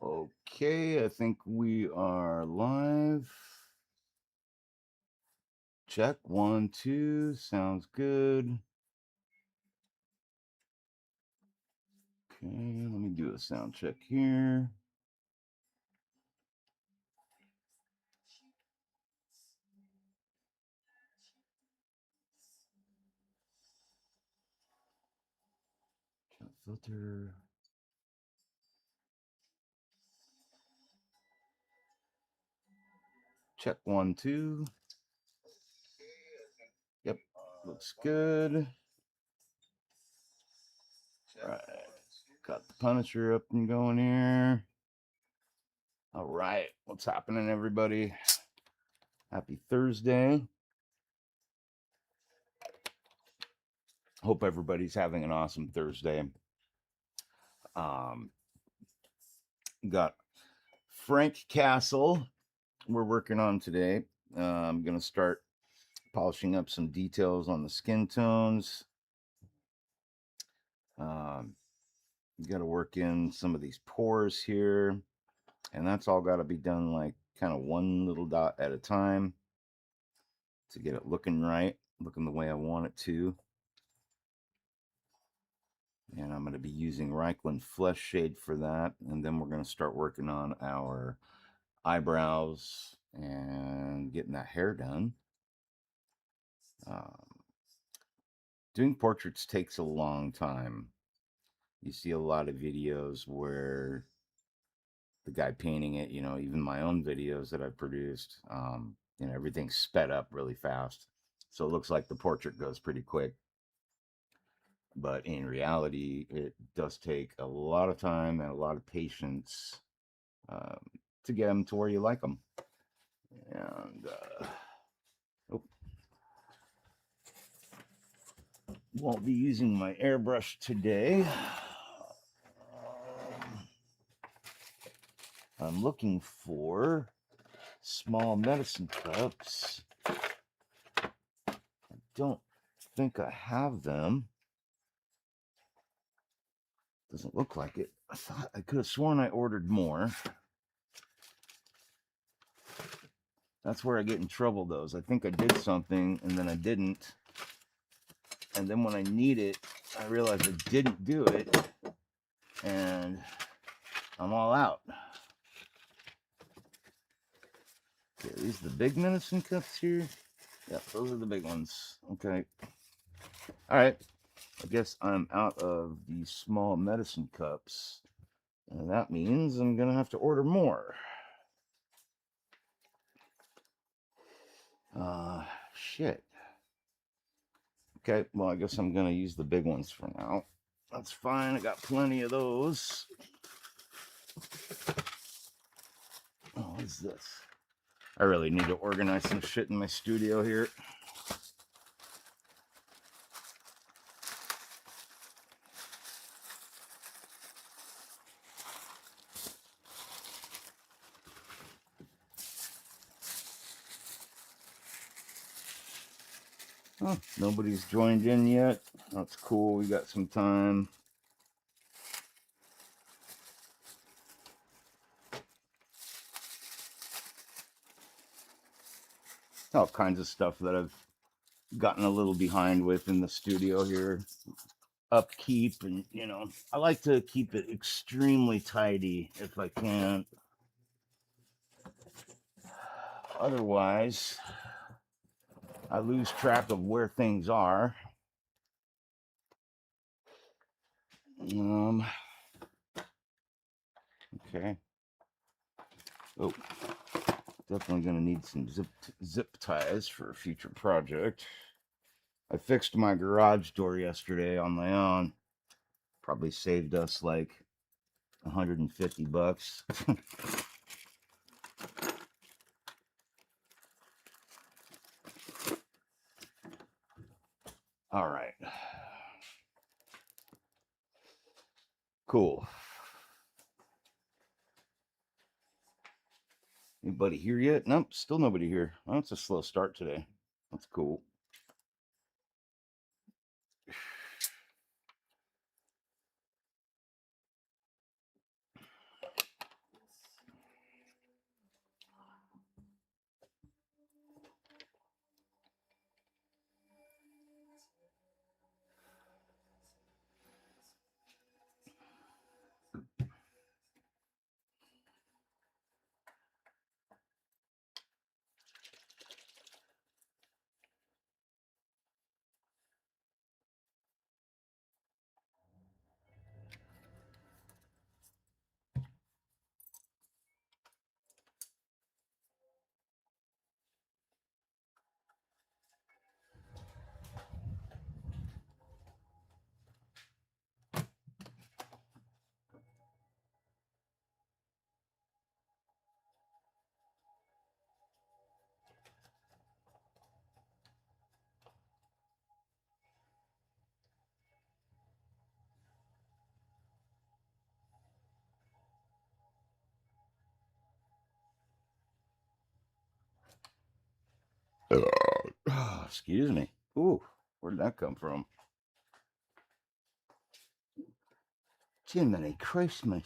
Okay, I think we are live. Check 1, 2. Sounds good. Okay, let me do a sound check here. Filter. Check 1, 2. Yep, looks good. All right, got the Punisher up and going here. All right, what's happening, everybody? Happy Thursday. Hope everybody's having an awesome Thursday. Got Frank Castle we're working on today. I'm going to start polishing up some details on the skin tones. Got to work in some of these pores here, and that's all got to be done like kind of one little dot at a time to get it looking right, looking the way I want it to. And I'm going to be using Reichland Flesh Shade for that, and then we're going to start working on our eyebrows and getting that hair done. Doing portraits takes a long time. You see a lot of videos where the guy painting it, even my own videos that I've produced, everything's sped up really fast. So it looks like the portrait goes pretty quick. But in reality, it does take a lot of time and a lot of patience to get them to where you like them. And won't be using my airbrush today. I'm looking for small medicine cups. I don't think I have them. Doesn't look like it. I thought I could have sworn I ordered more. That's where I get in trouble, though. I think I did something and then I didn't. And then when I need it, I realize I didn't do it. And I'm all out. Okay, these are the big medicine cups here. Yep, those are the big ones. Okay. All right. I guess I'm out of the small medicine cups. And that means I'm going to have to order more. Shit. Okay, well, I guess I'm going to use the big ones for now. That's fine. I got plenty of those. Oh, what is this? I really need to organize some shit in my studio here. Oh, nobody's joined in yet. That's cool. We got some time. All kinds of stuff that I've gotten a little behind with in the studio here. Upkeep, and I like to keep it extremely tidy if I can. Otherwise, I lose track of where things are. Okay. Oh, definitely gonna need some zip ties for a future project. I fixed my garage door yesterday on my own. Probably saved us like $150. All right. Cool. Anybody here yet? Nope, still nobody here. Well, it's a slow start today. That's cool. Excuse me. Ooh, where did that come from? Jiminy Christmas.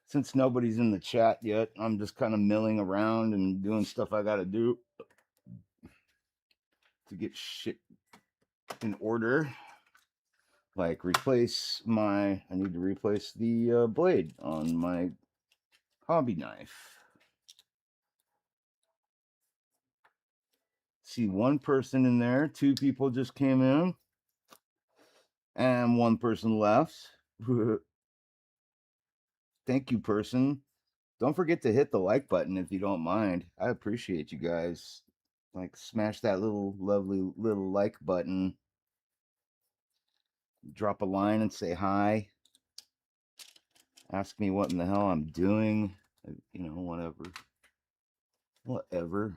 Since nobody's in the chat yet, I'm just kind of milling around and doing stuff I got to do to get shit in order. Like I need to replace the blade on my hobby knife. See one person in there, two people just came in, and one person left. Thank you, person. Don't forget to hit the like button if you don't mind. I appreciate you guys. Like, smash that little lovely little like button. Drop a line and say hi. Ask me what in the hell I'm doing. Whatever. Whatever.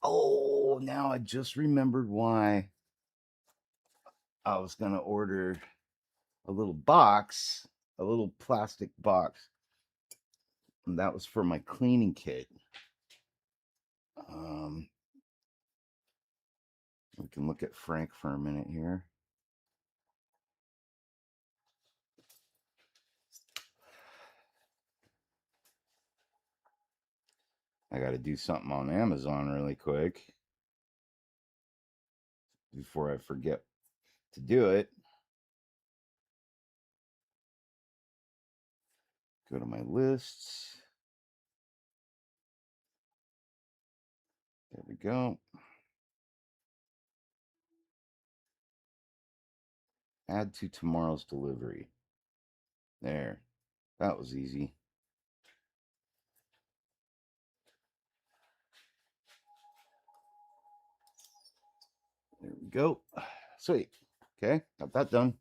Oh, now I just remembered why I was going to order a little box, a little plastic box. And that was for my cleaning kit. We can look at Frank for a minute here. I got to do something on Amazon really quick before I forget to do it. Go to my lists. There we go. Add to tomorrow's delivery. There. That was easy. There we go. Sweet. Okay, got that done.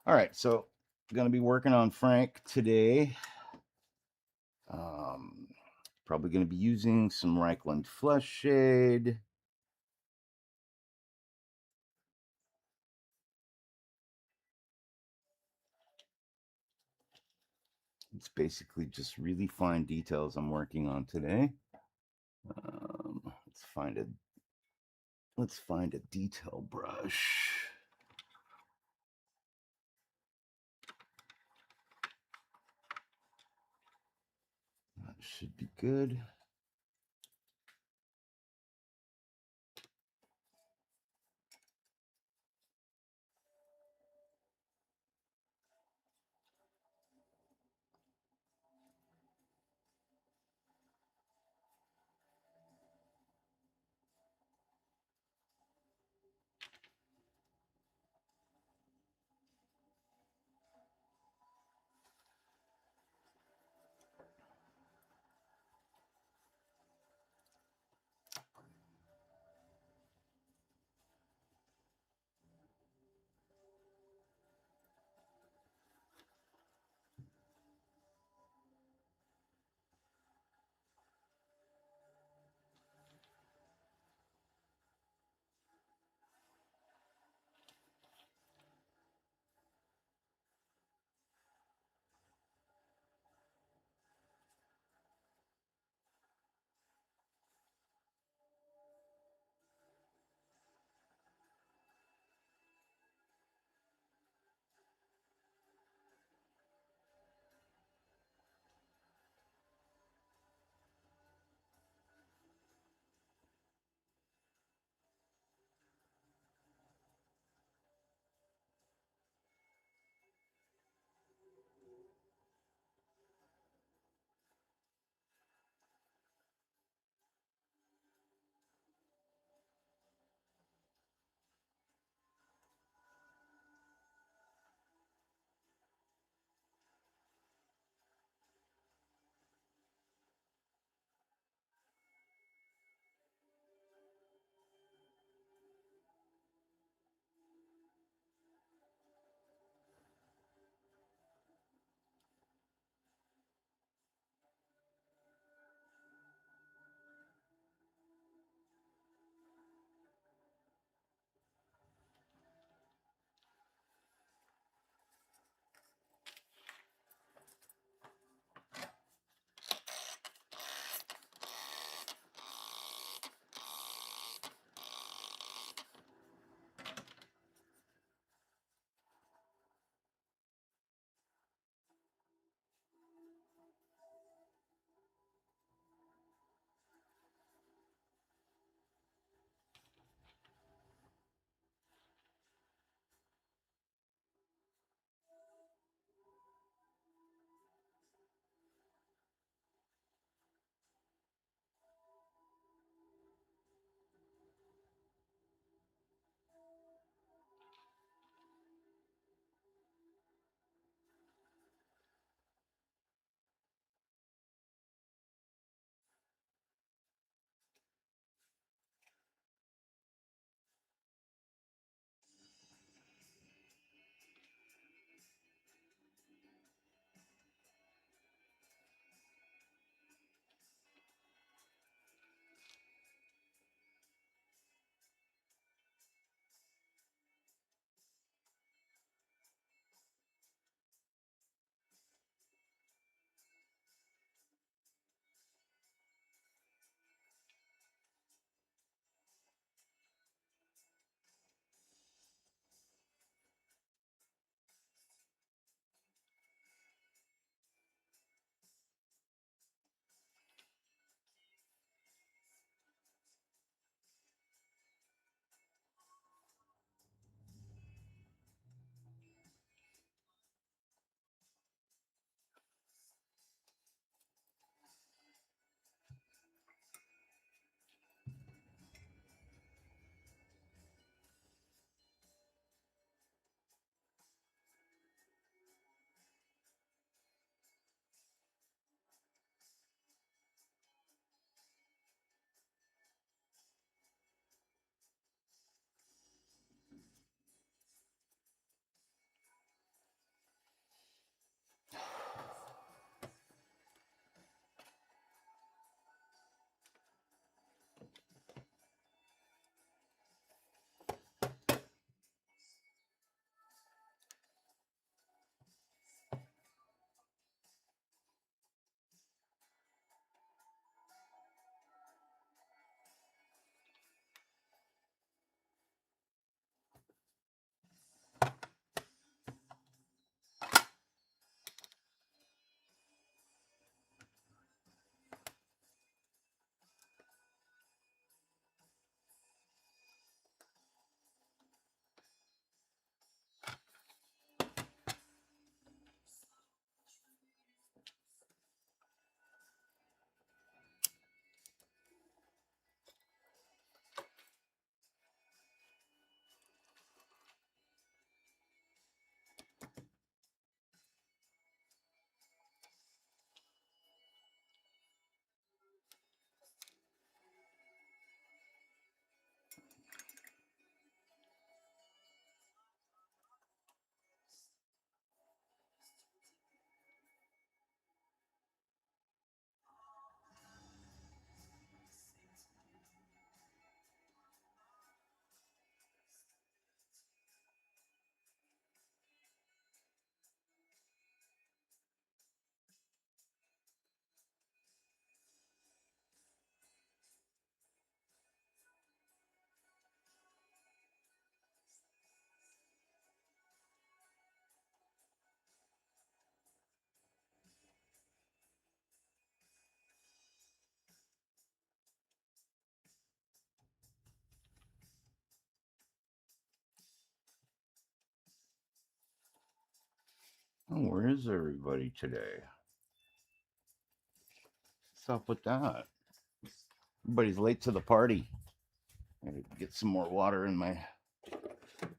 All right, so I'm going to be working on Frank today. Probably going to be using some Reichland Flesh Shade. It's basically just really fine details I'm working on today. Let's find a detail brush. That should be good. Oh, where is everybody today? What's up with that? Everybody's late to the party. I gotta get some more water in my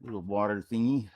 little water thingy.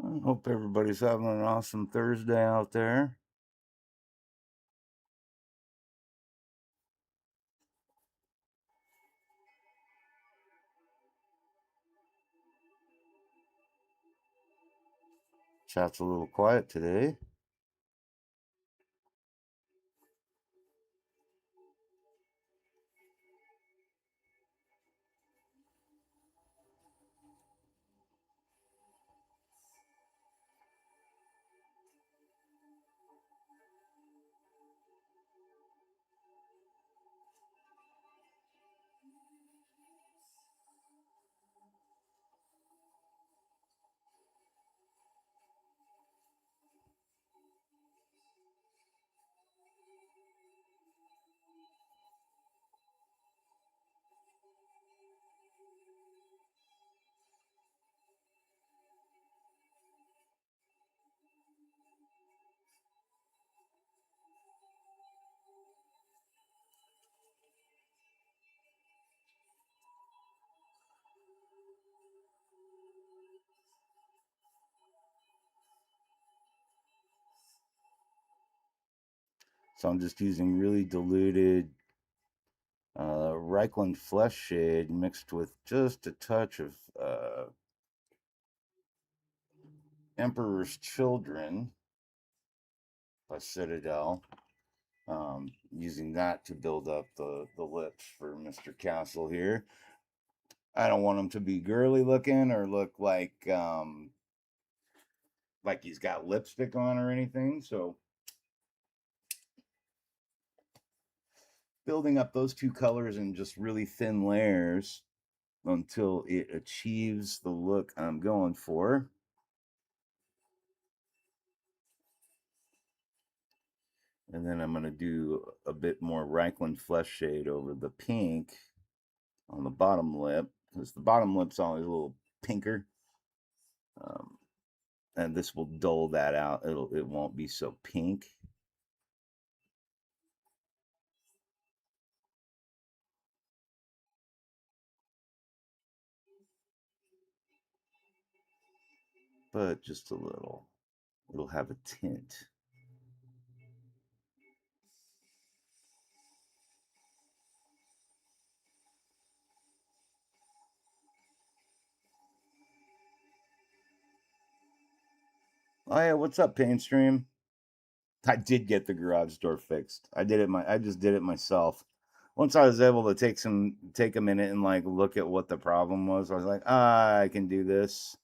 I hope everybody's having an awesome Thursday out there. Chat's a little quiet today. So I'm just using really diluted Reichland Flesh Shade mixed with just a touch of Emperor's Children by Citadel. Using that to build up the lips for Mr. Castle here. I don't want him to be girly looking or look like he's got lipstick on or anything. So building up those two colors in just really thin layers until it achieves the look I'm going for. And then I'm going to do a bit more Reichland Flesh Shade over the pink on the bottom lip, because the bottom lip's always a little pinker. Um, and this will dull that out. It won't be so pink. But just a little. It'll have a tint. Oh yeah, what's up, Painstream? I did get the garage door fixed. I just did it myself. Once I was able to take a minute and like look at what the problem was, I was like, I can do this.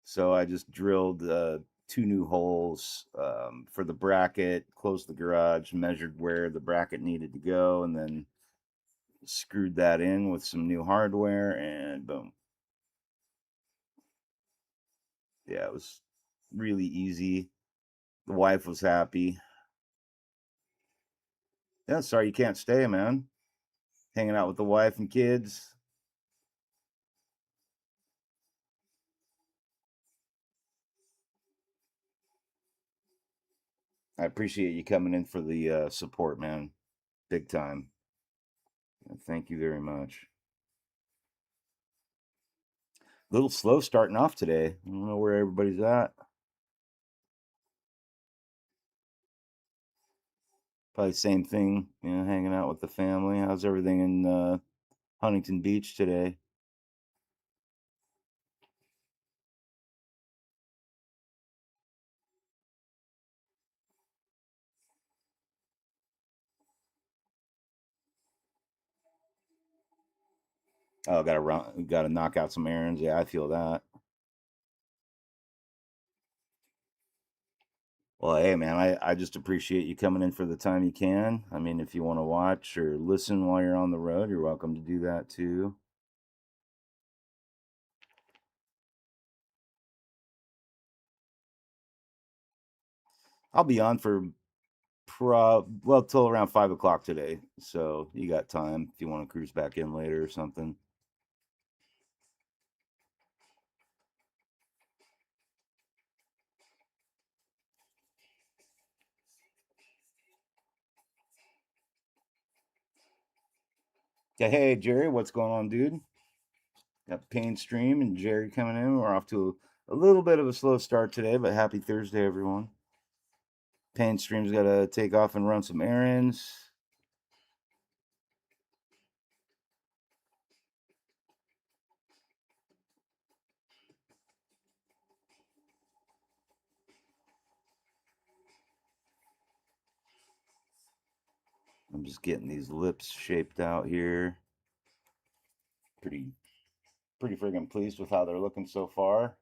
So I just drilled two new holes for the bracket, closed the garage, measured where the bracket needed to go, and then screwed that in with some new hardware, and boom. Yeah, it was really easy. The wife was happy. Yeah, sorry you can't stay, man. Hanging out with the wife and kids. I appreciate you coming in for the support, man. Big time. Thank you very much. A little slow starting off today. I don't know where everybody's at. Probably same thing, hanging out with the family. How's everything in Huntington Beach today? Oh, got to run, got to knock out some errands. Yeah, I feel that. Well, hey, man, I just appreciate you coming in for the time you can. I mean, if you want to watch or listen while you're on the road, you're welcome to do that too. I'll be on for well till around 5 o'clock today, so you got time if you want to cruise back in later or something. Yeah, hey Jerry, what's going on, dude? Got Pain Stream and Jerry coming in. We're off to A little bit of a slow start today, but happy Thursday, everyone. Pain Stream's got to take off and run some errands. I'm just getting these lips shaped out here. Pretty friggin' pleased with how they're looking so far.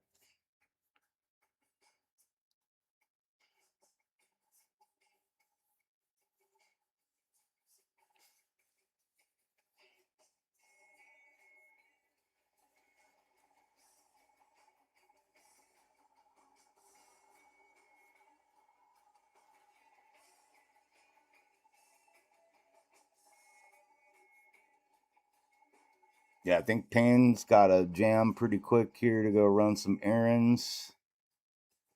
Yeah, I think Pain's got a jam pretty quick here to go run some errands.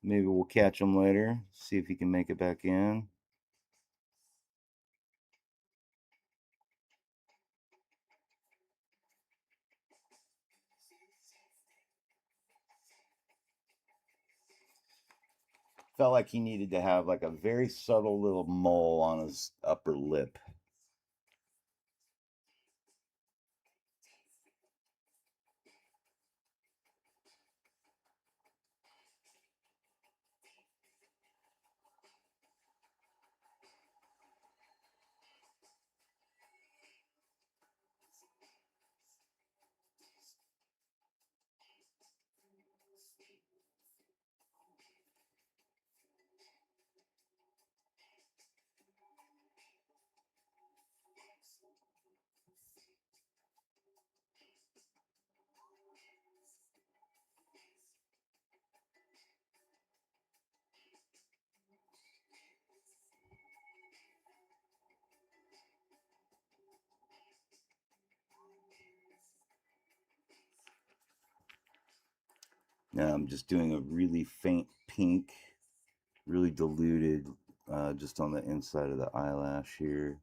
Maybe we'll catch him later, see if he can make it back in. Felt like he needed to have like a very subtle little mole on his upper lip. Now I'm just doing a really faint pink, really diluted, just on the inside of the eyelash here.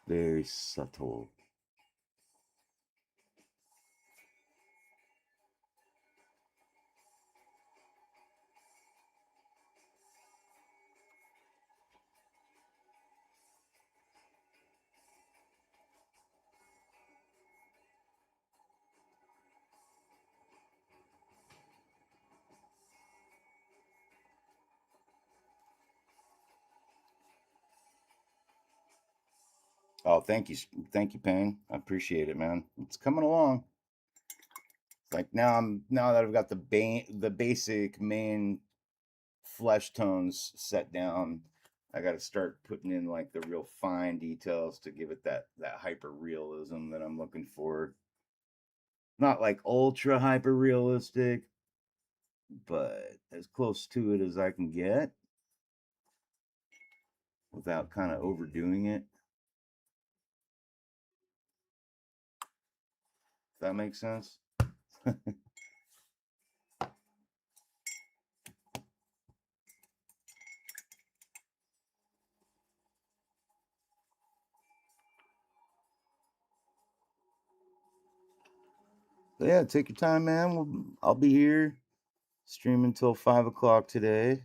Very subtle. Oh, thank you, Payne. I appreciate it, man. It's coming along. Like now that I've got the basic main flesh tones set down, I got to start putting in like the real fine details to give it that hyper realism that I'm looking for. Not like ultra hyper realistic, but as close to it as I can get without kind of overdoing it. If that makes sense. So yeah, take your time, man. I'll be here streaming until 5 o'clock today.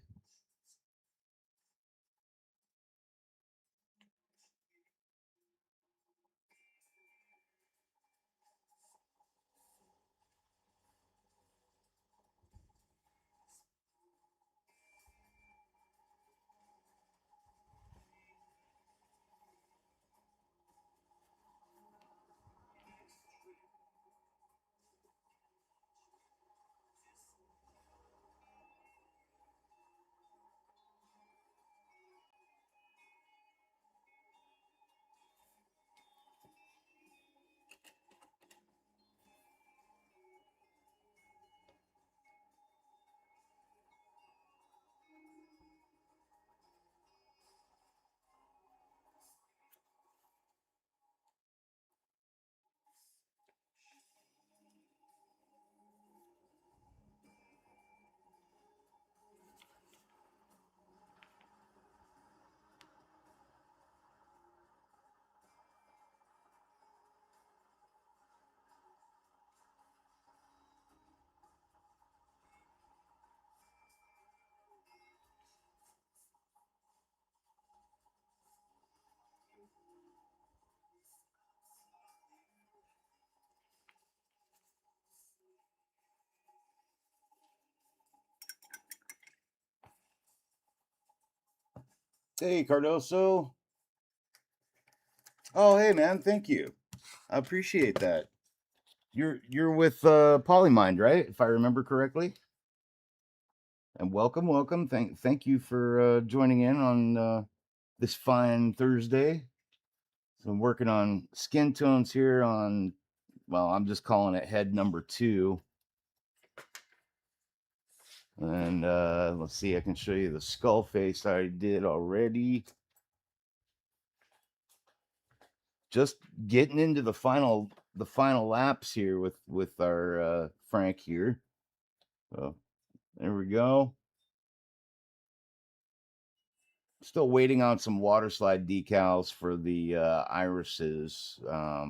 Hey, Cardoso. Oh, hey, man. Thank you. I appreciate that. You're with Polymind, right? If I remember correctly. And welcome, welcome. Thank you for joining in on this fine Thursday. So I'm working on skin tones here on, well, I'm just calling it head number 2. And let's see, I can show you the skull face I did already. Just getting into the final laps here with our Frank here. So there we go. Still waiting on some water slide decals for the irises,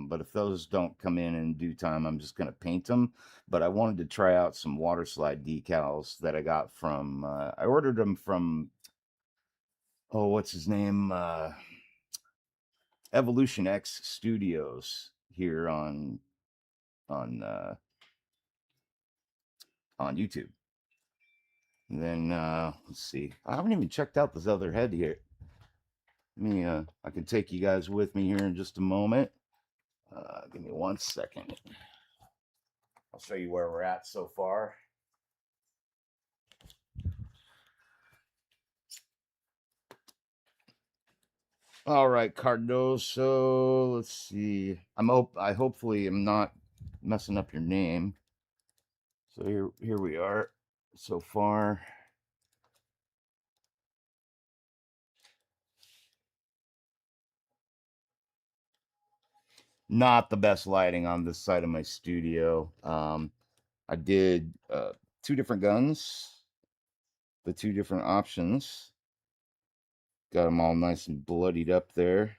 but if those don't come in due time, I'm just going to paint them. But I wanted to try out some water slide decals that I got from. I ordered them from. Oh, what's his name? Evolution X Studios here on uh, on YouTube. And then let's see. I haven't even checked out this other head here. Let me. I can take you guys with me here in just a moment. Give me 1 second. I'll show you where we're at so far. All right, Cardoso. Let's see. I hopefully am not messing up your name. So here we are so far. Not the best lighting on this side of my studio. I did 2 different guns, the 2 different options. Got them all nice and bloodied up there.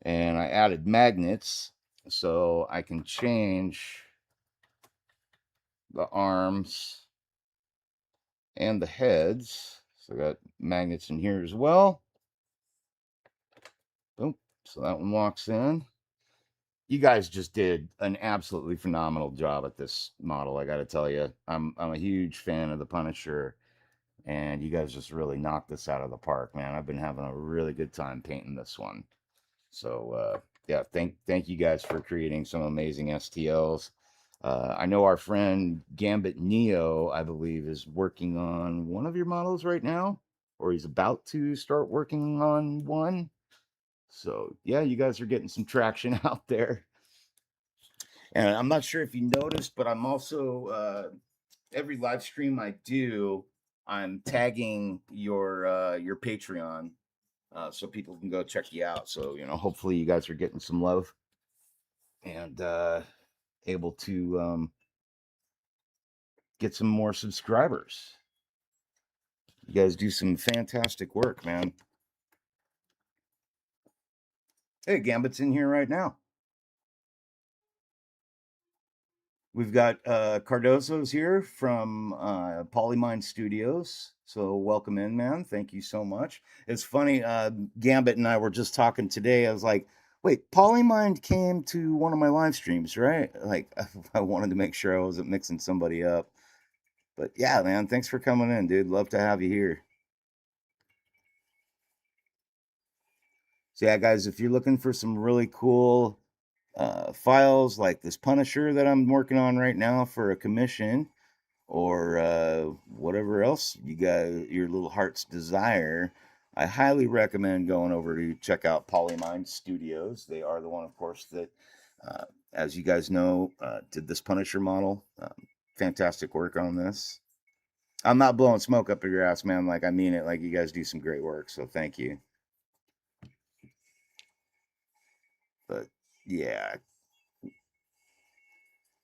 And I added magnets so I can change the arms and the heads. So I got magnets in here as well. Boom. So that one walks in. You guys just did an absolutely phenomenal job at this model. I got to tell you, I'm a huge fan of the Punisher, and you guys just really knocked this out of the park, man. I've been having a really good time painting this one. So yeah, thank you guys for creating some amazing STLs. I know our friend Gambit Neo, I believe, is working on one of your models right now, or he's about to start working on one. So yeah, you guys are getting some traction out there. And I'm not sure if you noticed, but I'm also every live stream I do, I'm tagging your Patreon so people can go check you out. So hopefully you guys are getting some love and able to get some more subscribers. You guys do some fantastic work, man. Hey, Gambit's in here right now. We've got Cardozo's here from Polymind Studios. So welcome in, man. Thank you so much. It's funny, Gambit and I were just talking today. I was like, wait, Polymind came to one of my live streams, right? Like, I wanted to make sure I wasn't mixing somebody up. But yeah, man, thanks for coming in, dude. Love to have you here. So yeah, guys, if you're looking for some really cool files like this Punisher that I'm working on right now for a commission, or whatever else you got your little heart's desire, I highly recommend going over to check out Polymind Studios. They are the one, of course, that, as you guys know, did this Punisher model. Fantastic work on this. I'm not blowing smoke up your ass, man. Like, I mean it. Like, you guys do some great work. So thank you. But yeah,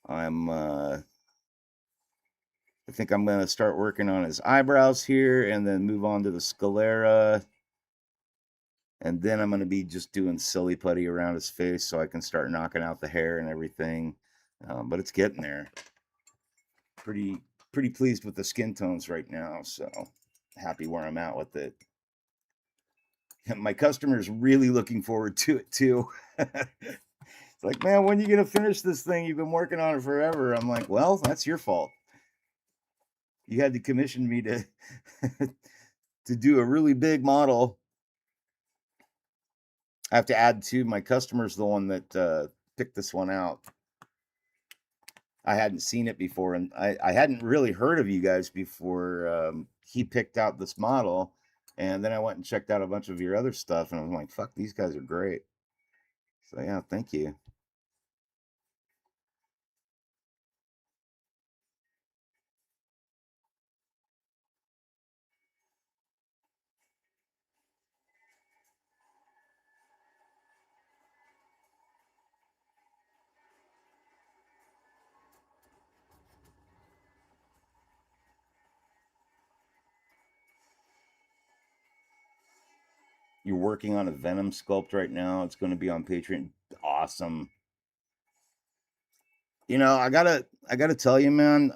I think I'm gonna start working on his eyebrows here and then move on to the sclera. And then I'm gonna be just doing silly putty around his face so I can start knocking out the hair and everything. But it's getting there. Pretty pretty pleased with the skin tones right now, so happy where I'm at with it. My customer's really looking forward to it too. It's like, man, when are you gonna finish this thing? You've been working on it forever. I'm like, well, that's your fault. You had to commission me to to do a really big model I have to add to my customer's the one that picked this one out. I hadn't seen it before, and I hadn't really heard of you guys before he picked out this model. And then I went and checked out a bunch of your other stuff, and I was like, fuck, these guys are great. So, yeah, thank you. You're working on a Venom sculpt right now. It's going to be on Patreon. Awesome. I gotta tell you, man.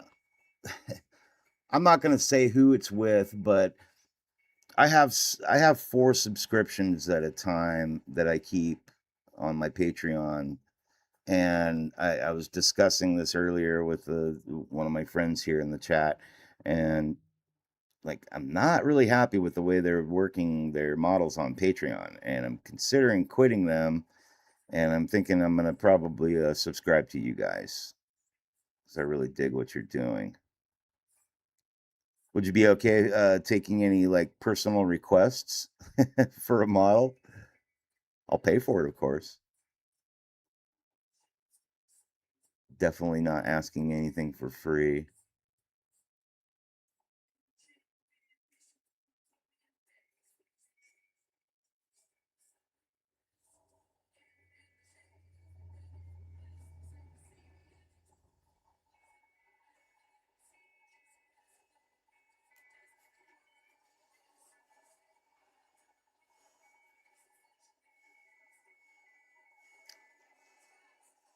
I'm not gonna say who it's with, but I have 4 subscriptions at a time that I keep on my Patreon, and I was discussing this earlier with one of my friends here in the chat, and like I'm not really happy with the way they're working their models on Patreon, and I'm considering quitting them, and I'm thinking I'm gonna probably subscribe to you guys because I really dig what you're doing. Would you be okay taking any like personal requests for a model? I'll pay for it, of course. Definitely not asking anything for free.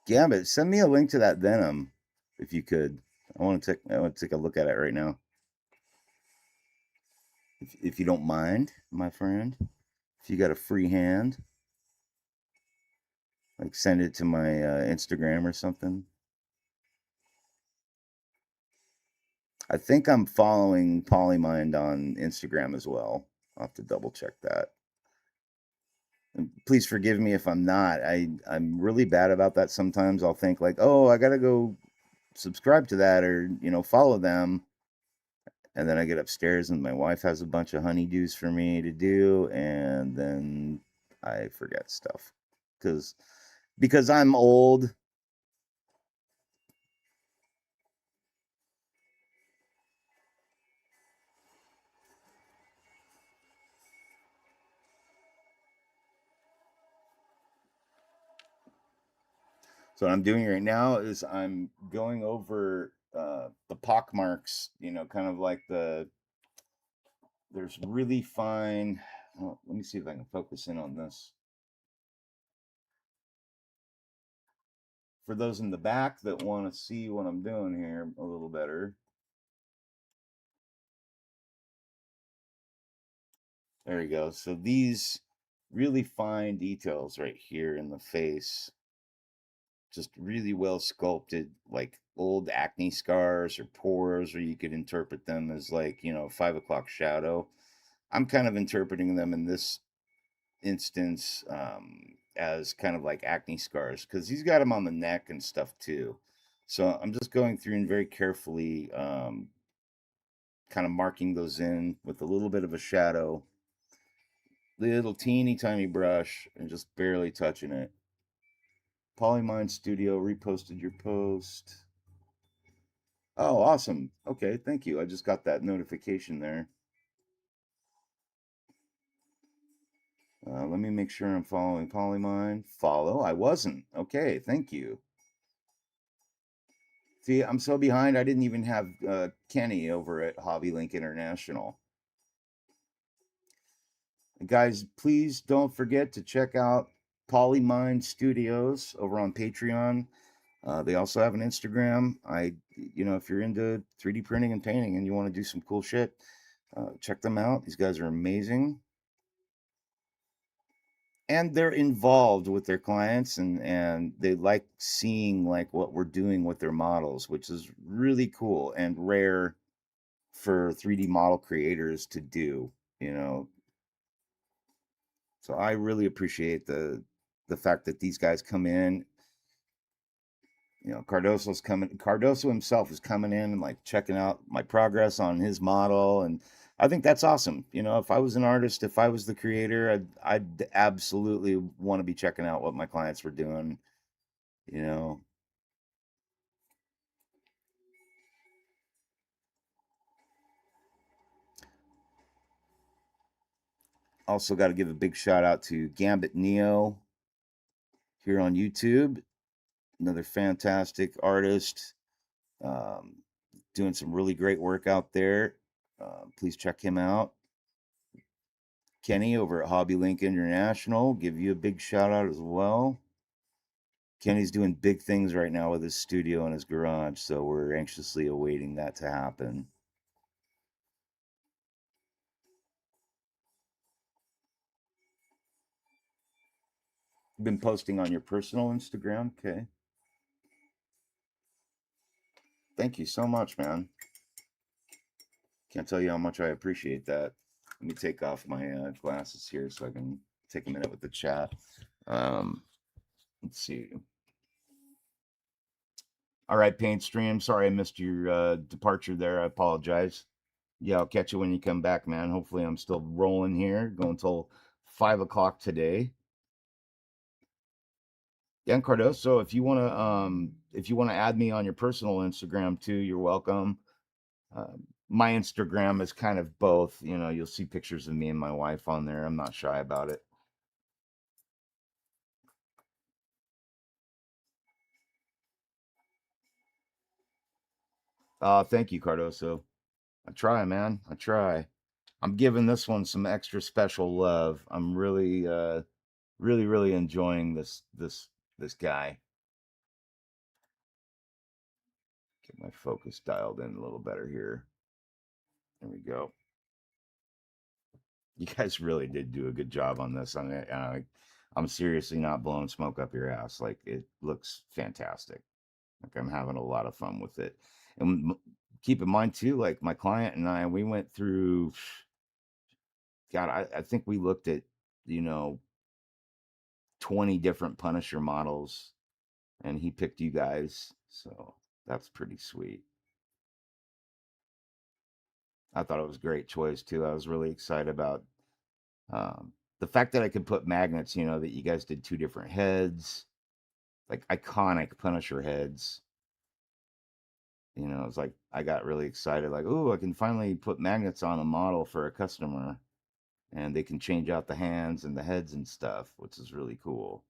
Gambit, send me a link to that Venom if you could. I want to take a look at it right now. If you don't mind, my friend. If you got a free hand, like send it to my Instagram or something. I think I'm following Polymind on Instagram as well. I'll have to double check that. And please forgive me if I'm not. I'm really bad about that sometimes. I'll think like, "Oh, I got to go subscribe to that or, follow them." And then I get upstairs and my wife has a bunch of honeydews for me to do, and then I forget stuff cuz because I'm old. So what I'm doing right now is I'm going over the pock marks, kind of like there's really fine. Well, let me see if I can focus in on this. For those in the back that want to see what I'm doing here a little better, there you go. So these really fine details right here in the face, just really well sculpted, like old acne scars or pores, or you could interpret them as like, 5 o'clock shadow. I'm kind of interpreting them in this instance as kind of like acne scars because he's got them on the neck and stuff too. So I'm just going through and very carefully kind of marking those in with a little bit of a shadow, little teeny tiny brush, and just barely touching it. Polymind Studio reposted your post. Oh, awesome. Okay, thank you. I just got that notification there. Let me make sure I'm following Polymind. Follow. I wasn't. Okay, thank you. See, I'm so behind. I didn't even have Kenny over at Hobby Link International. Guys, please don't forget to check out Polymind Studios over on Patreon. They also have an Instagram. If you're into 3D printing and painting and you want to do some cool shit, check them out. These guys are amazing. And they're involved with their clients and they like seeing like what we're doing with their models, which is really cool and rare for 3D model creators to do, you know. So I really appreciate the fact that these guys come in. Cardoso's coming. Cardoso himself is coming in and like checking out my progress on his model, and I think that's awesome. If I was an artist, if I was the creator, I'd absolutely want to be checking out what my clients were doing. You know, Also got to give a big shout out to Gambit Neo here on YouTube. Another fantastic artist, um, doing some really great work out there. Please check him out. Kenny over at Hobby Link International, give you a big shout out as well. Kenny's doing big things right now with his studio and his garage, so we're anxiously awaiting that to happen. Been posting on your personal Instagram? Okay. Thank you so much, man. Can't tell you how much I appreciate that. Let me take off my glasses here so I can take a minute with the chat. Um, let's see. All right, Paint Stream. Sorry I missed your departure there. I apologize. Yeah, I'll catch you when you come back, man. Hopefully, I'm still rolling here, going until 5 o'clock today. Dan Cardoso, if you wanna add me on your personal Instagram too, you're welcome. My Instagram is kind of both. You'll see pictures of me and my wife on there. I'm not shy about it. Thank you, Cardoso. I try, man. I try. I'm giving this one some extra special love. I'm really, really, really enjoying this guy. Get my focus dialed in a little better here. There we go. You guys really did do a good job on this. I'm seriously not blowing smoke up your ass. Like it looks fantastic. Like I'm having a lot of fun with it. And keep in mind too, like my client and I, we went through. God, I think we looked at you know 20 different Punisher models, and he picked you guys. So that's pretty sweet. I thought it was a great choice too. I was really excited about the fact that I could put magnets. That you guys did two different heads, like iconic Punisher heads. It's like I got really excited, like, oh, I can finally put magnets on a model for a customer, and they can change out the hands and the heads and stuff, which is really cool.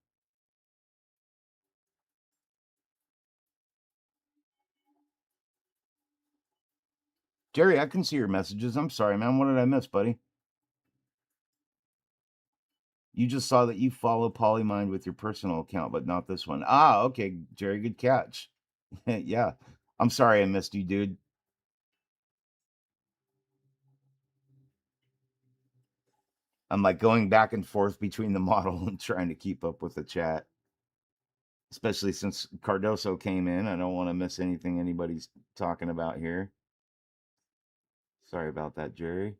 Jerry, I can see your messages. I'm sorry, man. What did I miss, buddy? You just saw that you follow Polymind with your personal account, but not this one. Ah, okay, Jerry, good catch. Yeah. I'm sorry I missed you, dude. I'm like going back and forth between the model and trying to keep up with the chat, especially since Cardoso came in. I don't want to miss anything anybody's talking about here. Sorry about that, Jerry.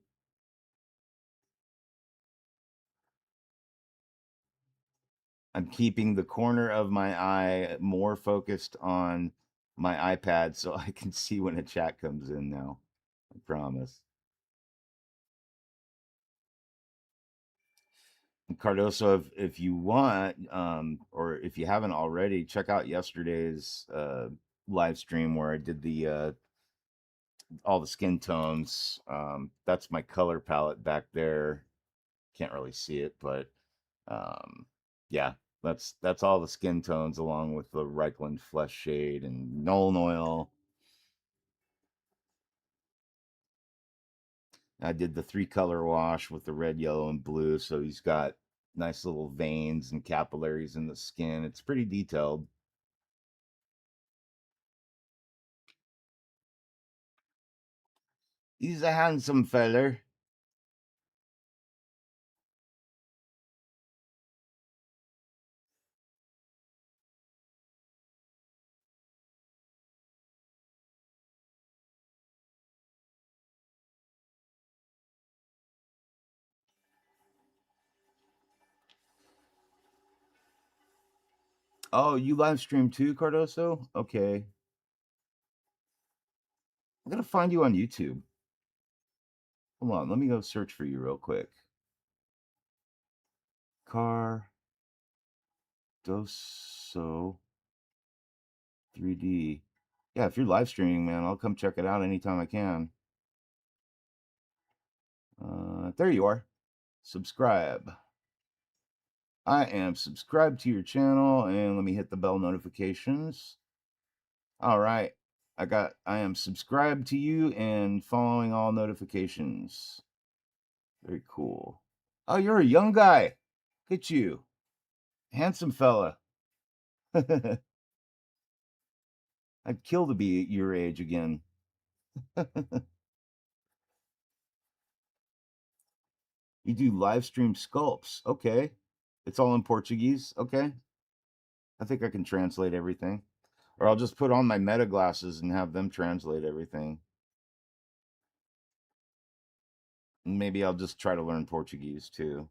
I'm keeping the corner of my eye more focused on my iPad so I can see when a chat comes in now. I promise. Cardoso, if you want, or if you haven't already, check out yesterday's live stream where I did the all the skin tones. That's my color palette back there. Can't really see it, but um, yeah, that's all the skin tones along with the Reichland flesh shade and Nuln oil. I did the three color wash with the red, yellow, and blue, so he's got nice little veins and capillaries in the skin. It's pretty detailed. He's a handsome feller. Oh, you live stream too, Cardoso? Okay. I'm gonna find you on YouTube. Hold on, let me go search for you real quick. Cardoso 3D. Yeah, if you're live streaming, man, I'll come check it out anytime I can. There you are. Subscribe. I am subscribed to your channel, and let me hit the bell notifications. All right. I am subscribed to you and following all notifications. Very cool. Oh, you're a young guy. Look at you. Handsome fella. I'd kill to be your age again. You do live stream sculpts. Okay. It's all in Portuguese. Okay. I think I can translate everything. Or I'll just put on my meta glasses and have them translate everything. Maybe I'll just try to learn Portuguese too.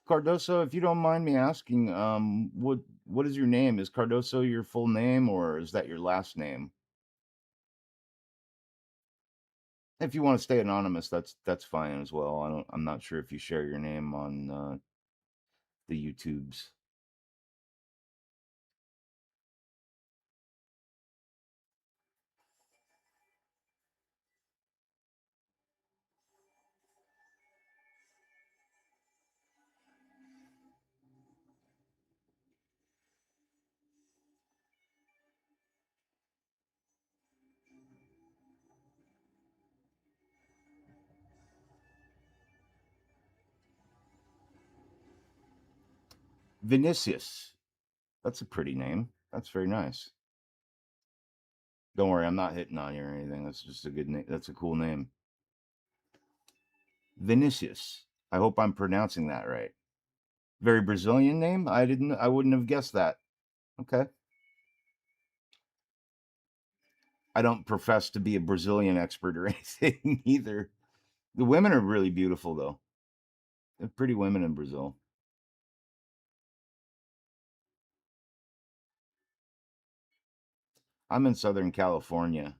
Cardoso, if you don't mind me asking, what is your name? Is Cardoso your full name, or is that your last name? If you want to stay anonymous, that's fine as well. I'm not sure if you share your name on the YouTubes. Vinicius. That's a pretty name. That's very nice. Don't worry, I'm not hitting on you or anything. That's just a good name. That's a cool name. Vinicius. I hope I'm pronouncing that right. Very Brazilian name. I wouldn't have guessed that. Okay. I don't profess to be a Brazilian expert or anything either. The women are really beautiful though. They're pretty women in Brazil. I'm in Southern California.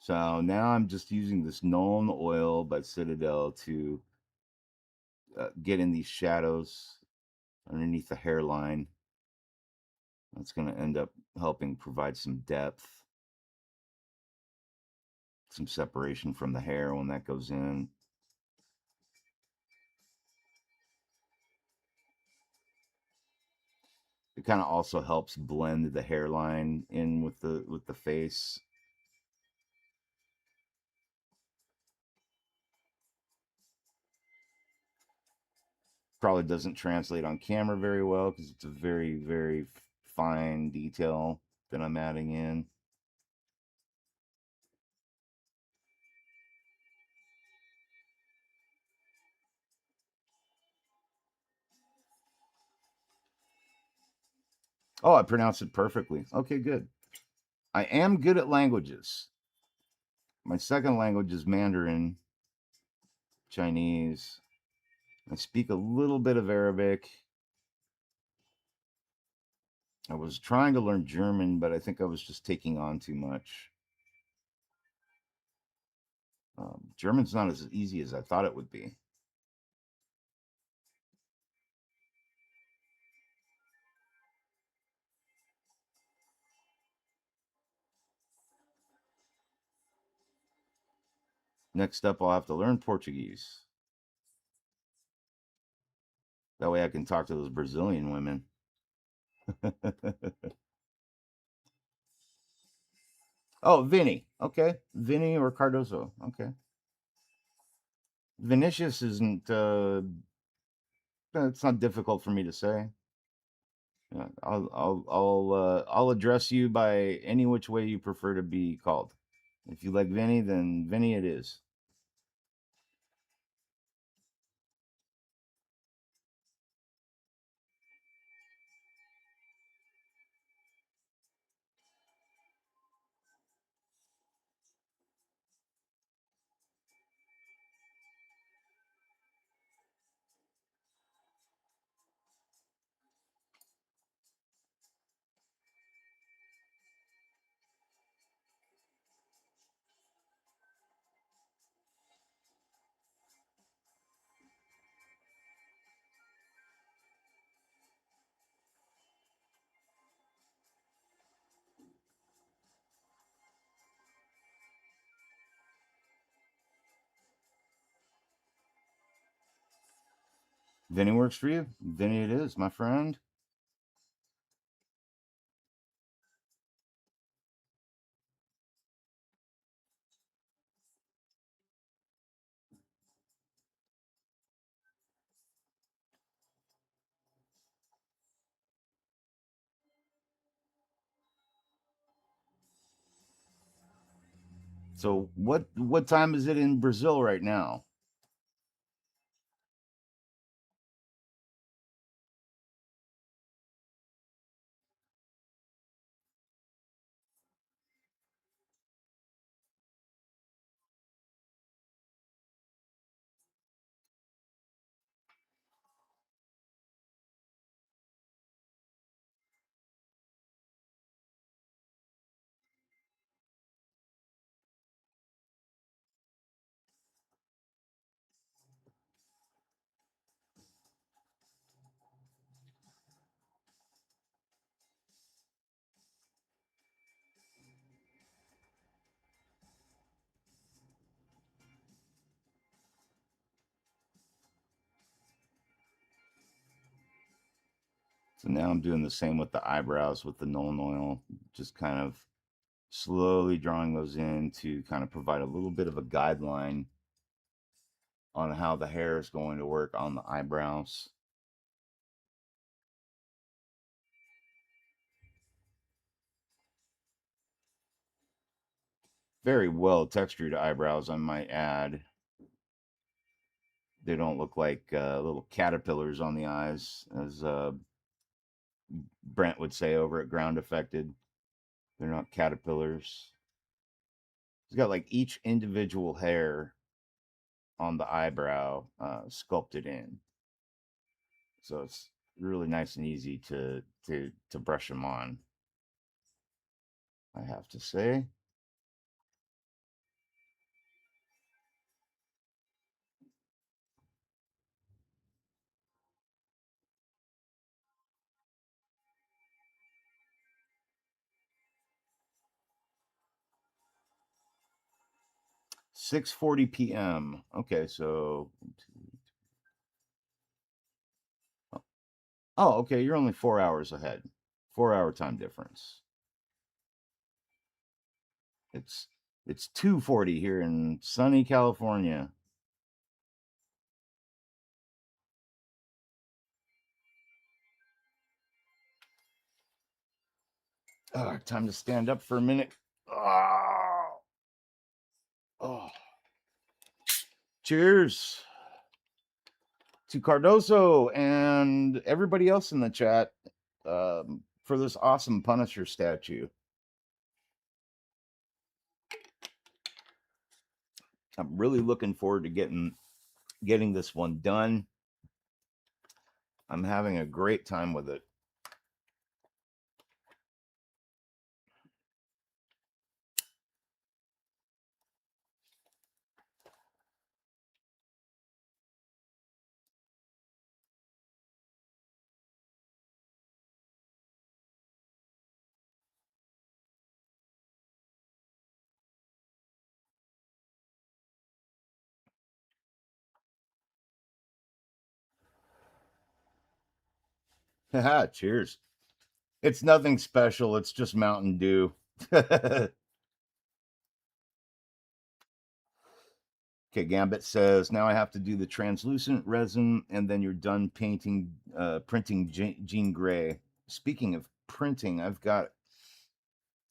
So now I'm just using this Nuln oil by Citadel to get in these shadows underneath the hairline. That's going to end up helping provide some depth, some separation from the hair when that goes in. It kind of also helps blend the hairline in with the face. Probably doesn't translate on camera very well because it's a very fine detail that I'm adding in. Oh, I pronounced it perfectly. Okay, good. I am good at languages. My second language is Mandarin, Chinese. I speak a little bit of Arabic. I was trying to learn German, but I think I was just taking on too much. German's not as easy as I thought it would be. Next up, I'll have to learn Portuguese. That way I can talk to those Brazilian women. Oh, Vinny. Okay. Vinny or Cardoso. Okay. Vinicius isn't, it's not difficult for me to say. Yeah, I'll address you by any which way you prefer to be called. If you like Vinny, then Vinny it is. Vinny works for you. Vinny it is, my friend. So what time is it in Brazil right now? So now I'm doing the same with the eyebrows with the Nolan oil, just kind of slowly drawing those in to kind of provide a little bit of a guideline on how the hair is going to work on the eyebrows. Very well textured eyebrows, I might add. They don't look like little caterpillars on the eyes, as Brent would say over at Ground Affected. They're not caterpillars. He's got like each individual hair on the eyebrow sculpted in, so it's really nice and easy to brush them on. I have to say. 6:40 p.m. Okay, so oh, okay, you're only 4 hours ahead. 4 hour time difference. It's it's 2:40 here in sunny California. Time to stand up for a minute. Oh, oh. Cheers to Cardoso and everybody else in the chat for this awesome Punisher statue. I'm really looking forward to getting this one done. I'm having a great time with it. Cheers. It's nothing special. It's just Mountain Dew. Okay, Gambit says, now I have to do the translucent resin and then you're done printing Jean Grey. Speaking of printing, I've got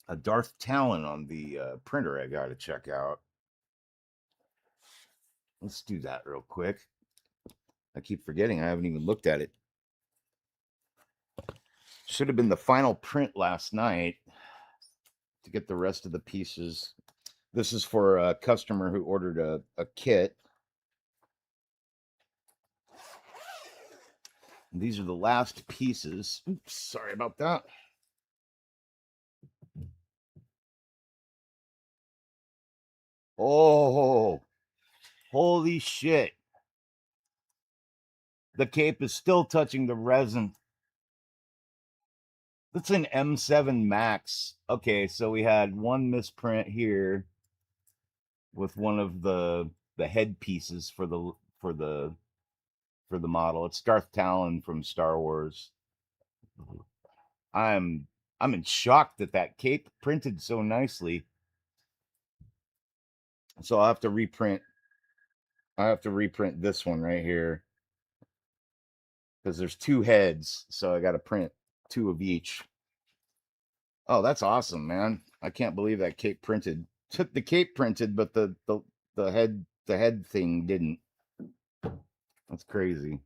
a Darth Talon on the printer I got to check out. Let's do that real quick. I keep forgetting. I haven't even looked at it. Should have been the final print last night to get the rest of the pieces. This is for a customer who ordered a kit. These are the last pieces. Oops, sorry about that. Oh, holy shit. The cape is still touching the resin. That's an M7 Max. Okay, so we had one misprint here with one of the head pieces for the model. It's Darth Talon from Star Wars. I'm I'm in shock that that cape printed so nicely. So I'll have to reprint. I have to reprint this one right here because there's two heads, so I got to print two of each. Oh, that's awesome, man! I can't believe that cape printed. The cape printed, but the head thing didn't. That's crazy.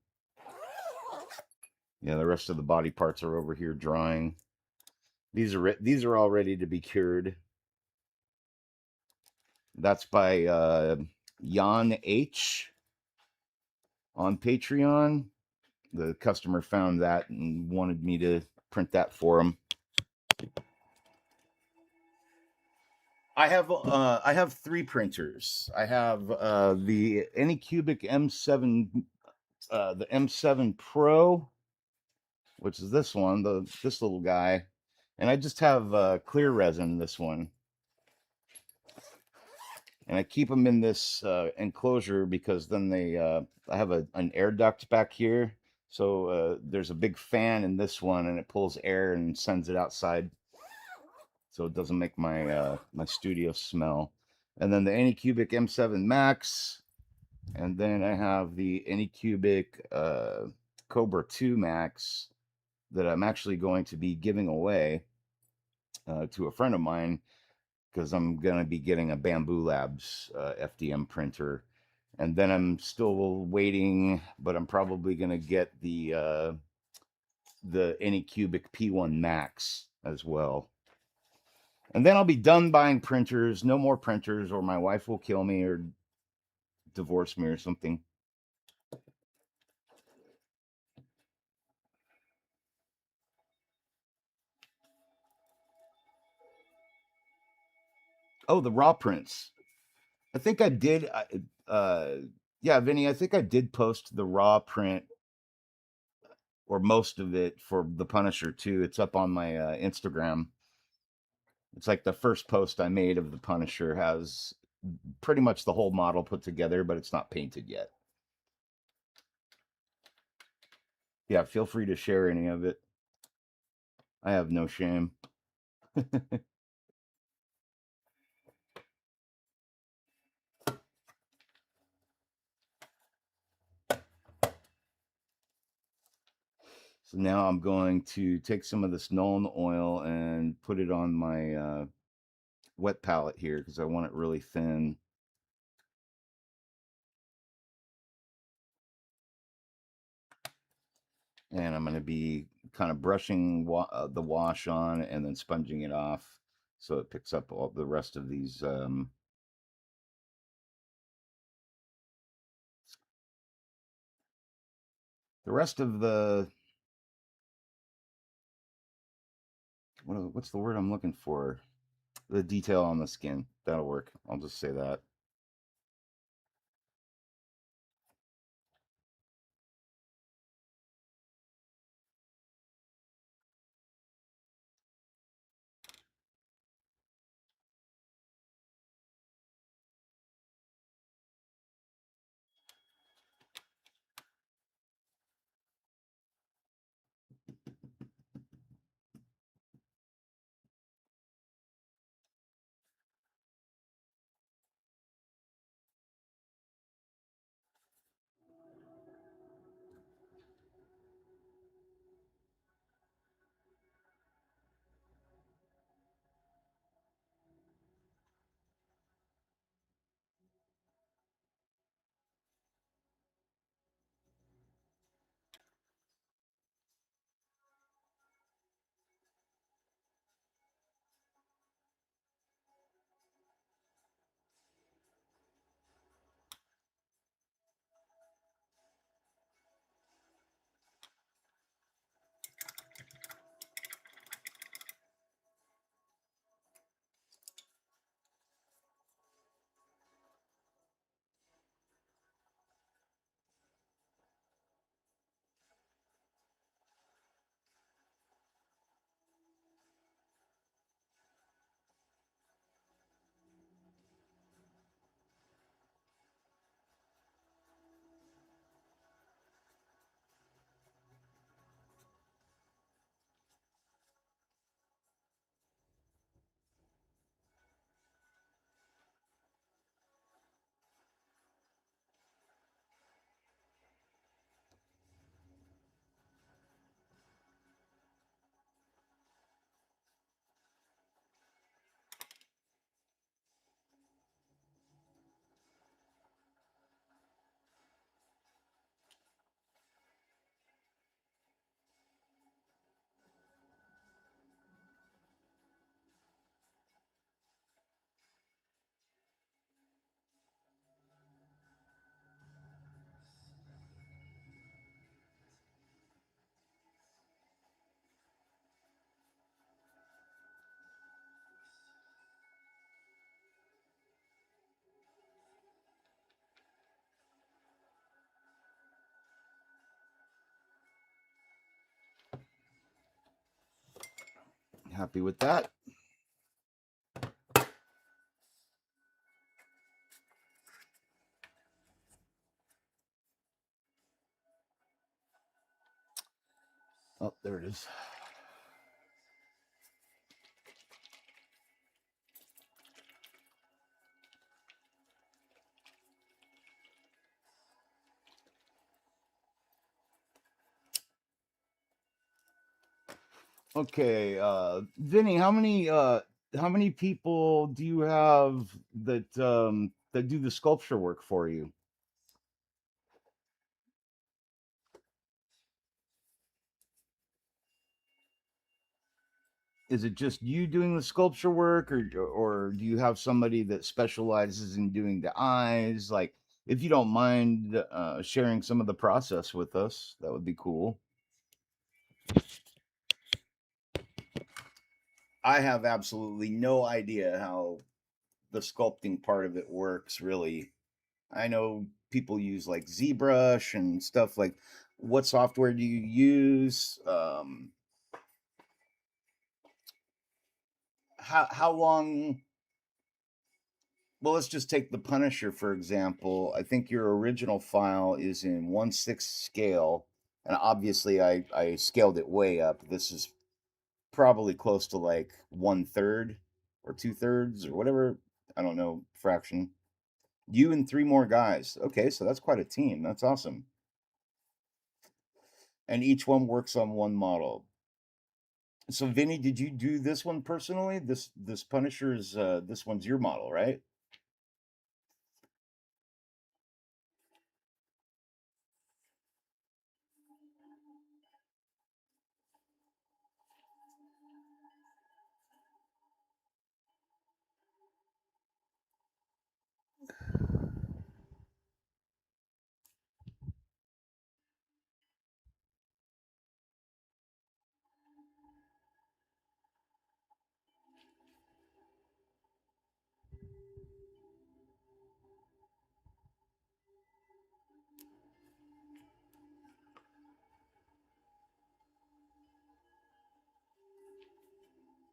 Yeah, the rest of the body parts are over here drying. These are all ready to be cured. That's by Jan H on Patreon. The customer found that and wanted me to print that for him. I have three printers. I have the Anycubic M7, the M7 Pro, which is this one, this little guy, and I just have clear resin in this one, and I keep them in this enclosure because then I have an air duct back here, so there's a big fan in this one, and it pulls air and sends it outside, so it doesn't make my studio smell. And then the Anycubic M7 Max, and then I have the Anycubic Cobra 2 Max that I'm actually going to be giving away to a friend of mine because I'm going to be getting a Bamboo Labs FDM printer. And then I'm still waiting, but I'm probably going to get the Anycubic P1 Max as well. And then I'll be done buying printers. No more printers, or my wife will kill me or divorce me or something. Oh, the raw prints. I think I did. Yeah, Vinny, I think I did post the raw print or most of it for the Punisher too. It's up on my Instagram. It's like the first post I made of the Punisher has pretty much the whole model put together, but it's not painted yet. Yeah, feel free to share any of it. I have no shame. So now I'm going to take some of this Nuln oil and put it on my wet palette here because I want it really thin. And I'm going to be kind of brushing the wash on and then sponging it off so it picks up all the rest of these. The rest of what's the word I'm looking for? The detail on the skin. That'll work. I'll just say that. Happy with that. Oh, there it is. Okay, Vinny, how many people do you have that do the sculpture work for you? Is it just you doing the sculpture work, or do you have somebody that specializes in doing the eyes? Like, if you don't mind sharing some of the process with us, that would be cool. I have absolutely no idea how the sculpting part of it works, really. I know people use like ZBrush and stuff like. What software do you use? How long? Well, let's just take the Punisher for example. I think your original file is in 1/6 scale, and obviously I scaled it way up. This is probably close to like 1/3 or 2/3 or whatever. I don't know fraction. You and three more guys. Okay, so that's quite a team. That's awesome. And each one works on one model. So Vinny, did you do this one personally? This Punisher is this one's your model, right?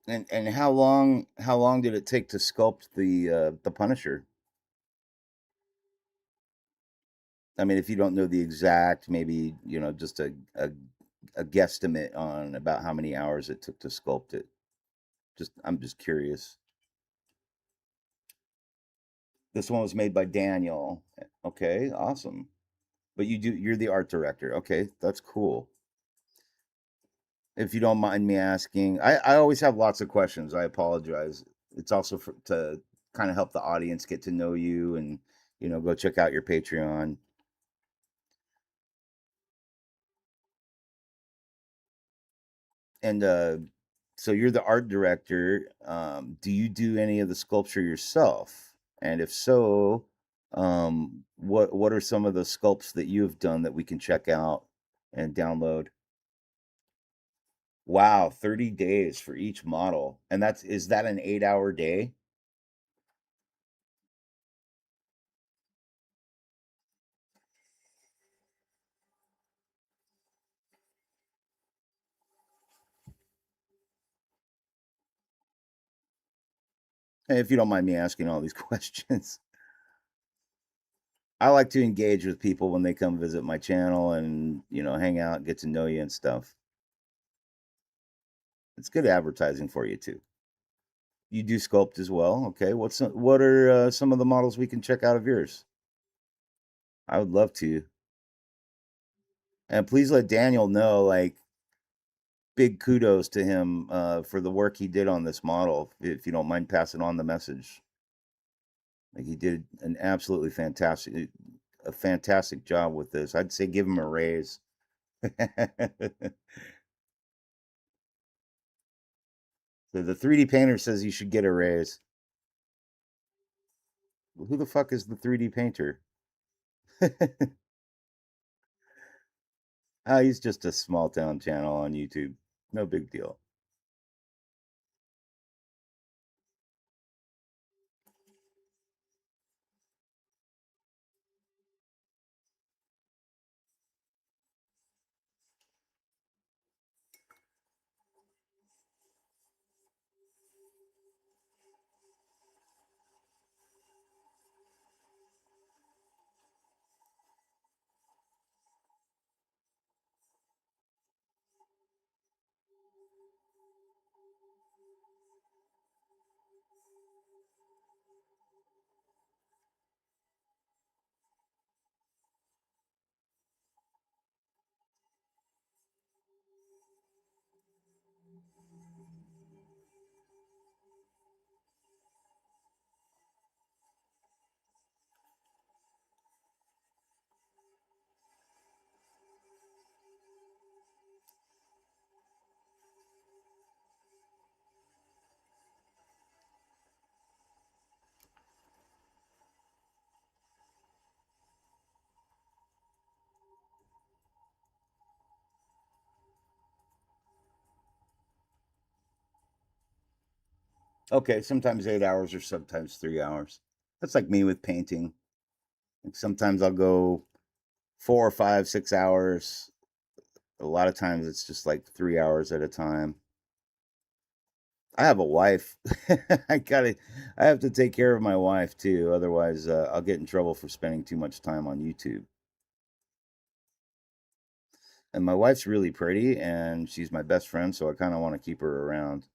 And how long did it take to sculpt the Punisher? I mean, if you don't know the exact, maybe just a guesstimate on about how many hours it took to sculpt it. Just I'm just curious. This one was made by Daniel. Okay, awesome. But you're the art director. Okay, that's cool. If you don't mind me asking, I always have lots of questions. I apologize. It's also to kind of help the audience get to know you and go check out your Patreon. And so you're the art director. Do you do any of the sculpture yourself? And if so, what are some of the sculpts that you have done that we can check out and download? Wow, 30 days for each model. And is that an 8-hour day? And if you don't mind me asking all these questions, I like to engage with people when they come visit my channel and, hang out, get to know you and stuff. It's good advertising for you too. You do sculpt as well. Okay. What are some of the models we can check out of yours? I would love to. And please let Daniel know, like, big kudos to him for the work he did on this model. If you don't mind passing on the message, like he did a fantastic job with this. I'd say give him a raise. So the 3D painter says you should get a raise. Well, who the fuck is the 3D painter? He's just a small town channel on YouTube. No big deal. Okay, sometimes 8 hours or sometimes 3 hours. That's like me with painting. Like sometimes I'll go 4 or 5, 6 hours. A lot of times it's just like 3 hours at a time. I have a wife. I gotta. I have to take care of my wife too. Otherwise, I'll get in trouble for spending too much time on YouTube. And my wife's really pretty, and she's my best friend, so I kind of want to keep her around.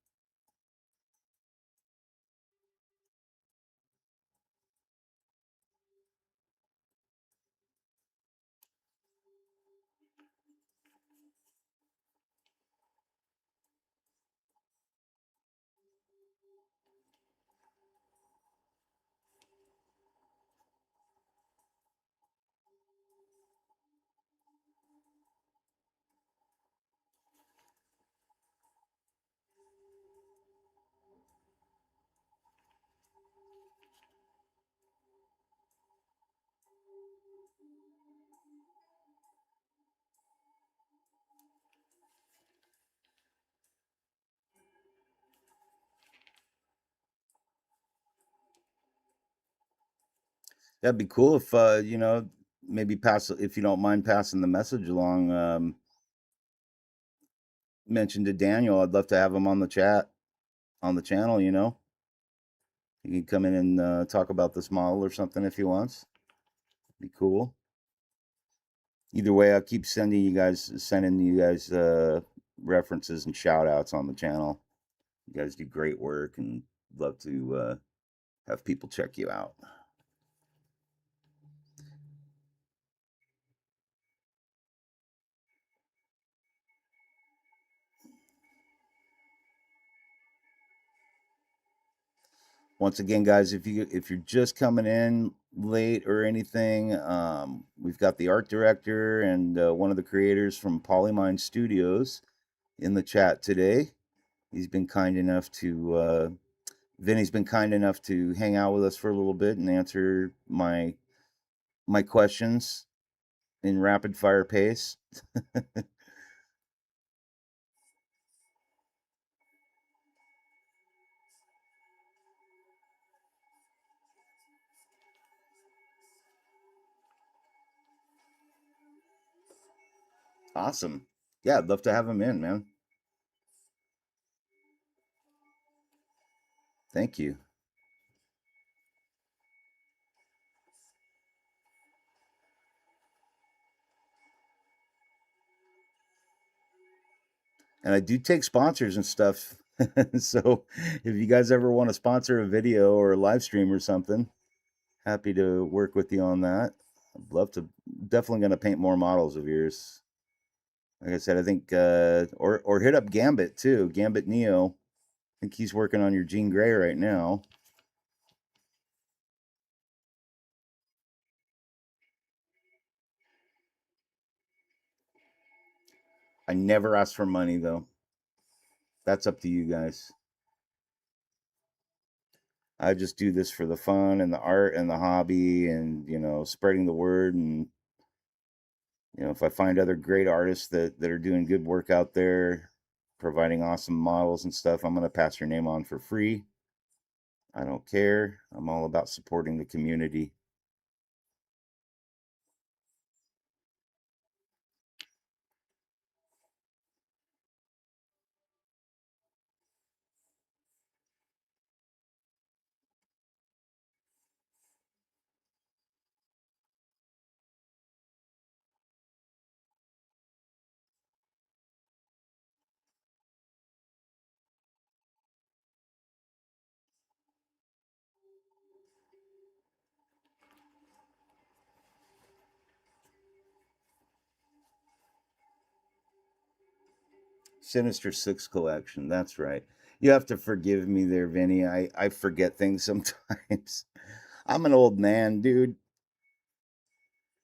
That'd be cool if maybe pass if you don't mind passing the message along. Mention to Daniel, I'd love to have him on the chat on the channel. He can come in and talk about this model or something if he wants. Be cool. Either way, I'll keep sending you guys references and shout outs on the channel. You guys do great work and love to have people check you out. Once again, guys, if you're just coming in late or anything, we've got the art director and one of the creators from Polymind Studios in the chat today. He's been kind enough to Vinny's been kind enough to hang out with us for a little bit and answer my questions in rapid fire pace. Awesome. Yeah, I'd love to have him in, man. Thank you. And I do take sponsors and stuff. So if you guys ever want to sponsor a video or a live stream or something, happy to work with you on that. I'd love to. Definitely going to paint more models of yours. Like I said, I think or hit up Gambit too. Gambit Neo. I think he's working on your Jean Grey right now. I never ask for money though. That's up to you guys. I just do this for the fun and the art and the hobby and spreading the word. And if I find other great artists that are doing good work out there, providing awesome models and stuff, I'm gonna pass your name on for free. I don't care. I'm all about supporting the community. Sinister Six collection. That's right. You have to forgive me there, Vinny. I forget things sometimes. I'm an old man, dude.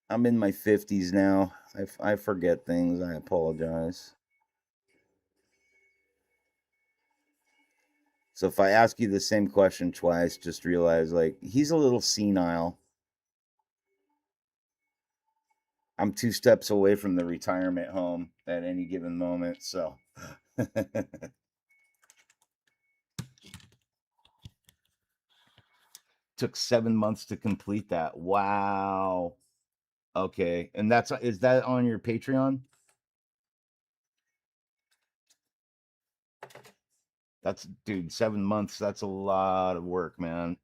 I'm in my 50s now. I forget things. I apologize. So if I ask you the same question twice, just realize like he's a little senile. I'm 2 steps away from the retirement home at any given moment. So took 7 months to complete that. Wow. Okay. And that's is that on your Patreon? That's dude, 7 months. That's a lot of work, man.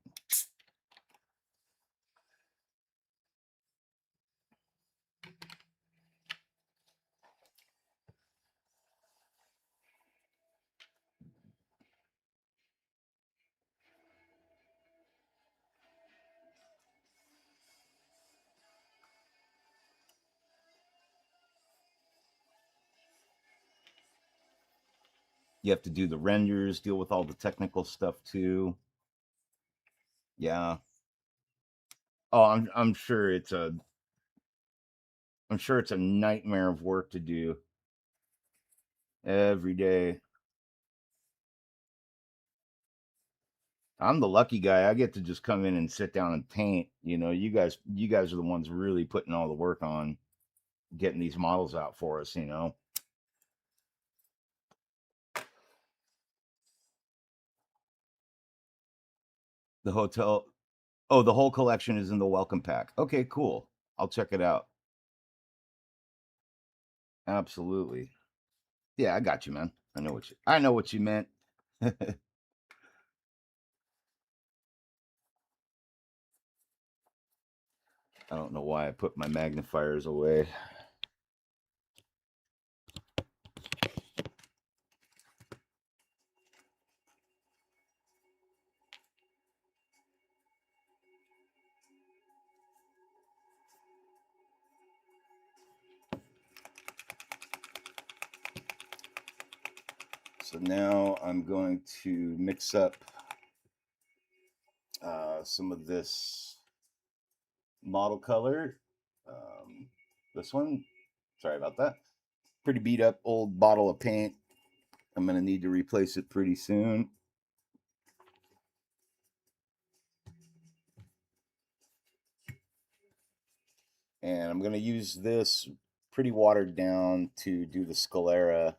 You have to do the renders, deal with all the technical stuff too. Yeah. Oh, I'm sure it's a nightmare of work to do every day. I'm the lucky guy. I get to just come in and sit down and paint. You guys are the ones really putting all the work on getting these models out for us. The hotel. Oh, the whole collection is in the welcome pack. Okay, cool. I'll check it out. Absolutely. Yeah, I got you, man. I know what you meant. I don't know why I put my magnifiers away. So now I'm going to mix up some of this model color. Um, this one, sorry about that. Pretty beat up old bottle of paint. I'm going to need to replace it pretty soon. And I'm going to use this pretty watered down to do the sclera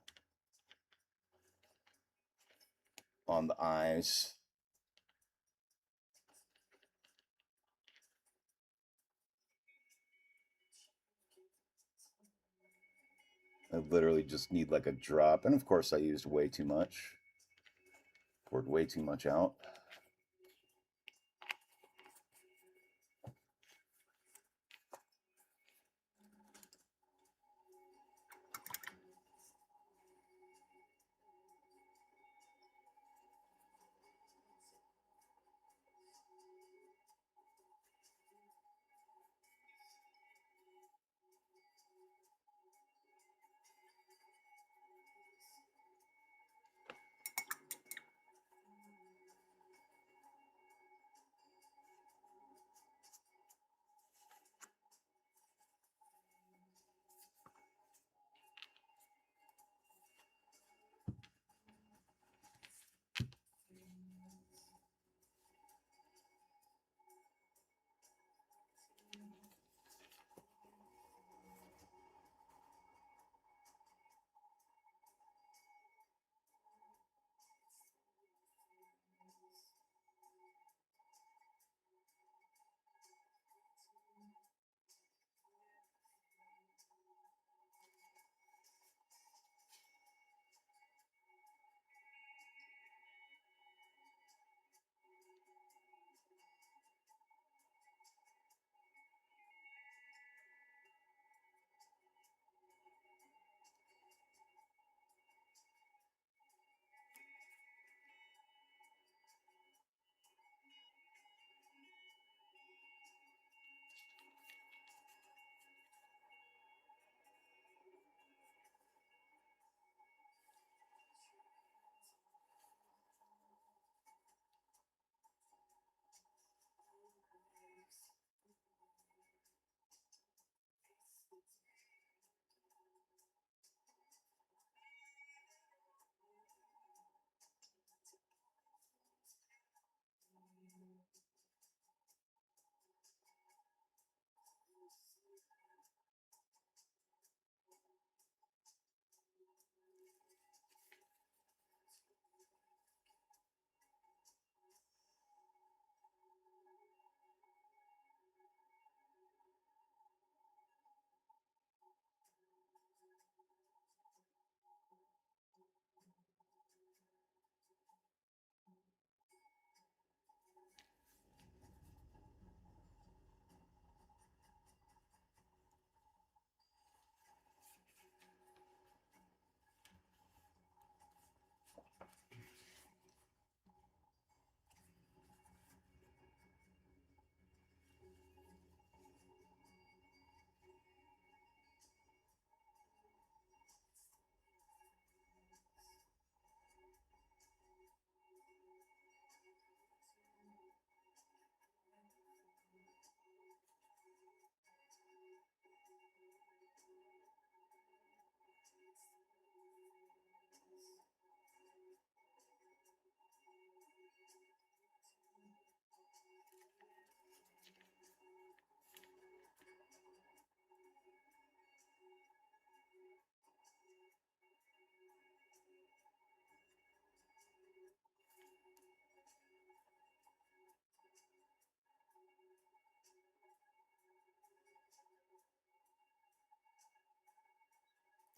on the eyes. I literally just need like a drop. And of course, I used way too much. Poured way too much out.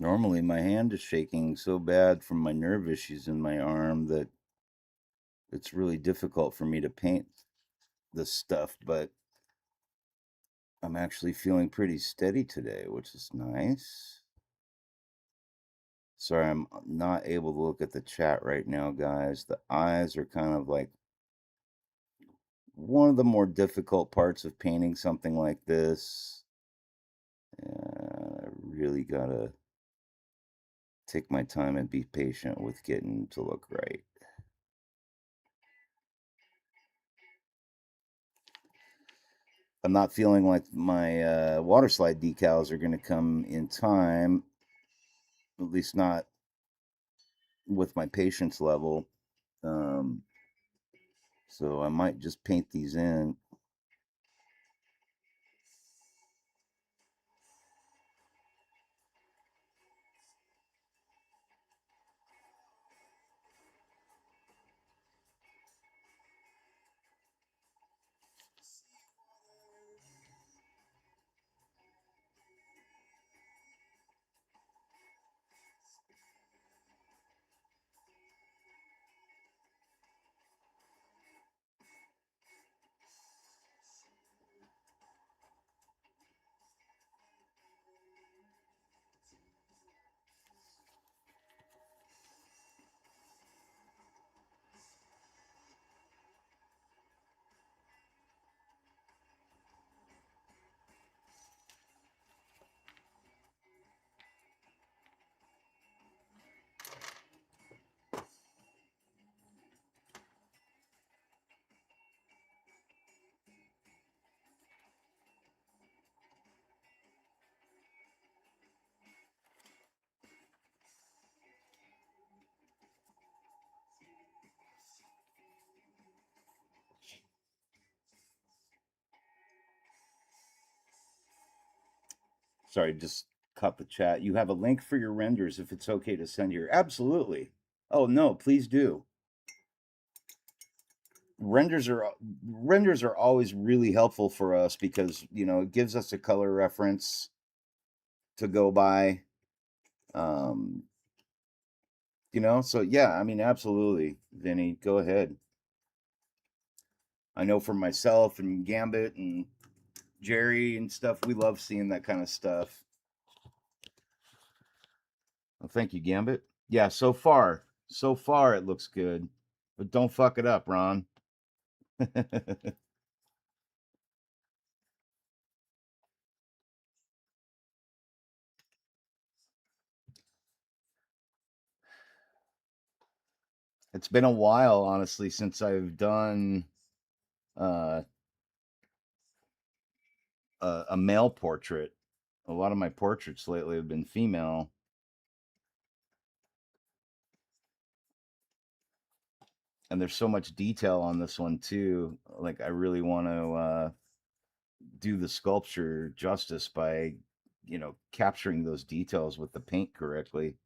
Normally, my hand is shaking so bad from my nerve issues in my arm that it's really difficult for me to paint this stuff, but I'm actually feeling pretty steady today, which is nice. Sorry, I'm not able to look at the chat right now, guys. The eyes are kind of like one of the more difficult parts of painting something like this. I really gotta take my time and be patient with getting to look right. I'm not feeling like my water slide decals are going to come in time, at least not with my patience level. Um, so I might just paint these in. Sorry, just caught the chat. You have a link for your renders if it's okay to send your. Absolutely. Oh no, please do. Renders are renders are always really helpful for us because it gives us a color reference to go by. Um, so yeah, I mean, absolutely, Vinny, go ahead. I know for myself and Gambit and Jerry and stuff, we love seeing that kind of stuff. Well, thank you, Gambit. Yeah, so far it looks good, but don't fuck it up, Ron. It's been a while, honestly, since I've done uh, a male portrait. A lot of my portraits lately have been female. And there's so much detail on this one too. Like I really want to do the sculpture justice by, capturing those details with the paint correctly.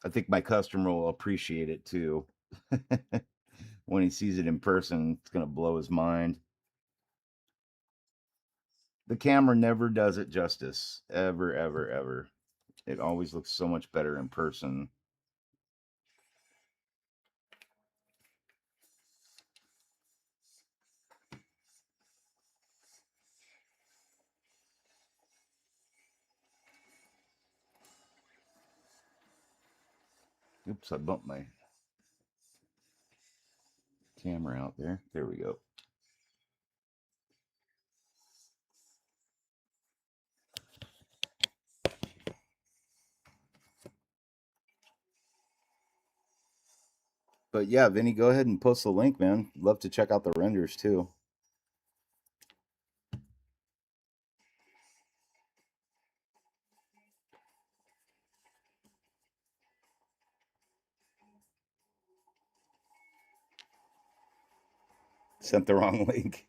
I think my customer will appreciate it too. When he sees it in person, it's gonna blow his mind. The camera never does it justice, ever, ever, ever. It always looks so much better in person. Oops, I bumped my camera out there. There we go. But yeah, Vinny, go ahead and post the link, man. Love to check out the renders too. Sent the wrong link.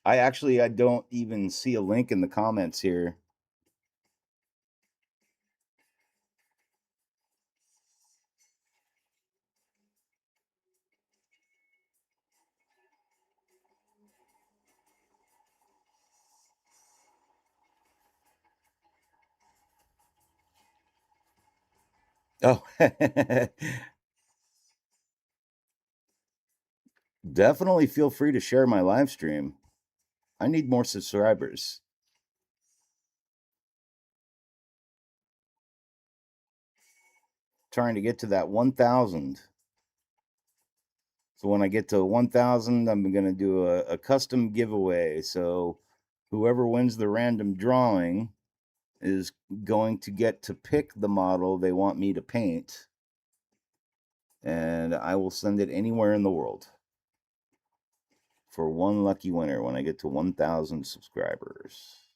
I don't even see a link in the comments here. Oh, definitely feel free to share my live stream. I need more subscribers. Trying to get to that 1,000. So when I get to 1,000, I'm going to do a custom giveaway. So whoever wins the random drawing is going to get to pick the model they want me to paint, and I will send it anywhere in the world for one lucky winner when I get to 1,000 subscribers.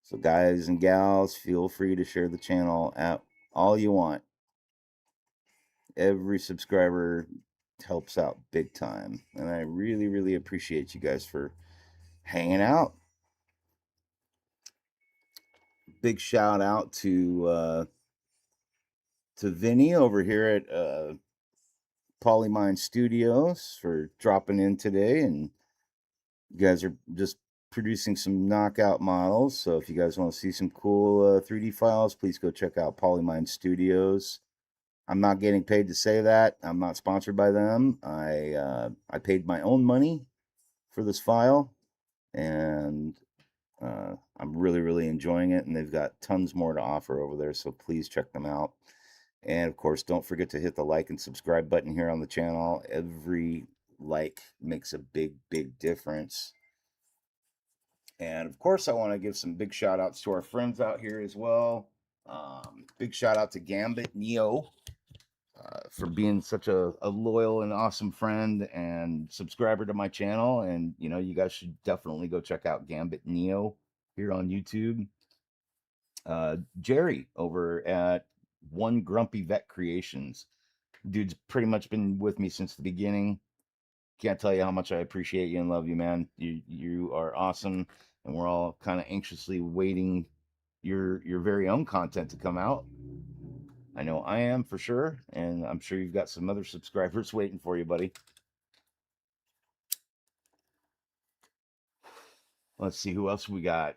So, guys and gals, feel free to share the channel at all you want. Every subscriber helps out big time, and I really, really appreciate you guys for hanging out. Big shout out to Vinny over here at Polymind Studios for dropping in today, and you guys are just producing some knockout models. So if you guys want to see some cool 3D files, please go check out Polymind Studios. I'm not getting paid to say that. I'm not sponsored by them. I paid my own money for this file, and I'm really, really enjoying it. And they've got tons more to offer over there, so please check them out. And of course, don't forget to hit the like and subscribe button here on the channel. Every like makes a big, big difference. And of course, I want to give some big shout outs to our friends out here as well. Big shout out to Gambit Neo for being such a loyal and awesome friend and subscriber to my channel. And, you know, you guys should definitely go check out Gambit Neo here on YouTube. Jerry over at One Grumpy Vet Creations. Dude's pretty much been with me since the beginning. Can't tell you how much I appreciate you and love you, man. You are awesome, and we're all kind of anxiously waiting your very own content to come out. I know I am for sure, and I'm sure you've got some other subscribers waiting for you, buddy. Let's see who else we got.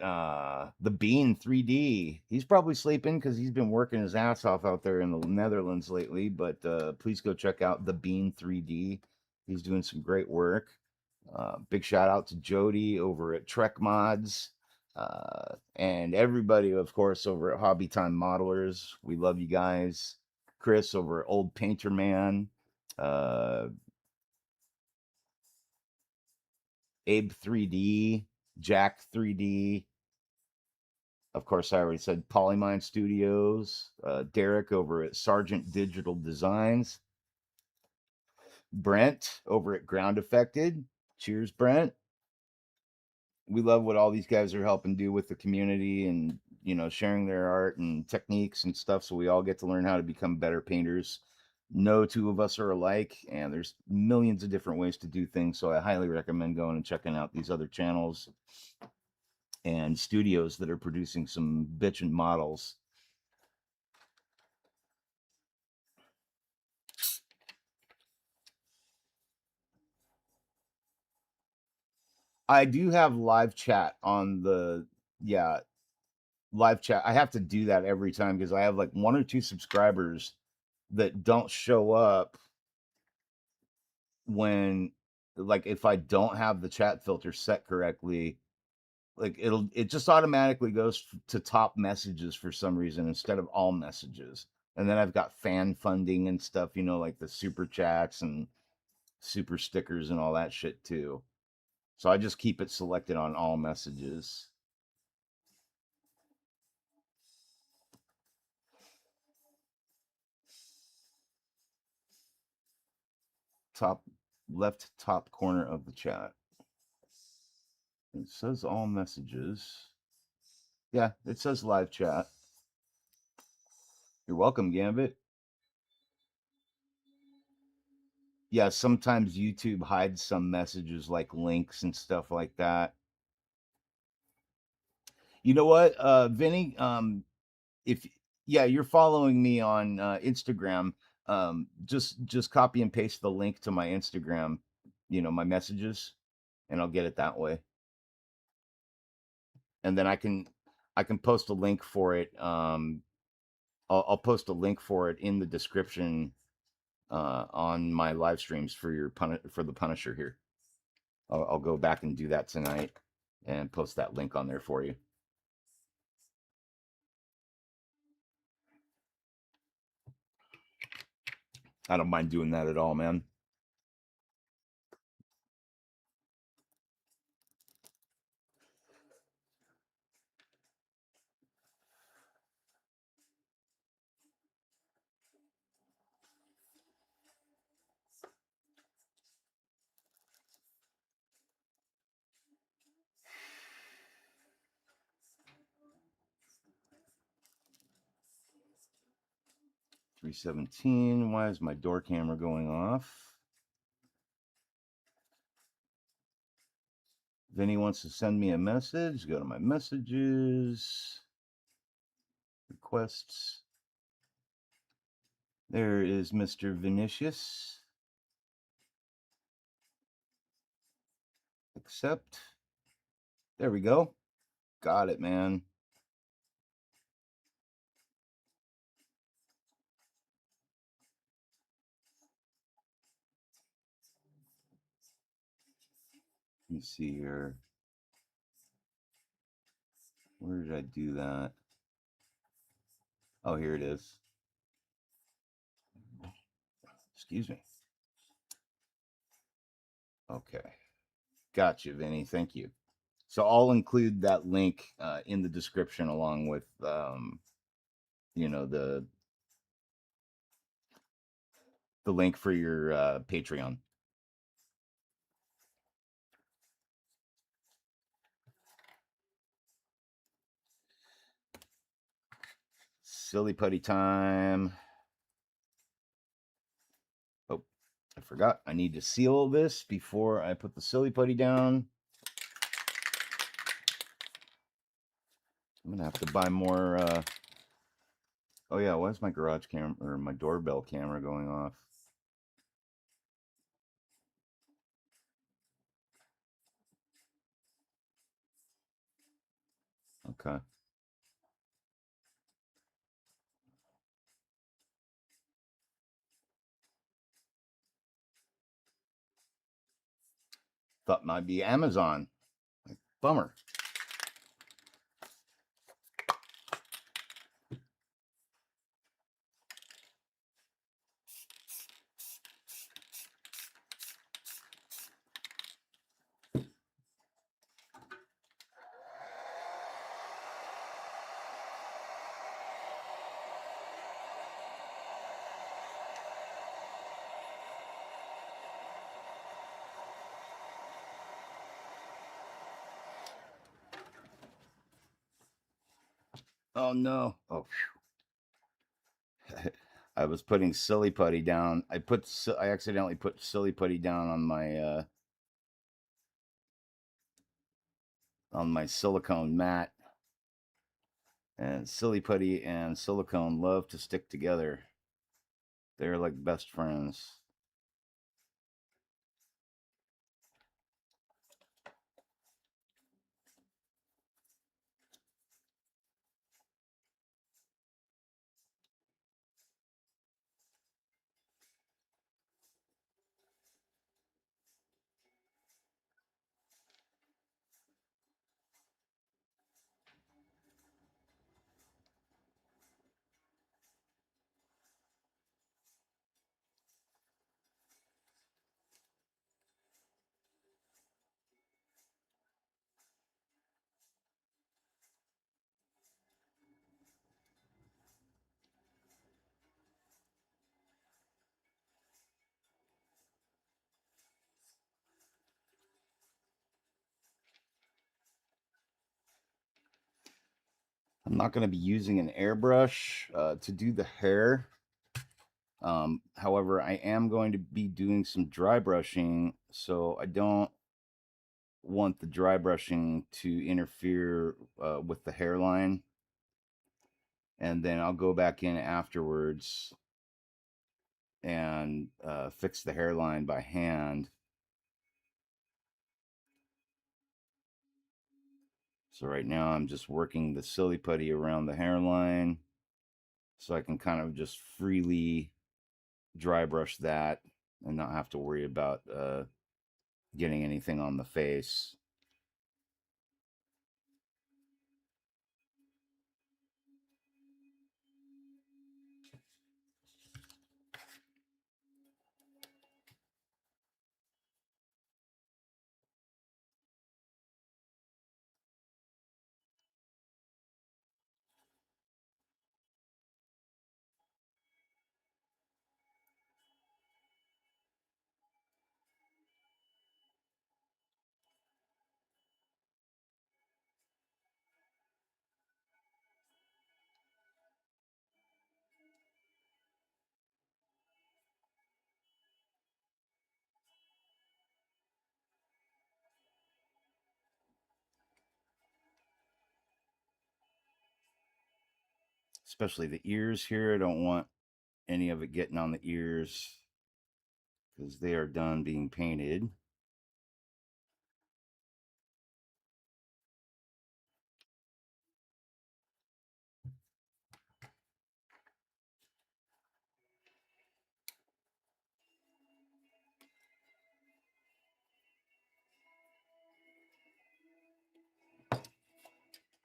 The Bean 3D. He's probably sleeping because he's been working his ass off out there in the Netherlands lately. But please go check out the Bean 3D. He's doing some great work. Big shout out to Jody over at Trek Mods. And everybody, of course, over at Hobby Time Modelers. We love you guys. Chris over at Old Painter Man. Uh, Abe 3D. Jack 3D. Of course, I already said Polymind Studios. Derek over at Sergeant Digital Designs. Brent over at Ground Affected. Cheers, Brent. We love what all these guys are helping do with the community and, you know, sharing their art and techniques and stuff, so we all get to learn how to become better painters. No two of us are alike, and there's millions of different ways to do things, so I highly recommend going and checking out these other channels and studios that are producing some bitchin' models. I do have live chat on the, yeah, live chat. I have to do that every time because I have like one or two subscribers that don't show up when, like, if I don't have the chat filter set correctly, like it just automatically goes to top messages for some reason instead of all messages. And then I've got fan funding and stuff, you know, like the super chats and super stickers and all that shit too. So I just keep it selected on all messages. Top left top corner of the chat. It says all messages. Yeah, it says live chat. You're welcome, Gambit. Yeah, sometimes YouTube hides some messages like links and stuff like that. You know what, Vinny? If yeah, you're following me on Instagram, just copy and paste the link to my Instagram, you know, my messages, and I'll get it that way. And then I can post a link for it. I'll post a link for it in the description on my live streams for for the Punisher here. I'll go back and do that tonight and post that link on there for you. I don't mind doing that at all, man. $317. Why is my door camera going off? Vinny wants to send me a message. Go to my messages, requests. There is Mr. Vinicius. Accept. There we go. Got it, man. Let me see here. Where did I do that? Oh, here it is. Excuse me. Okay. Gotcha, Vinny. Thank you. So I'll include that link in the description along with, you know, the link for your Patreon. Silly putty time. Oh, I forgot. I need to seal this before I put the silly putty down. I'm gonna have to buy more. Oh yeah, why is my garage camera or my doorbell camera going off? Okay. Thought might be Amazon. Bummer. Oh no. Oh. I was putting silly putty down. I accidentally put silly putty down on my silicone mat. And silly putty and silicone love to stick together. They're like best friends. I'm not going to be using an airbrush to do the hair. However, I am going to be doing some dry brushing, so I don't want the dry brushing to interfere with the hairline. And then I'll go back in afterwards and fix the hairline by hand. So right now I'm just working the silly putty around the hairline so I can kind of just freely dry brush that and not have to worry about getting anything on the face. Especially the ears here. I don't want any of it getting on the ears because they are done being painted.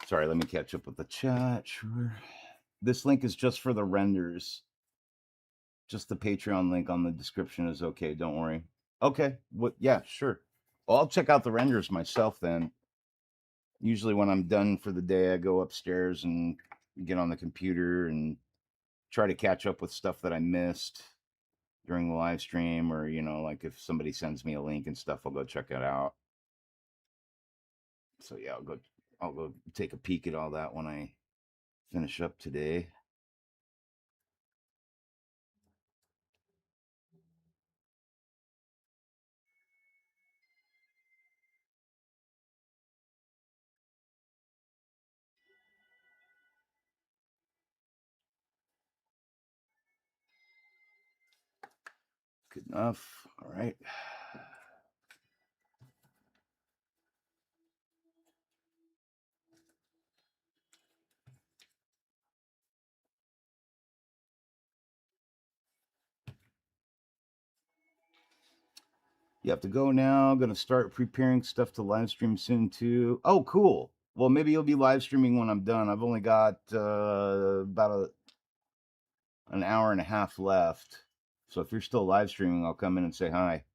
Sorry, let me catch up with the chat. Sure. This link is just for the renders. Just the Patreon link on the description is okay. Don't worry. Okay. What? Yeah, sure. Well, I'll check out the renders myself then. Usually, when I'm done for the day, I go upstairs and get on the computer and try to catch up with stuff that I missed during the live stream, or like if somebody sends me a link and stuff, I'll go check it out. So yeah, I'll go take a peek at all that when I finish up today. Good enough. All right. You have to go now. Going to start preparing stuff to live stream soon too. Oh, cool. Well, maybe you'll be live streaming when I'm done. I've only got about an hour and a half left. So if you're still live streaming, I'll come in and say hi.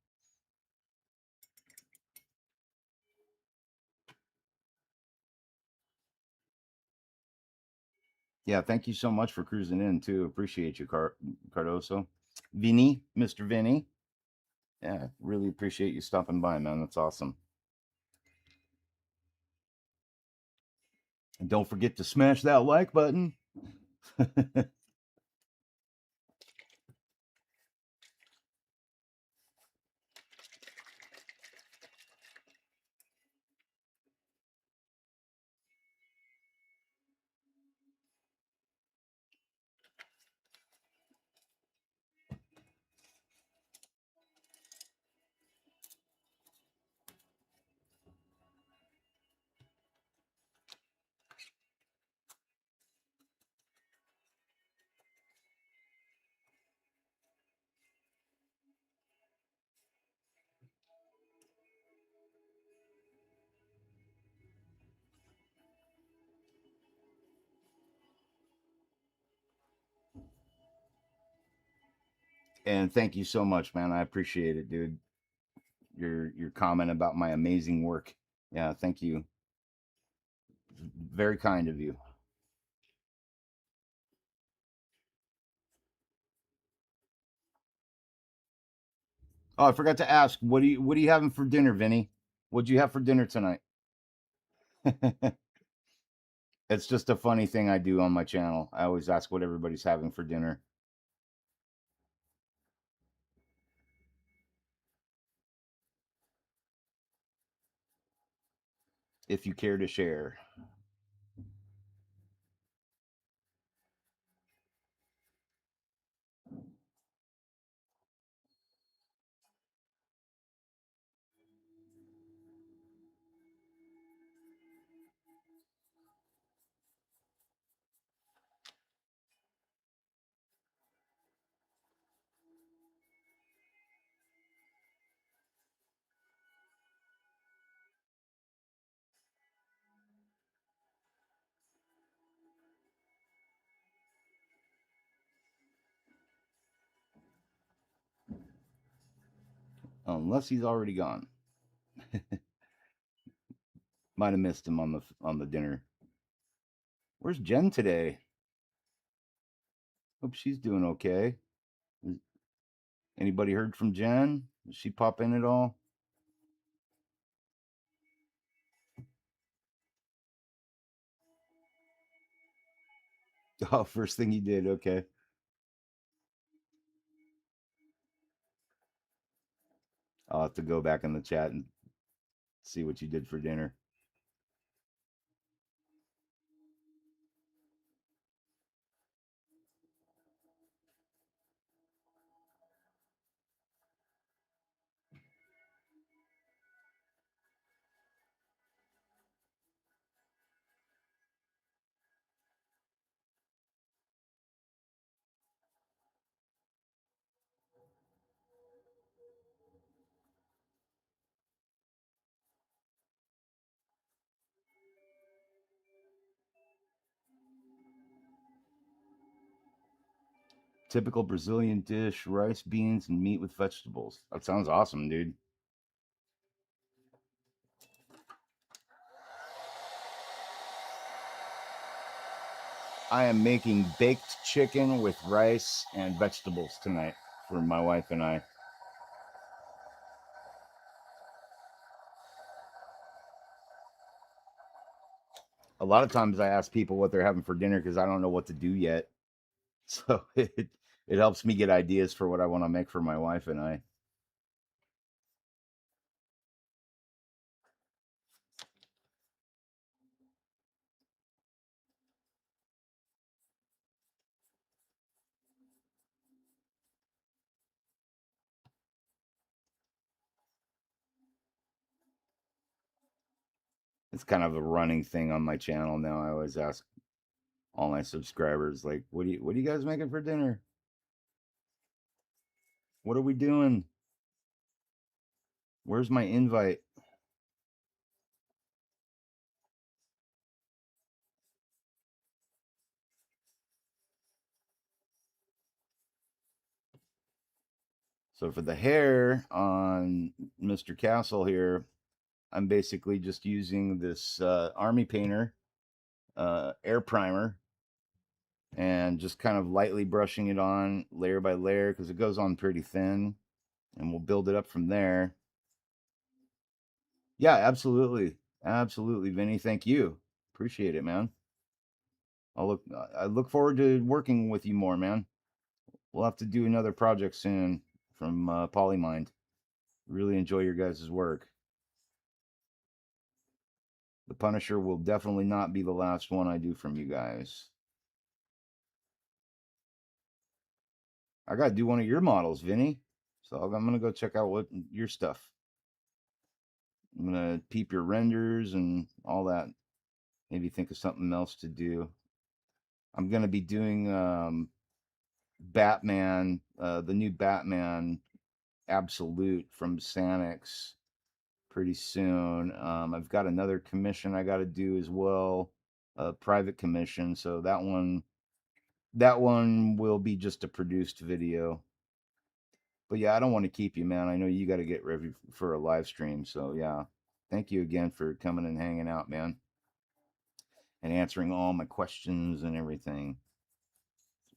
Yeah, thank you so much for cruising in too. Appreciate you, Cardoso. Vinny, Mr. Vinny. Yeah, really appreciate you stopping by, man. That's awesome. And don't forget to smash that like button. And thank you so much, man. I appreciate it, dude. Your comment about my amazing work. Yeah, thank you. Very kind of you. Oh, I forgot to ask. What are you having for dinner, Vinny? What'd you have for dinner tonight? It's just a funny thing I do on my channel. I always ask what everybody's having for dinner. If you care to share. unless he's already gone. Might have missed him on the dinner. Where's Jen today? Hope she's doing okay. Anybody heard from Jen? Did she pop in at all? Oh, first thing you did. Okay. I'll have to go back in the chat and see what you did for dinner. Typical Brazilian dish: rice, beans, and meat with vegetables. That sounds awesome, dude. I am making baked chicken with rice and vegetables tonight for my wife and I. A lot of times I ask people what they're having for dinner because I don't know what to do yet. So it helps me get ideas for what I want to make for my wife and I. It's kind of a running thing on my channel now. I always ask all my subscribers, like, what are you guys making for dinner? What are we doing? Where's my invite? So for the hair on Mr. Castle here, I'm basically just using this army painter air primer and just kind of lightly brushing it on layer by layer because it goes on pretty thin, and we'll build it up from there. Yeah, absolutely. Absolutely, Vinny. Thank you. Appreciate it, man. I look forward to working with you more, man. We'll have to do another project soon from Polymind. Really enjoy your guys' work. The Punisher will definitely not be the last one I do from you guys. I gotta do one of your models, Vinny. So I'm gonna go check out what your stuff. I'm gonna peep your renders and all that. Maybe think of something else to do. I'm gonna be doing Batman, the new Batman Absolute from Sanix pretty soon. I've got another commission I got to do as well, a private commission. So that one will be just a produced video. But yeah, I don't want to keep you, man. I know you got to get ready for a live stream. So yeah, thank you again for coming and hanging out, man, and answering all my questions and everything.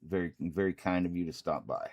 Very, very kind of you to stop by.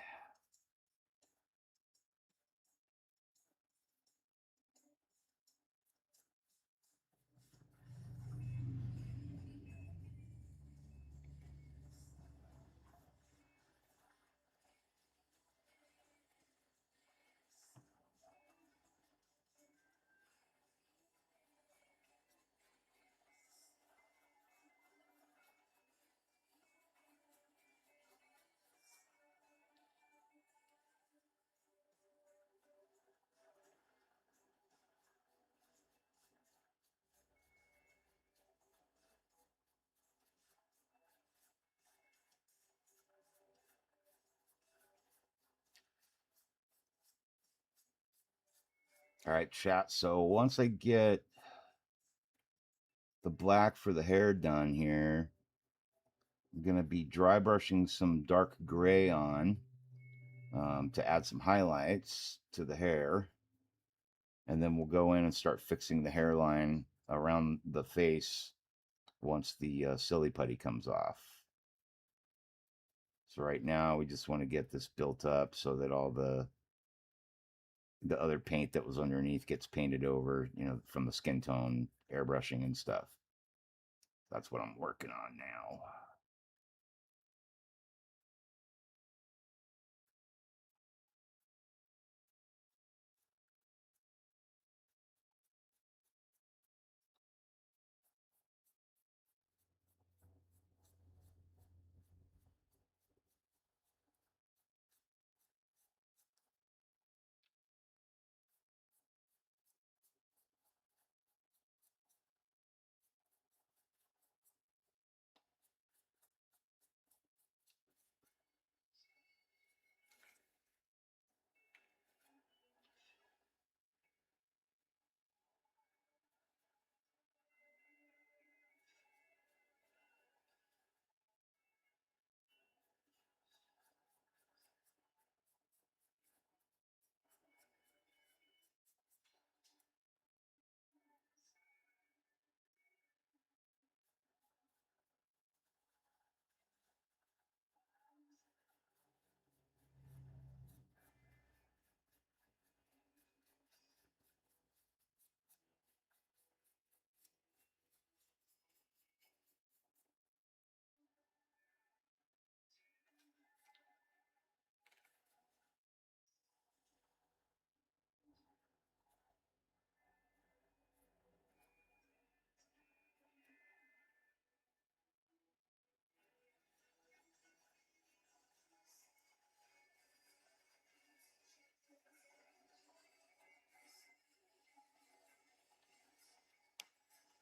All right, chat. So once I get the black for the hair done here, I'm gonna be dry brushing some dark gray on to add some highlights to the hair. And then we'll go in and start fixing the hairline around the face once the silly putty comes off. So right now we just want to get this built up so that all the other paint that was underneath gets painted over, from the skin tone, airbrushing and stuff. That's what I'm working on now.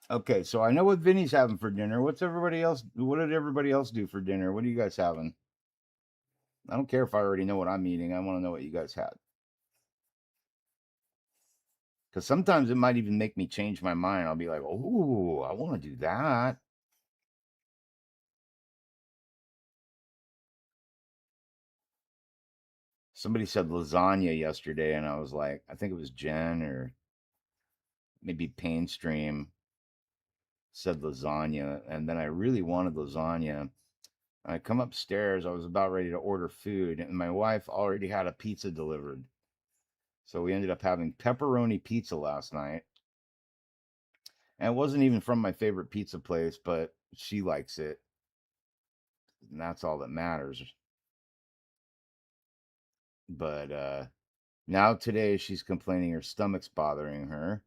Okay, so I know what Vinny's having for dinner. What's everybody else? What did everybody else do for dinner? What are you guys having? I don't care if I already know what I'm eating. I want to know what you guys had. Because sometimes it might even make me change my mind. I'll be like, oh, I want to do that. Somebody said lasagna yesterday, and I was like, I think it was Jen or maybe Painstream said lasagna. And then I really wanted lasagna. I come upstairs, I was about ready to order food, and my wife already had a pizza delivered. So we ended up having pepperoni pizza last night. And it wasn't even from my favorite pizza place, but she likes it. And that's all that matters. But now today she's complaining her stomach's bothering her.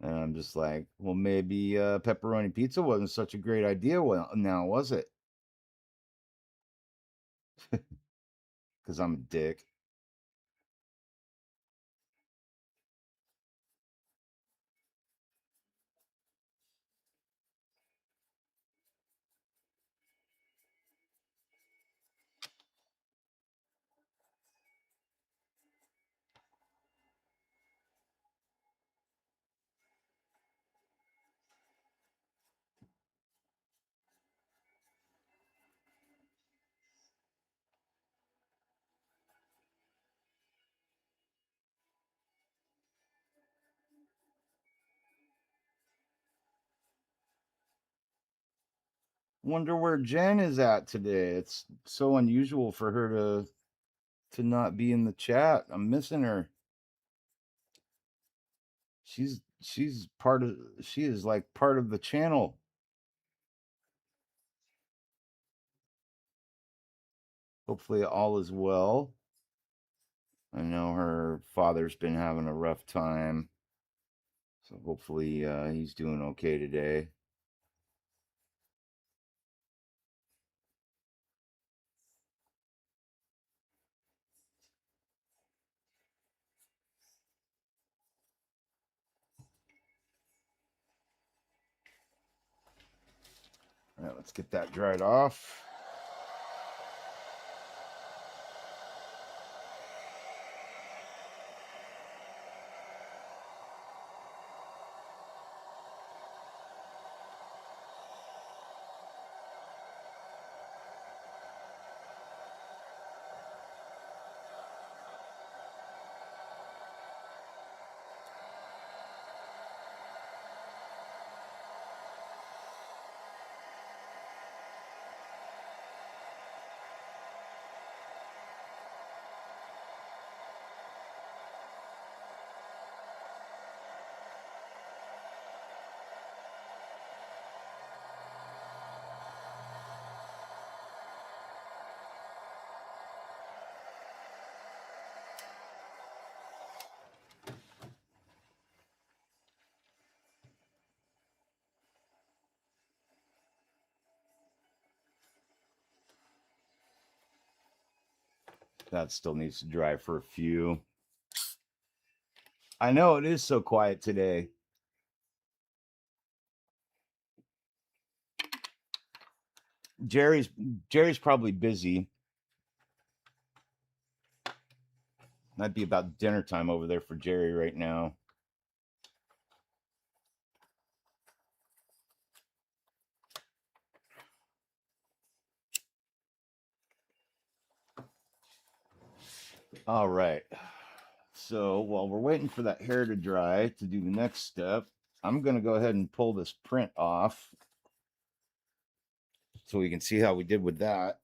And I'm just like, well, maybe pepperoni pizza wasn't such a great idea. Well, now was it? Because I'm a dick. Wonder where Jen is at today. It's so unusual for her to not be in the chat. I'm missing her. She's part of she is like part of the channel. Hopefully all is well. I know her father's been having a rough time, so hopefully he's doing okay today. All right, let's get that dried off. That still needs to dry for a few. I know it is so quiet today. Jerry's probably busy. Might be about dinner time over there for Jerry right now. All right. So while we're waiting for that hair to dry to do the next step, I'm going to go ahead and pull this print off so we can see how we did with that.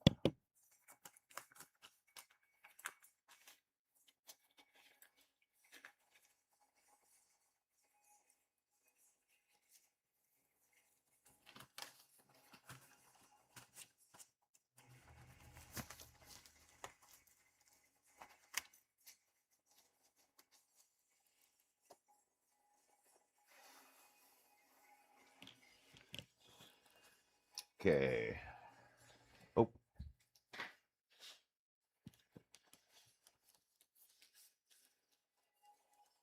Okay. Oh.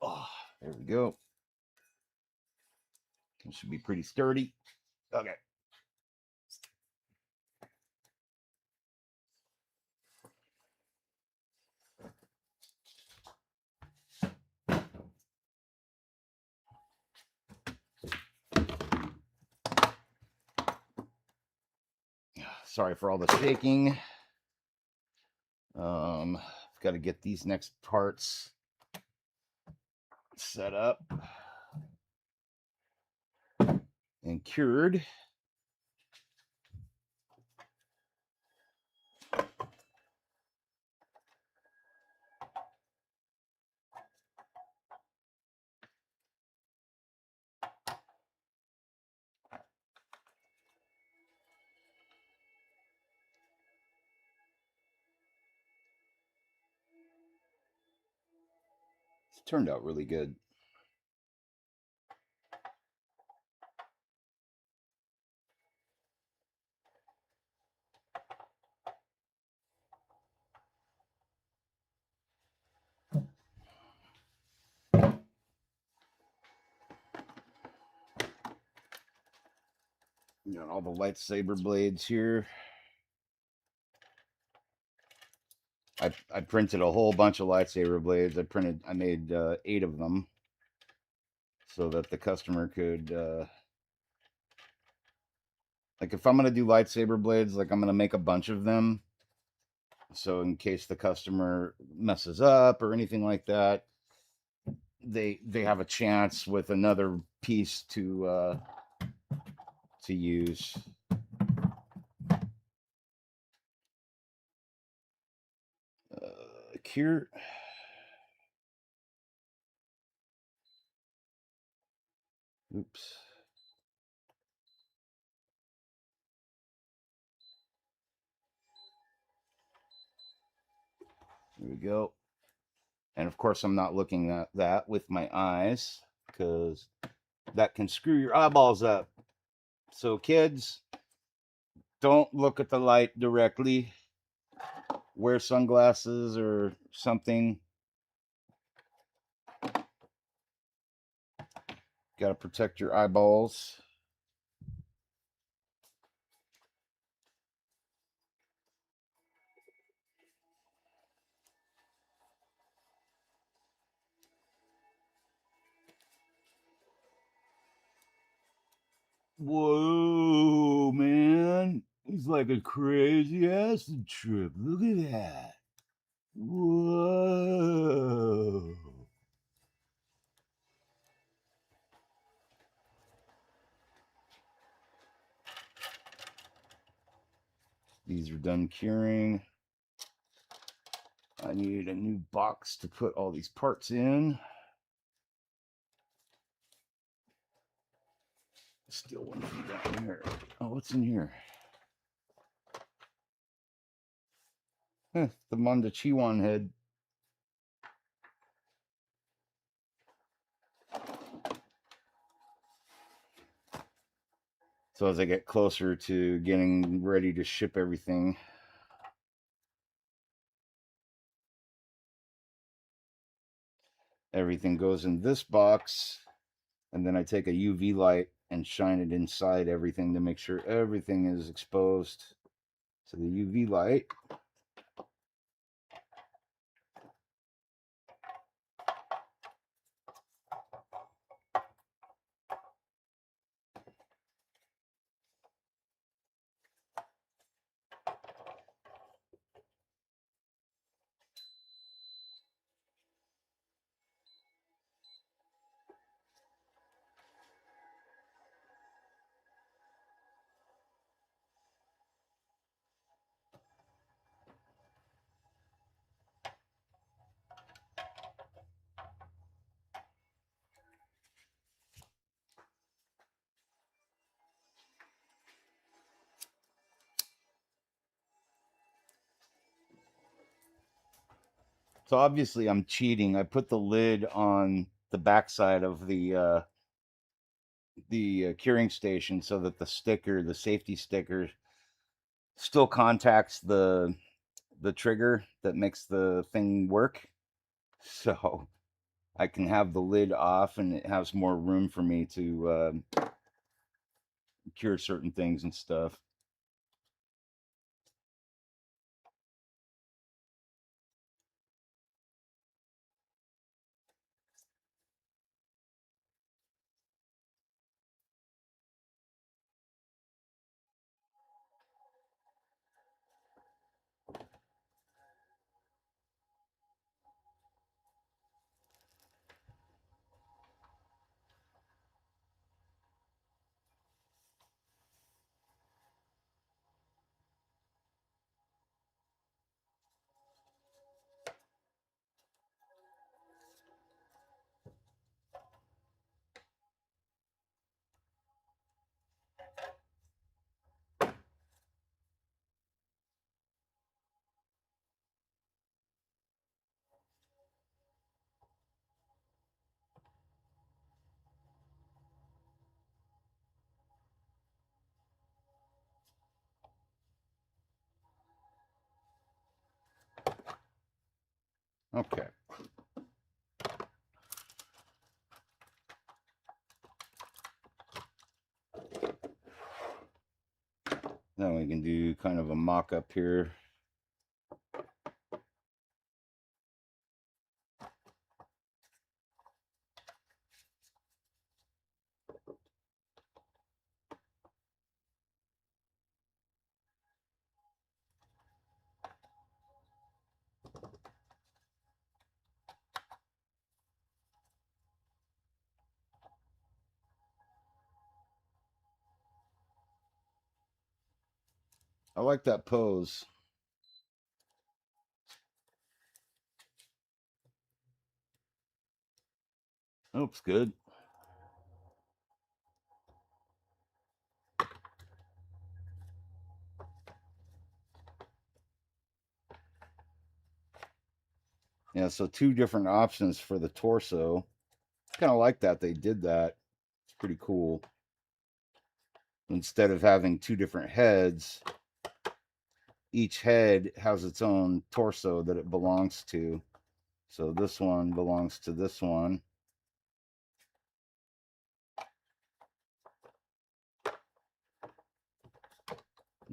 Oh, there we go. It should be pretty sturdy. Okay. Sorry for all the shaking. Got to get these next parts set up and cured. It's turned out really good. Got all the lightsaber blades here. I printed a whole bunch of lightsaber blades. I made 8 of them so that the customer could like if I'm gonna do lightsaber blades, like I'm gonna make a bunch of them. So in case the customer messes up or anything like that, they have a chance with another piece to use. Cure. Oops. There we go. And of course, I'm not looking at that with my eyes because that can screw your eyeballs up. So, kids, don't look at the light directly. Wear sunglasses or something. Got to protect your eyeballs. Whoa, man. It's like a crazy acid trip. Look at that. Whoa. These are done curing. I need a new box to put all these parts in. Still one from down here. Oh, what's in here? The Manda Chiwan head. So as I get closer to getting ready to ship everything, Everything goes in this box, and then I take a UV light and shine it inside everything to make sure everything is exposed to the UV light. So obviously I'm cheating. I put the lid on the backside of the curing station so that the sticker, the safety sticker, still contacts the trigger that makes the thing work. So I can have the lid off and it has more room for me to cure certain things and stuff. Okay. Then we can do kind of a mock-up here. I like that pose. Oops, good. Yeah, so two different options for the torso. Kind of like that they did that. It's pretty cool. Instead of having two different heads, each head has its own torso that it belongs to. So this one belongs to this one.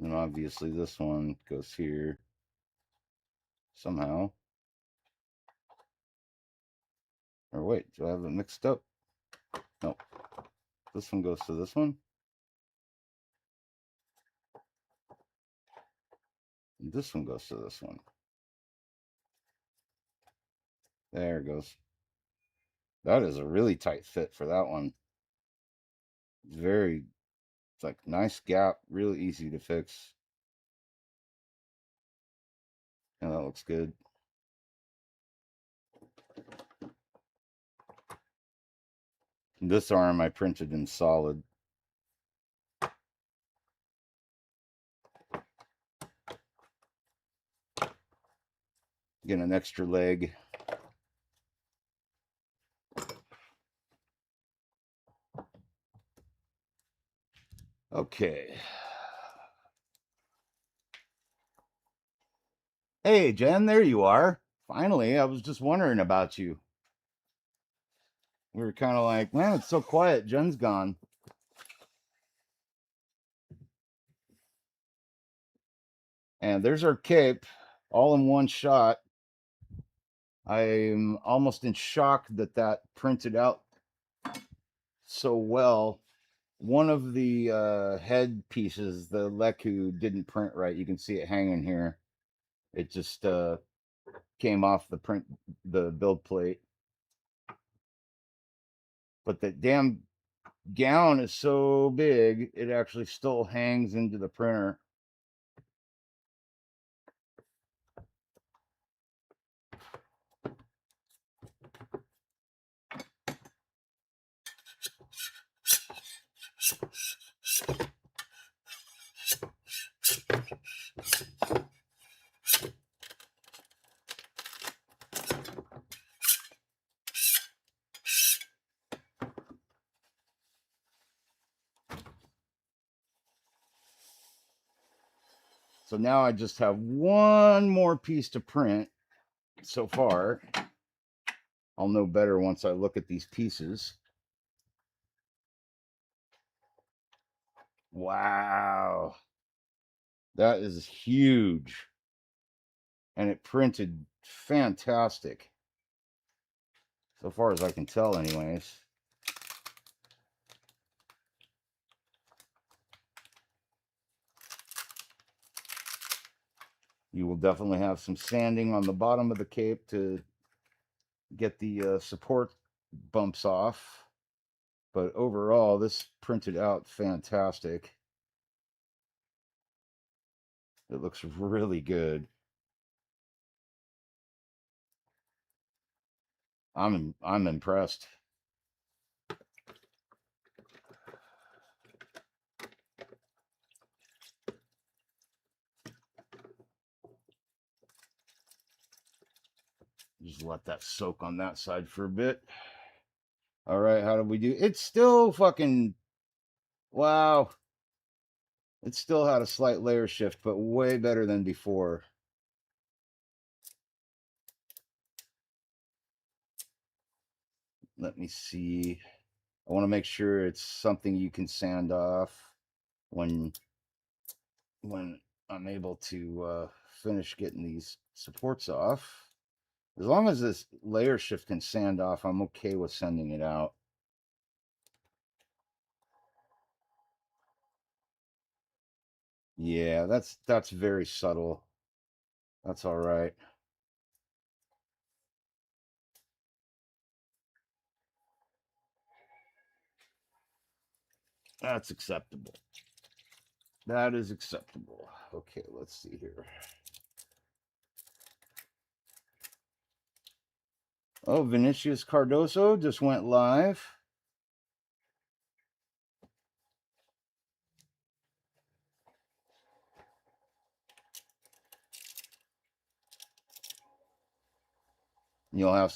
And obviously this one goes here somehow. Or wait, do I have it mixed up? No. This one goes to this one. And this one goes to this one. There it goes. That is a really tight fit for that one. Very, it's like nice gap, really easy to fix. And that looks good. This arm I printed in solid. Get an extra leg. Okay. Hey, Jen, there you are. Finally, I was just wondering about you. We were kind of like, man, it's so quiet. Jen's gone. And there's our cape all in one shot. I'm almost in shock that that printed out so well. One of the head pieces, the Leku, didn't print right. You can see it hanging here. It just came off the build plate. But the damn gown is so big, it actually still hangs into the printer. So now I just have one more piece to print so far. I'll know better once I look at these pieces. Wow. That is huge. And it printed fantastic. So far as I can tell, anyways. You will definitely have some sanding on the bottom of the cape to get the support bumps off. But overall, this printed out fantastic. It looks really good. I'm impressed. Just let that soak on that side for a bit. All right, how did we do? It's still fucking wow. It still had a slight layer shift, but way better than before. Let me see. I want to make sure it's something you can sand off when I'm able to finish getting these supports off. As long as this layer shift can sand off, I'm okay with sending it out. Yeah, that's very subtle. That's all right. That's acceptable. That is acceptable. Okay, let's see here. Oh, Vinicius Cardoso just went live. You'll have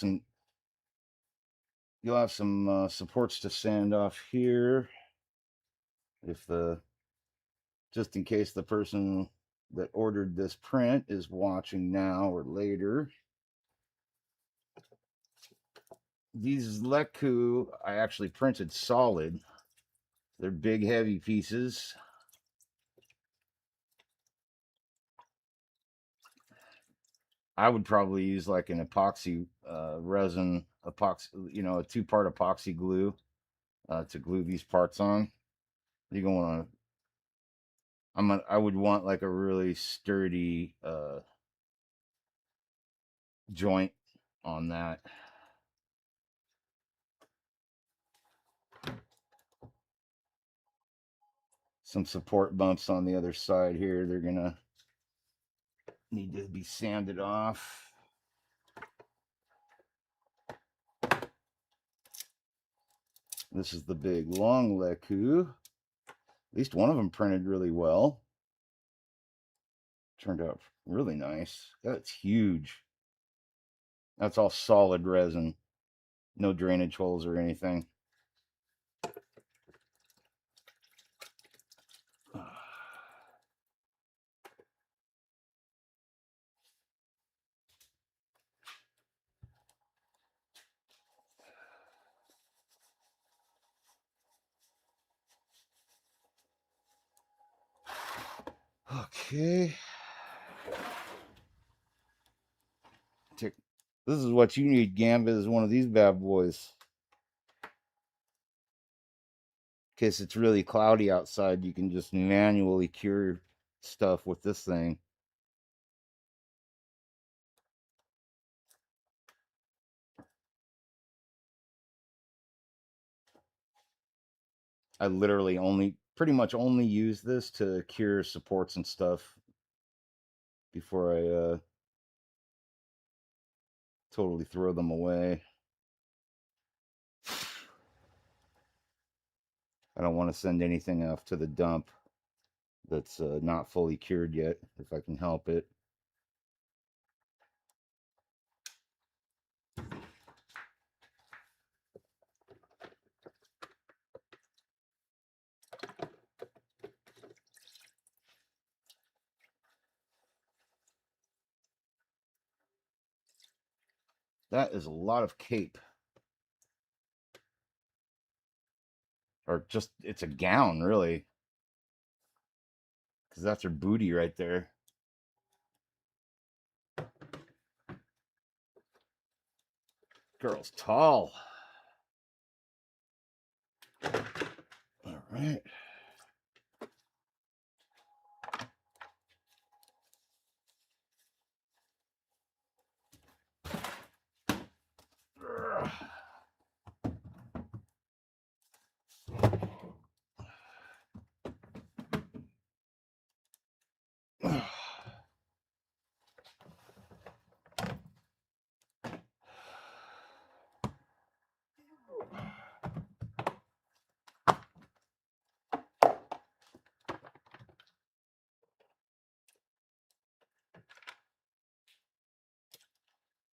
some supports to sand off here if the just in case the person that ordered this print is watching now or later. These Leku I actually printed solid. They're big, heavy pieces. I would probably use like an epoxy resin, epoxy, a two-part epoxy glue to glue these parts on. You're gonna want to. I would want like a really sturdy joint on that. Some support bumps on the other side here. They're gonna need to be sanded off. This is the big long Leku. At least one of them printed really well. Turned out really nice. That's huge. That's all solid resin. No drainage holes or anything. Okay. This is what you need, Gambit, is one of these bad boys. In case it's really cloudy outside, you can just manually cure stuff with this thing. I literally pretty much only use this to cure supports and stuff before I totally throw them away. I don't want to send anything off to the dump that's not fully cured yet, if I can help it. That is a lot of cape. Or just, it's a gown, really. Because that's her booty right there. Girl's tall. All right.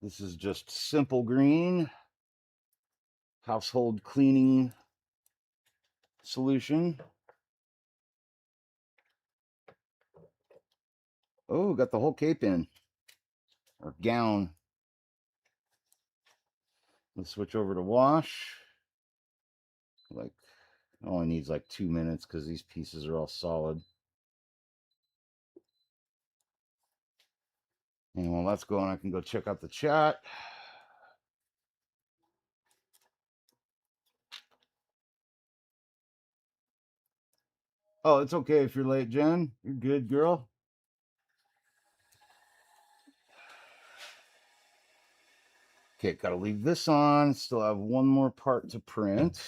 This is just simple green household cleaning solution. Oh, got the whole cape in, or gown. Let's switch over to wash. Like, it only needs like 2 minutes because these pieces are all solid. And while that's going, I can go check out the chat. Oh, it's okay if you're late, Jen. You're good, girl. Okay, gotta leave this on. Still have one more part to print.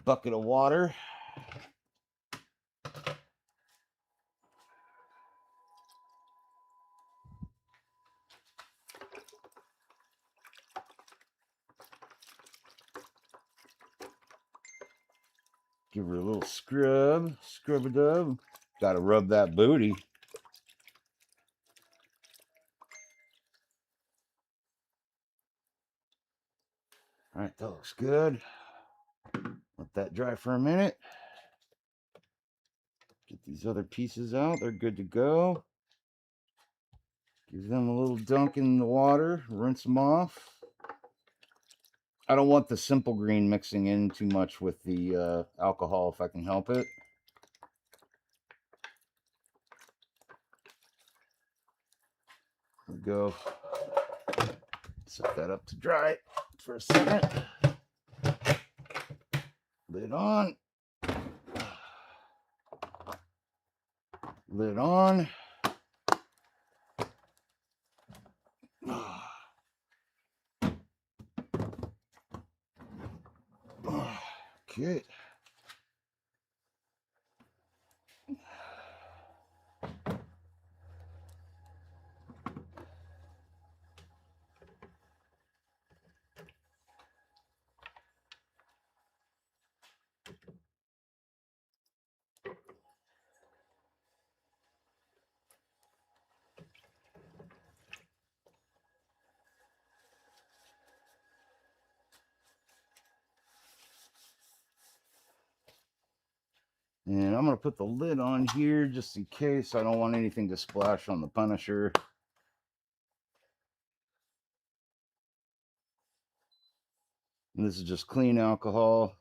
Bucket of water. Give her a little scrub. Scrub-a-dub. Gotta rub that booty. All right, that looks good. Let that dry for a minute. Get these other pieces out. They're good to go. Give them a little dunk in the water. Rinse them off. I don't want the simple green mixing in too much with the alcohol if I can help it. There we go. Set that up to dry for a second. Lid on. Lid on. Okay. And I'm going to put the lid on here just in case. I don't want anything to splash on the Punisher. And this is just clean alcohol.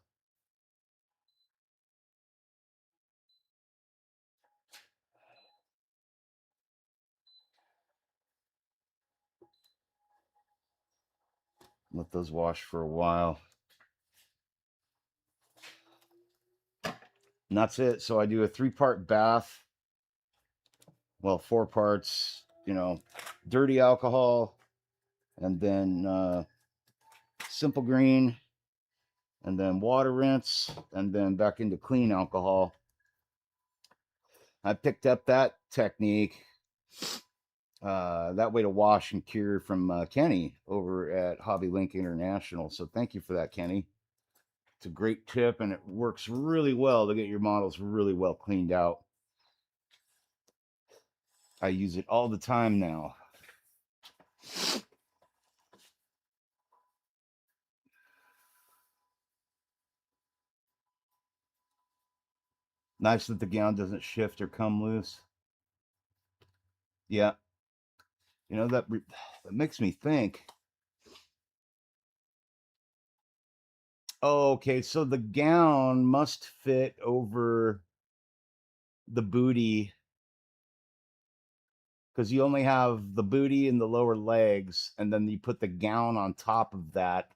Let those wash for a while. And that's it. So I do a 3-part bath. Well, 4 parts, you know, dirty alcohol, and then simple green, and then water rinse, and then back into clean alcohol. I picked up that technique, that way to wash and cure from Kenny over at Hobby Link International. So thank you for that, Kenny. It's a great tip, and it works really well to get your models really well cleaned out. I use it all the time now. Nice that the gown doesn't shift or come loose. Yeah. You know, that makes me think. Oh, okay, so the gown must fit over the booty because you only have the booty and the lower legs, and then you put the gown on top of that,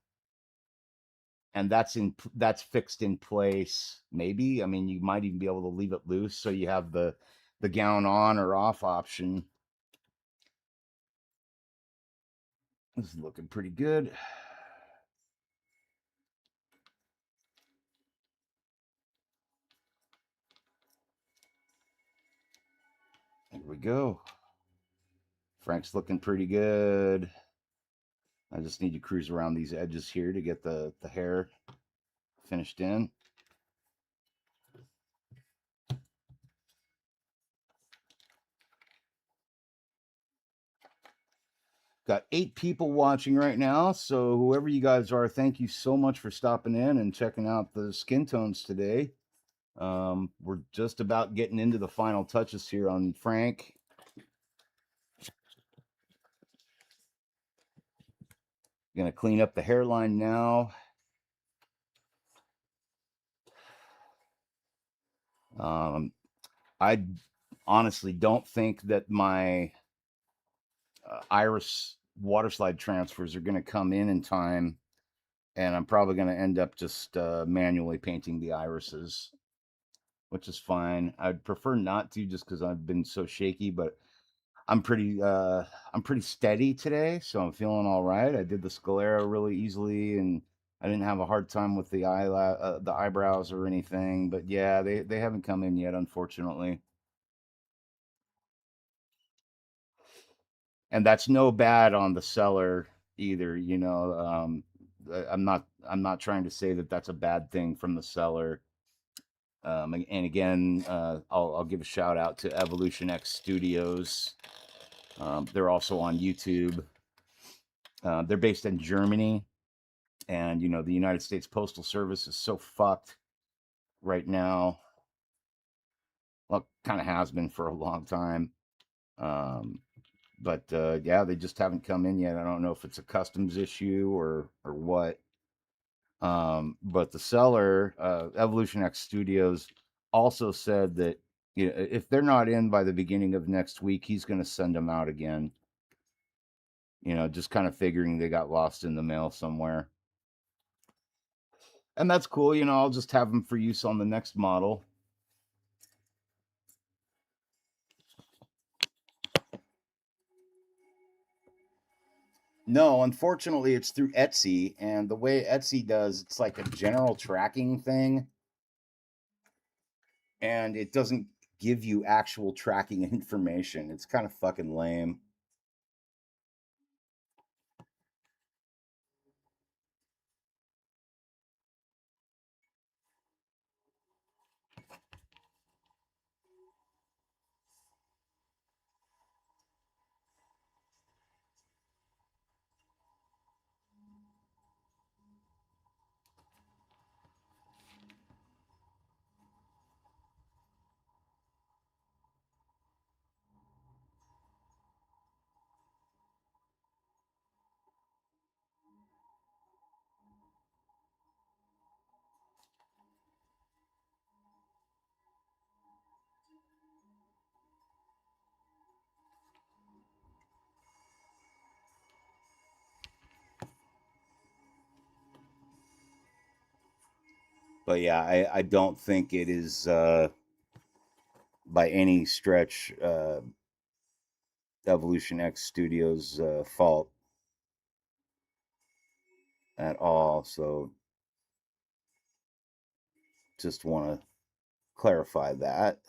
and that's fixed in place. Maybe, I mean, you might even be able to leave it loose so you have the gown on or off option. This is looking pretty good. There we go. Frank's looking pretty good. I just need to cruise around these edges here to get the hair finished in. Got 8 people watching right now, so whoever you guys are, thank you so much for stopping in and checking out the skin tones today. We're just about getting into the final touches here on Frank. Gonna clean up the hairline now. I honestly don't think that my iris water slide transfers are going to come in time, and I'm probably going to end up just manually painting the irises, which is fine. I'd prefer not to, just because I've been so shaky, but I'm pretty steady today, so I'm feeling all right. I did the sclera really easily, and I didn't have a hard time with the the eyebrows or anything. But yeah, they haven't come in yet, unfortunately. And that's no bad on the seller either. You know, I'm not trying to say that that's a bad thing from the seller. And again, I'll give a shout out to Evolution X Studios. They're also on YouTube. They're based in Germany, and you know the United States Postal Service is so fucked right now. Well, kind of has been for a long time. Um, but yeah, they just haven't come in yet. I don't know if it's a customs issue or what. But the seller, Evolution X Studios, also said that, you know, if they're not in by the beginning of next week, he's going to send them out again. You know, just kind of figuring they got lost in the mail somewhere. And that's cool. You know, I'll just have them for use on the next model. No, unfortunately, it's through Etsy, and the way Etsy does, it's like a general tracking thing, and it doesn't give you actual tracking information. It's kind of fucking lame. But yeah, I don't think it is by any stretch Evolution X Studios' fault at all. So just want to clarify that.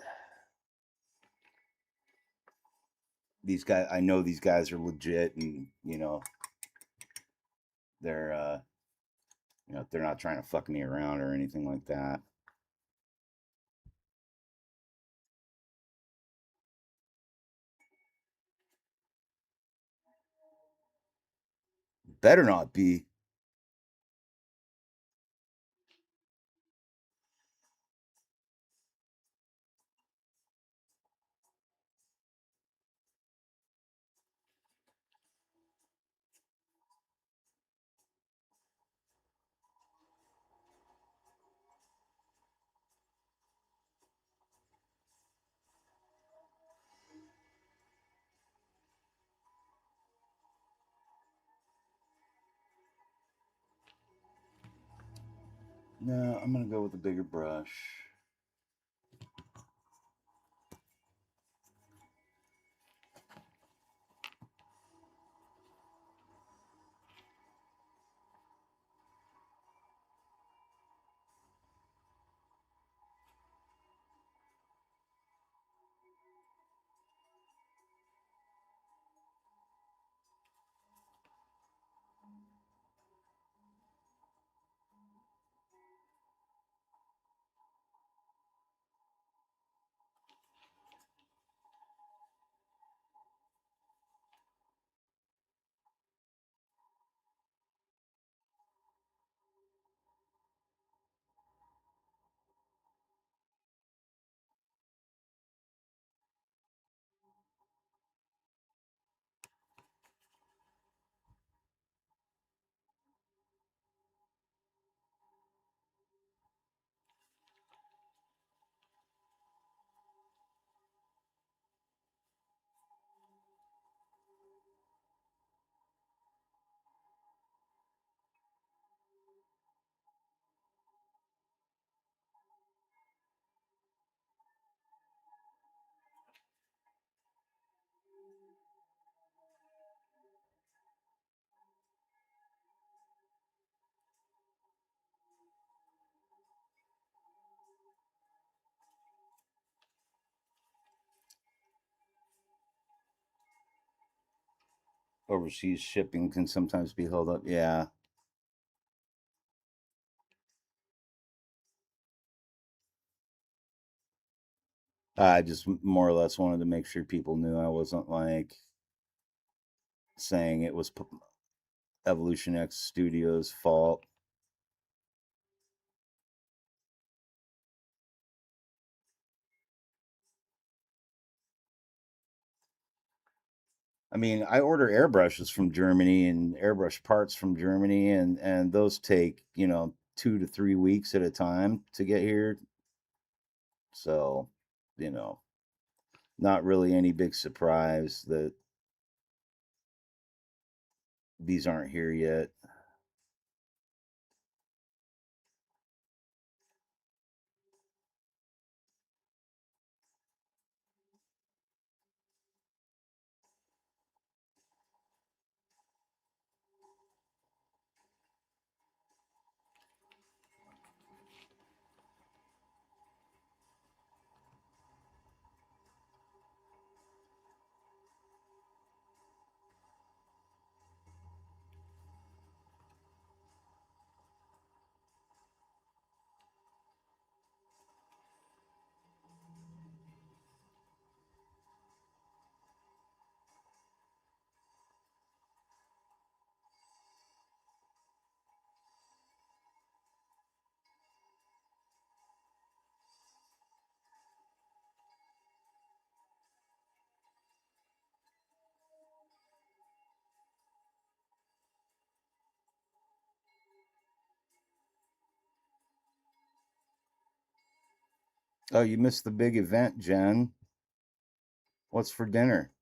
These guys, I know these guys are legit, and they're they're not trying to fuck me around or anything like that. Better not be. No, I'm gonna go with a bigger brush. Overseas shipping can sometimes be held up. Yeah. I just more or less wanted to make sure people knew I wasn't like saying it was Evolution X Studios' fault. I mean, I order airbrushes from Germany and airbrush parts from Germany, and those take 2 to 3 weeks at a time to get here. So, you know, not really any big surprise that these aren't here yet. Oh, you missed the big event, Jen. What's for dinner?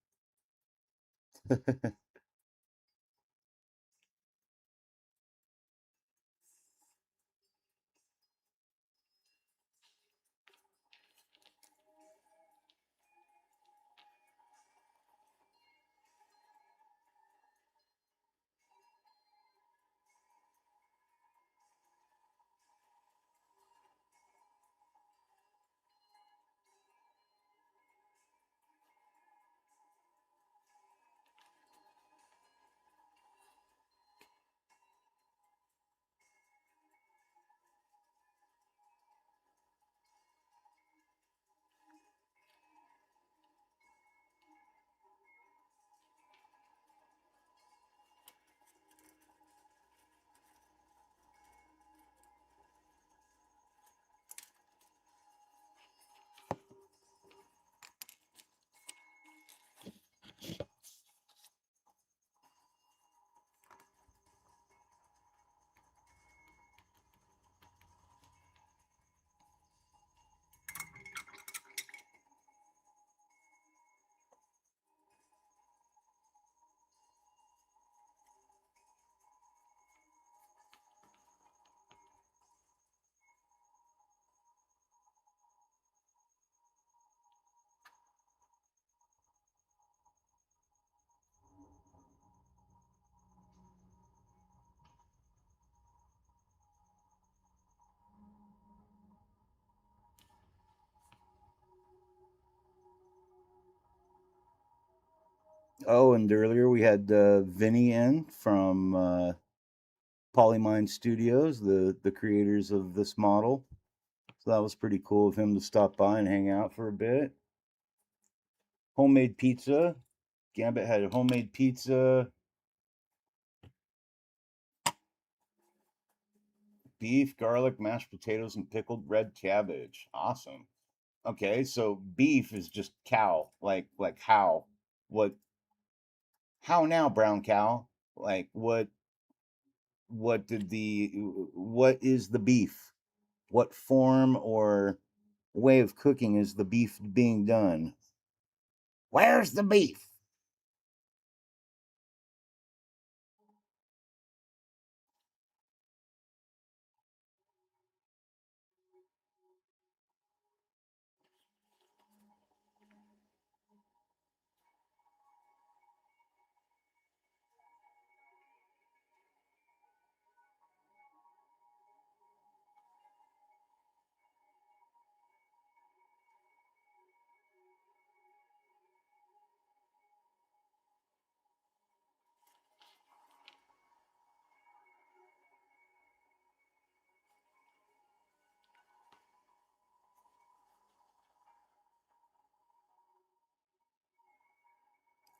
Oh, and earlier we had Vinny in from Polymind Studios, the creators of this model. So that was pretty cool of him to stop by and hang out for a bit. Homemade pizza. Gambit had homemade pizza, beef, garlic, mashed potatoes, and pickled red cabbage. Awesome. Okay, so beef is just cow. Like how? What how now, brown cow? Like what is the beef? What form or way of cooking is the beef being done? Where's the beef?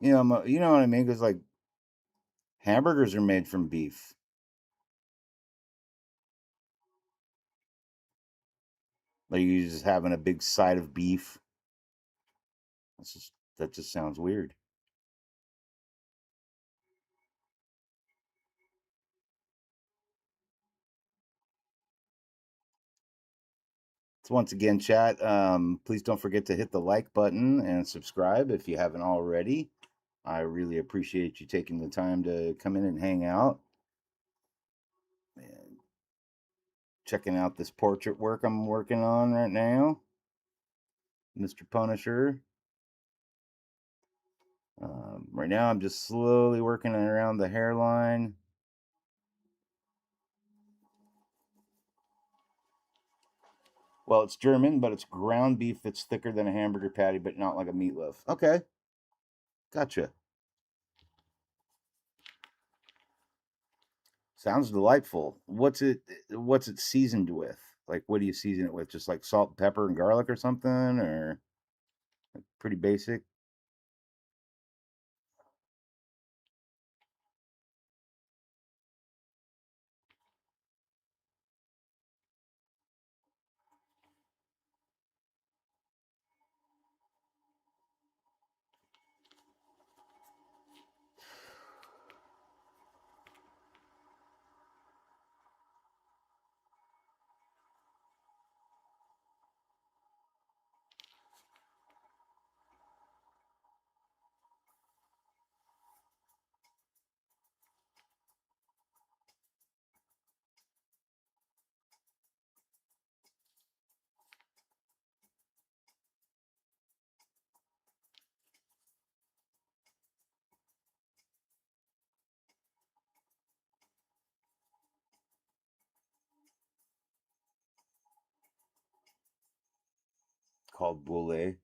You know what I mean? Because like hamburgers are made from beef. Like you just having a big side of beef. That just sounds weird. So once again, chat, please don't forget to hit the like button and subscribe if you haven't already. I really appreciate you taking the time to come in and hang out and checking out this portrait work I'm working on right now, Mr. Punisher. Right now, I'm just slowly working around the hairline. Well, it's German, but it's ground beef that's thicker than a hamburger patty, but not like a meatloaf. Okay, gotcha. Sounds delightful. What's it seasoned with? Like what do you season it with? Just like salt, pepper, and garlic or something, or pretty basic? called boulette.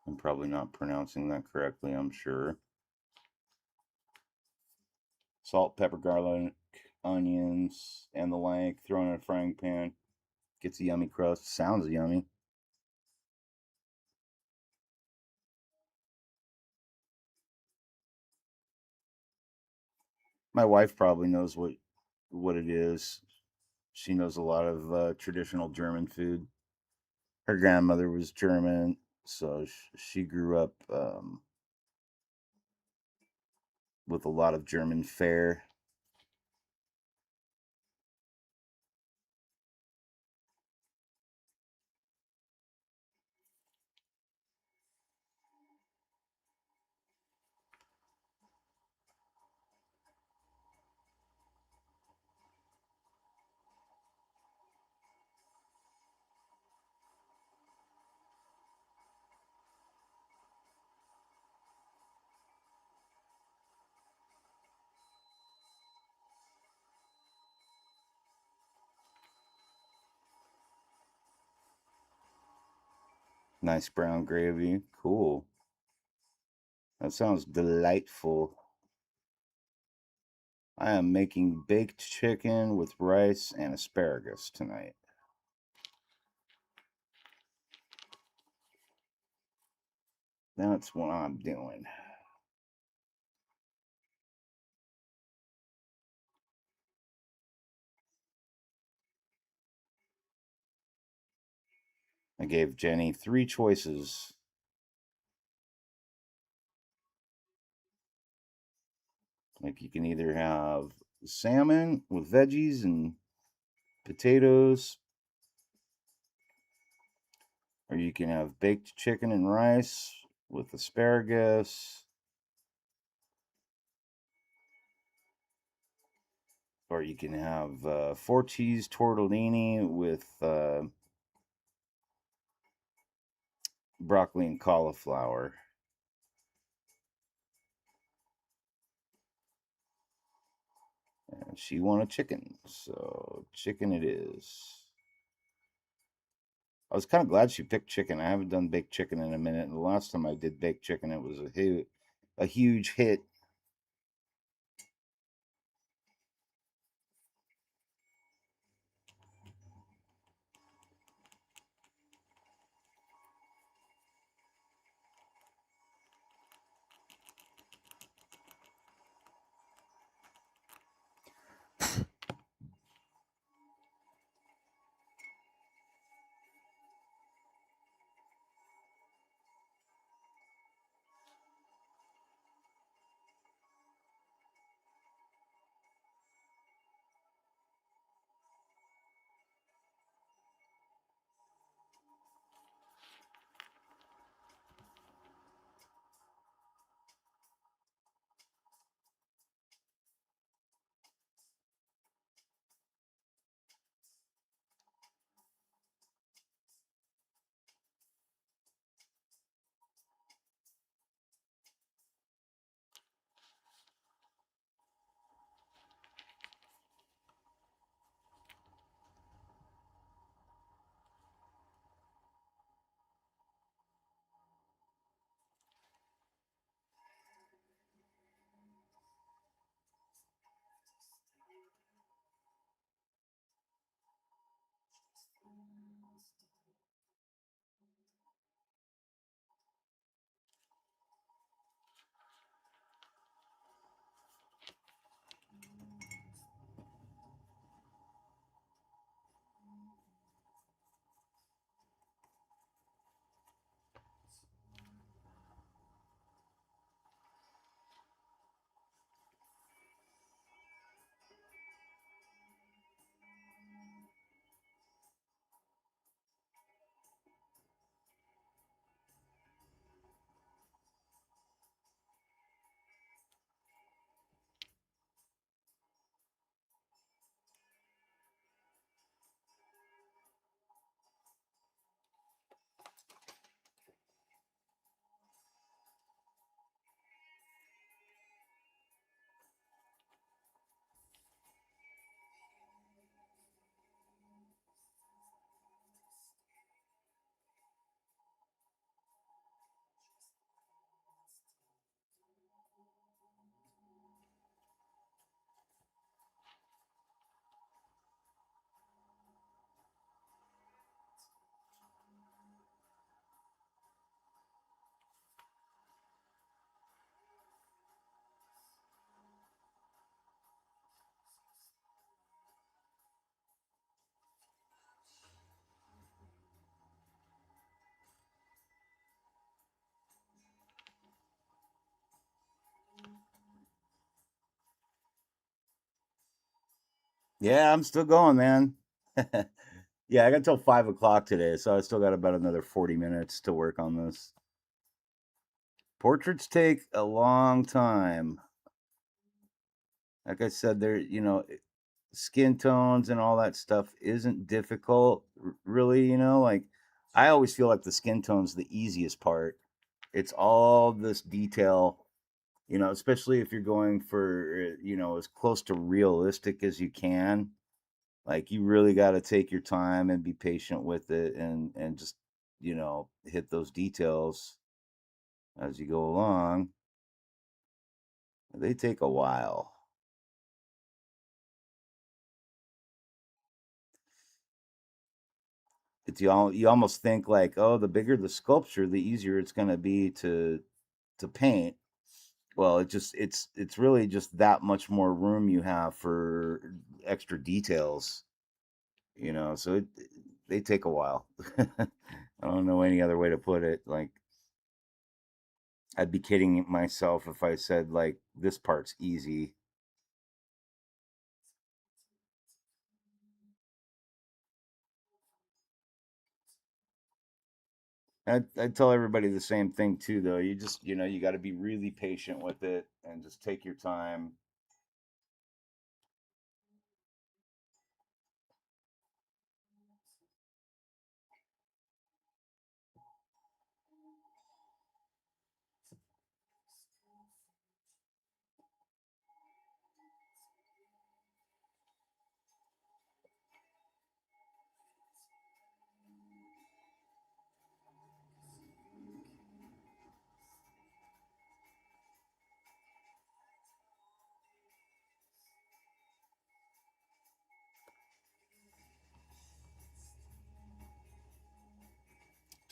I'm probably not pronouncing that correctly, I'm sure. Salt, pepper, garlic, onions, and the like. Throw in a frying pan. Gets a yummy crust. Sounds yummy. My wife probably knows what it is. She knows a lot of traditional German food. Her grandmother was German, so she grew up with a lot of German fare. Nice brown gravy. Cool. That sounds delightful. I am making baked chicken with rice and asparagus tonight. That's what I'm doing. I gave Jenny three choices. Like you can either have salmon with veggies and potatoes, or you can have baked chicken and rice with asparagus, or you can have four cheese tortellini with broccoli and cauliflower. And she wanted chicken, so chicken it is. I was kind of glad she picked chicken. I haven't done baked chicken in a minute, and the last time I did baked chicken, it was a huge hit. Yeah, I'm still going, man. Yeah, I got till 5 o'clock today, so I still got about another 40 minutes to work on this. Portraits take a long time. Like I said, skin tones and all that stuff isn't difficult, really. Like I always feel like the skin tone's the easiest part. It's all this detail, especially if you're going for, as close to realistic as you can. Like you really got to take your time and be patient with it and just, hit those details as you go along. They take a while. You almost think like, oh, the bigger the sculpture, the easier it's going to be to paint. Well, it's really just that much more room you have for extra details, so they take a while. I don't know any other way to put it. Like I'd be kidding myself if I said like this part's easy. I tell everybody the same thing too, though. You just, you got to be really patient with it and just take your time.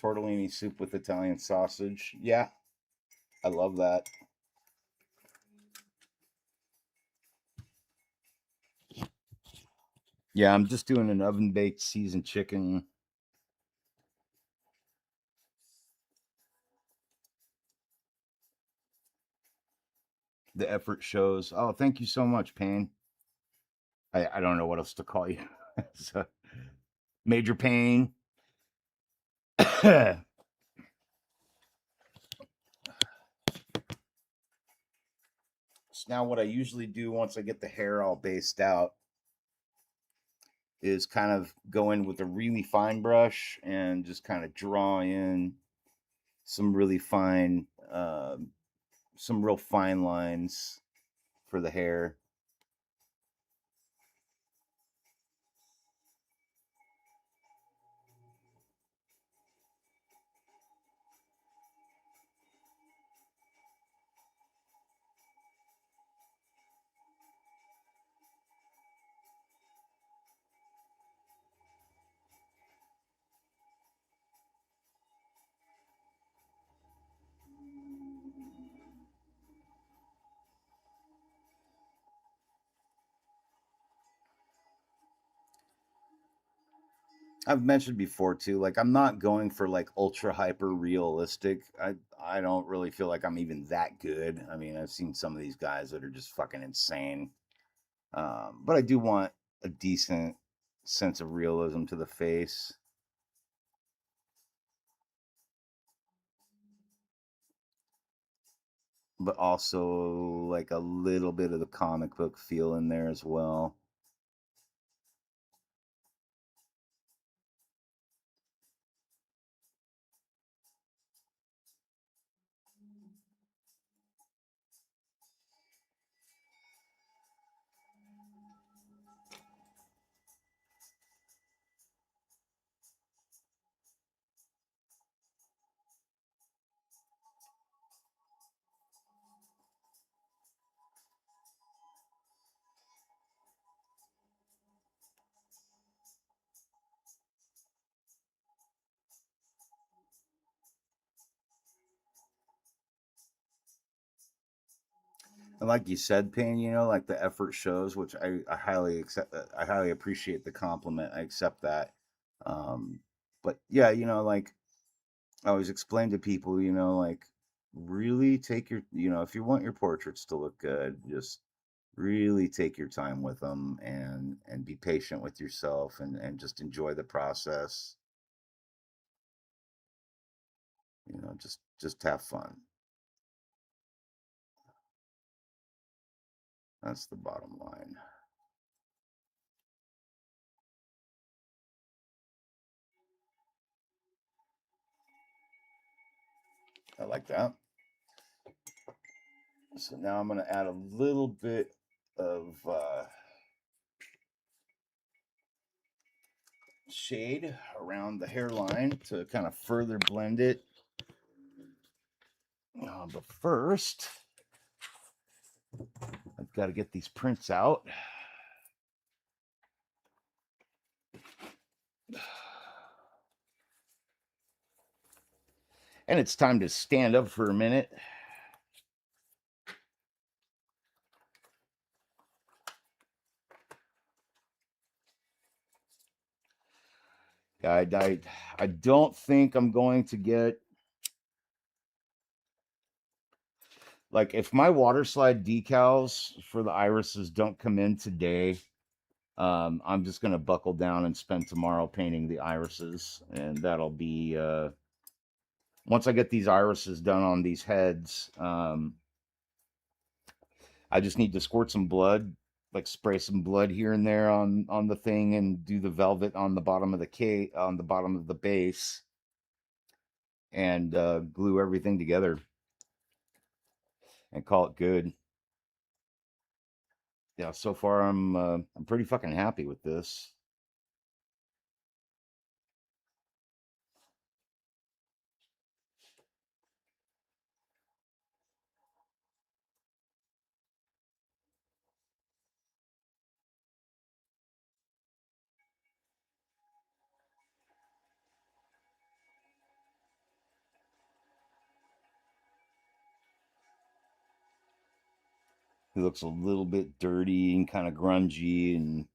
Tortellini soup with Italian sausage. Yeah, I love that. Yeah, I'm just doing an oven baked seasoned chicken. The effort shows. Oh, thank you so much, Payne. I don't know what else to call you. So, Major Payne. So now what I usually do once I get the hair all based out is kind of go in with a really fine brush and just kind of draw in some really fine, some real fine lines for the hair. I've mentioned before too, like I'm not going for like ultra hyper realistic. I don't really feel like I'm even that good. I mean, I've seen some of these guys that are just fucking insane. But I do want a decent sense of realism to the face, but also like a little bit of the comic book feel in there as well. And like you said, Payne, like the effort shows, which I highly accept. I highly appreciate the compliment. I accept that. Um, but yeah, like I always explain to people, like really take your, if you want your portraits to look good, just really take your time with them and be patient with yourself and just enjoy the process. You know, just have fun. That's the bottom line. I like that. So now I'm going to add a little bit of shade around the hairline to kind of further blend it. But first, I've got to get these prints out. And it's time to stand up for a minute. I don't think I'm going to get, like, if my water slide decals for the irises don't come in today, I'm just going to buckle down and spend tomorrow painting the irises. And that'll be, once I get these irises done on these heads, I just need to squirt some blood, like spray some blood here and there on the thing, and do the velvet on the bottom of the on the bottom of the base, and glue everything together and call it good. Yeah, so far I'm pretty fucking happy with this. He looks a little bit dirty and kind of grungy and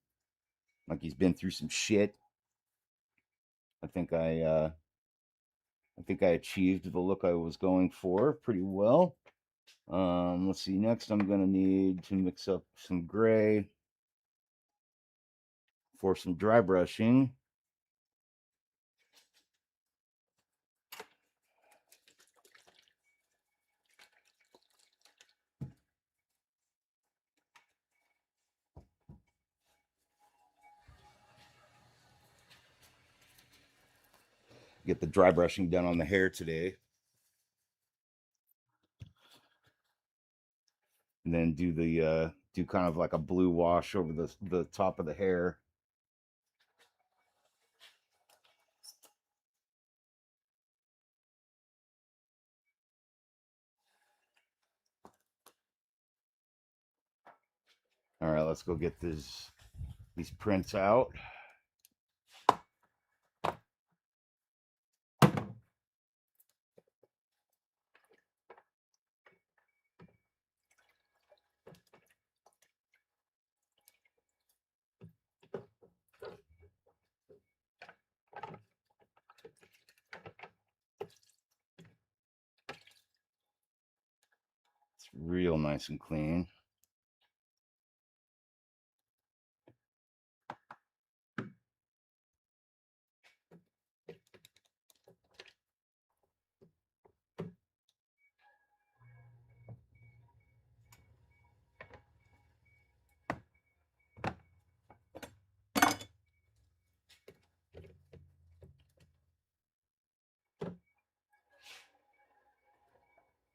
like he's been through some shit. I think I think I achieved the look I was going for pretty well. Let's see. Next, I'm gonna need to mix up some gray for some dry brushing. Get the dry brushing done on the hair today, and then do kind of like a blue wash over the top of the hair. All right, let's go get these prints out. It's real nice and clean.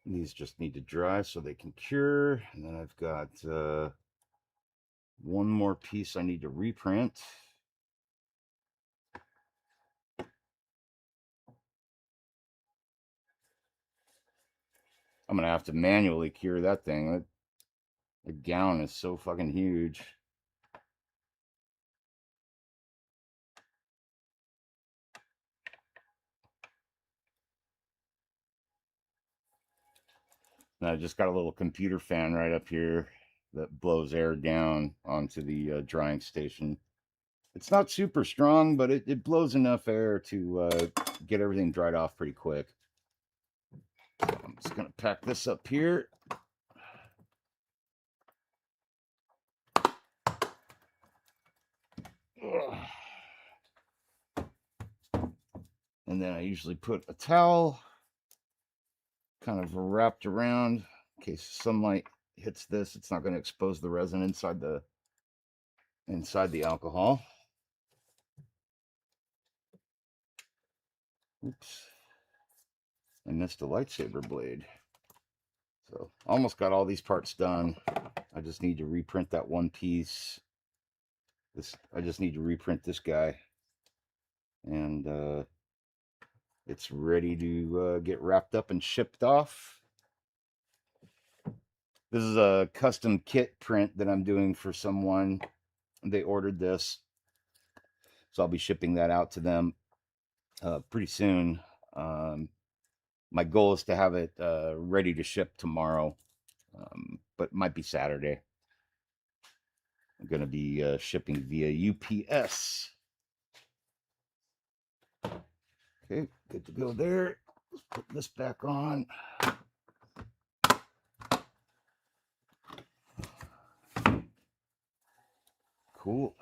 These just need to dry so they can cure. And then I've got one more piece I need to reprint. I'm gonna have to manually cure that thing. The gown is so fucking huge. And I just got a little computer fan right up here that blows air down onto the drying station. It's not super strong, but it blows enough air to get everything dried off pretty quick. So I'm just gonna pack this up here. And then I usually put a towel kind of wrapped around in case sunlight hits this. It's not going to expose the resin inside the alcohol. Oops. I missed a lightsaber blade. So almost got all these parts done. I just need to reprint that one piece. I just need to reprint this guy. And it's ready to get wrapped up and shipped off. This is a custom kit print that I'm doing for someone. They ordered this, so I'll be shipping that out to them pretty soon. My goal is to have it ready to ship tomorrow, but it might be Saturday. I'm going to be shipping via UPS. Okay, good to go there. Let's put this back on. Cool.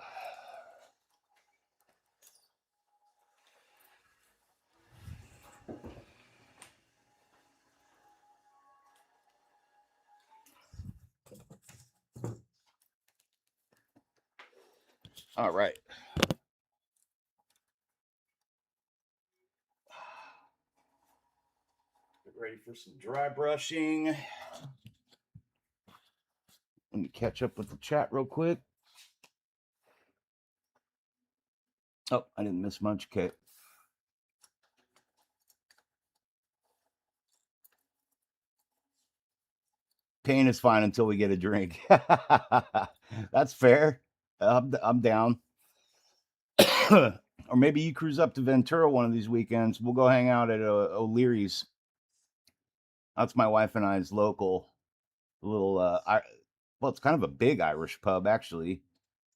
All right. Get ready for some dry brushing. Let me catch up with the chat real quick. Oh, I didn't miss much. Okay. Pain is fine until we get a drink. That's fair. I'm down. Or maybe you cruise up to Ventura one of these weekends. We'll go hang out at O'Leary's. That's my wife and I's local little. Well, it's kind of a big Irish pub actually.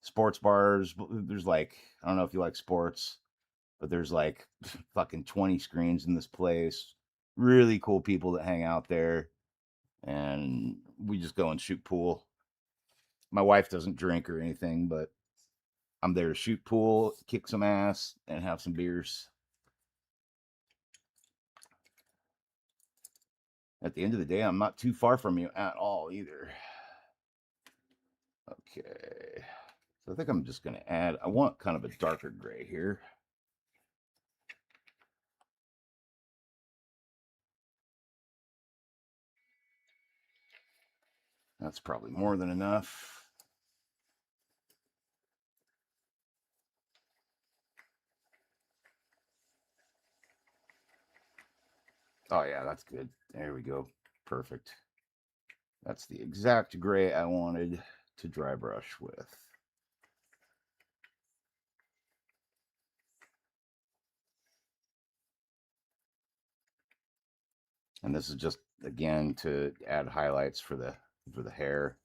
Sports bars. There's like, I don't know if you like sports, but there's like fucking 20 screens in this place. Really cool people that hang out there, and we just go and shoot pool. My wife doesn't drink or anything, but I'm there to shoot pool, kick some ass, and have some beers. At the end of the day, I'm not too far from you at all either. Okay. So I think I'm just going to add, I want kind of a darker gray here. That's probably more than enough. Oh yeah, that's good. There we go. Perfect. That's the exact gray I wanted to dry brush with. And this is just, again, to add highlights for the hair.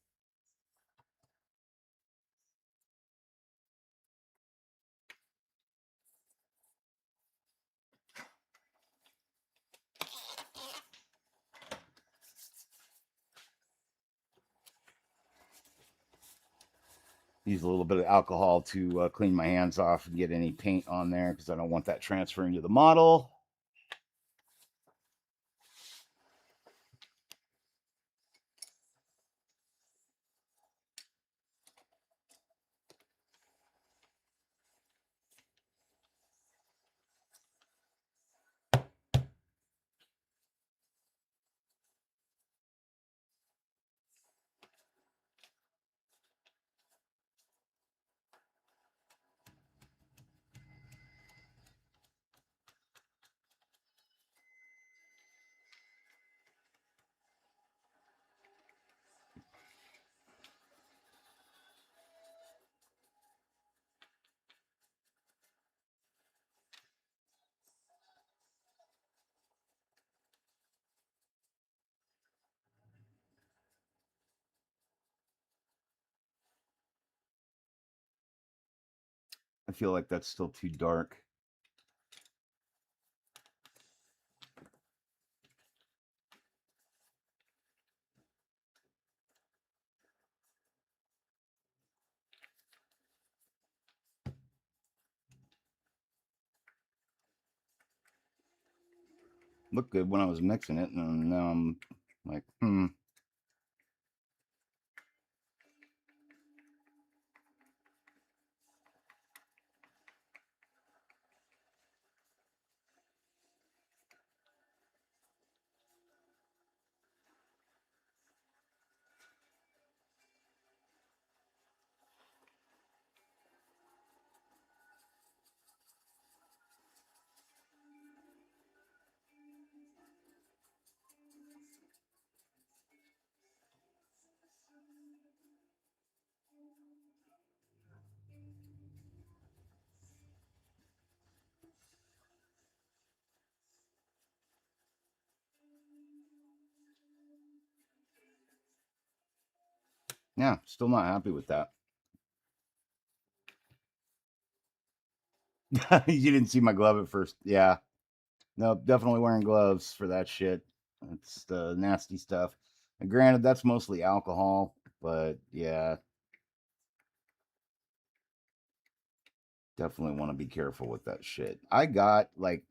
Use a little bit of alcohol to clean my hands off and get any paint on there because I don't want that transferring to the model. I feel like that's still too dark. Looked good when I was mixing it, and now I'm like, hmm. Yeah, still not happy with that. You didn't see my glove at first. Yeah. No, definitely wearing gloves for that shit. It's the nasty stuff. And granted, that's mostly alcohol, but yeah, definitely want to be careful with that shit. I got like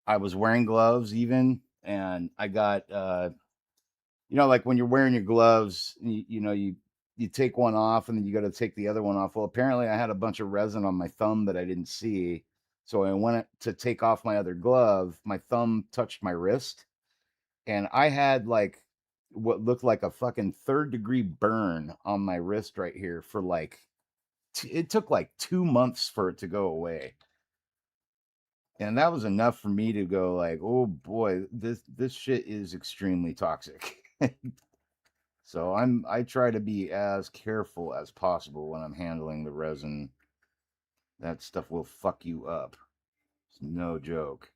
I was wearing gloves even, and I got like when you're wearing your gloves, you take one off and then you got to take the other one off. Well, apparently I had a bunch of resin on my thumb that I didn't see. So I went to take off my other glove, my thumb touched my wrist, and I had like what looked like a fucking third-degree burn on my wrist right here for like it took like 2 months for it to go away. And that was enough for me to go like, oh boy, this shit is extremely toxic. So I try to be as careful as possible when I'm handling the resin. That stuff will fuck you up. It's no joke.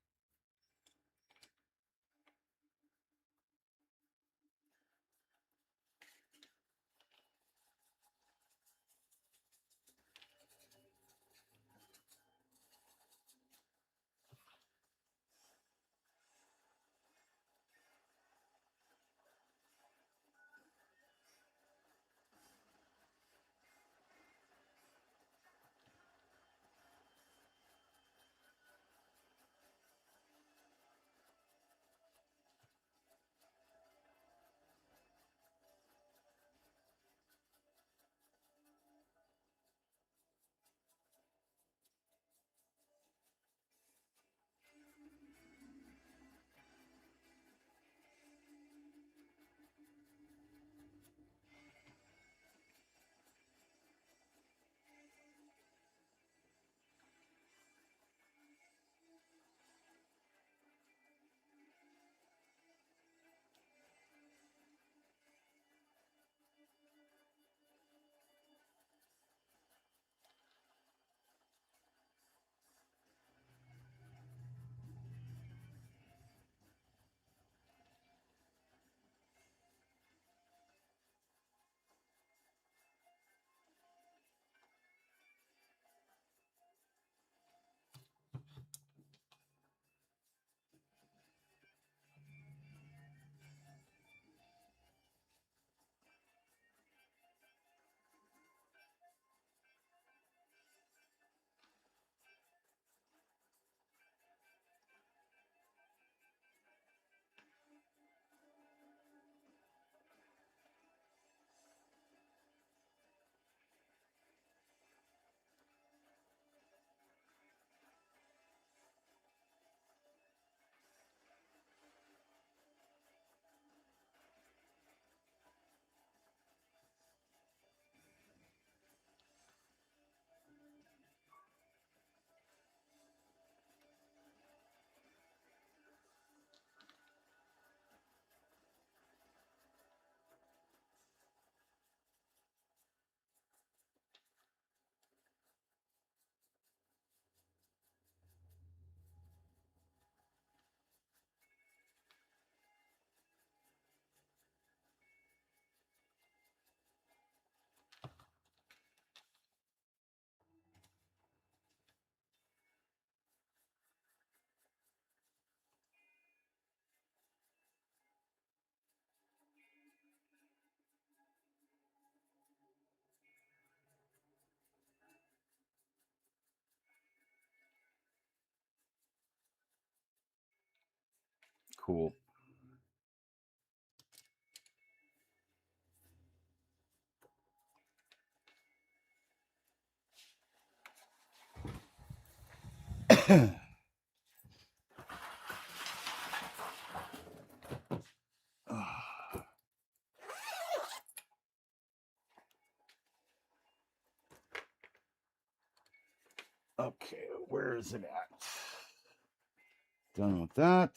Cool. Okay, where is it at? Done with that.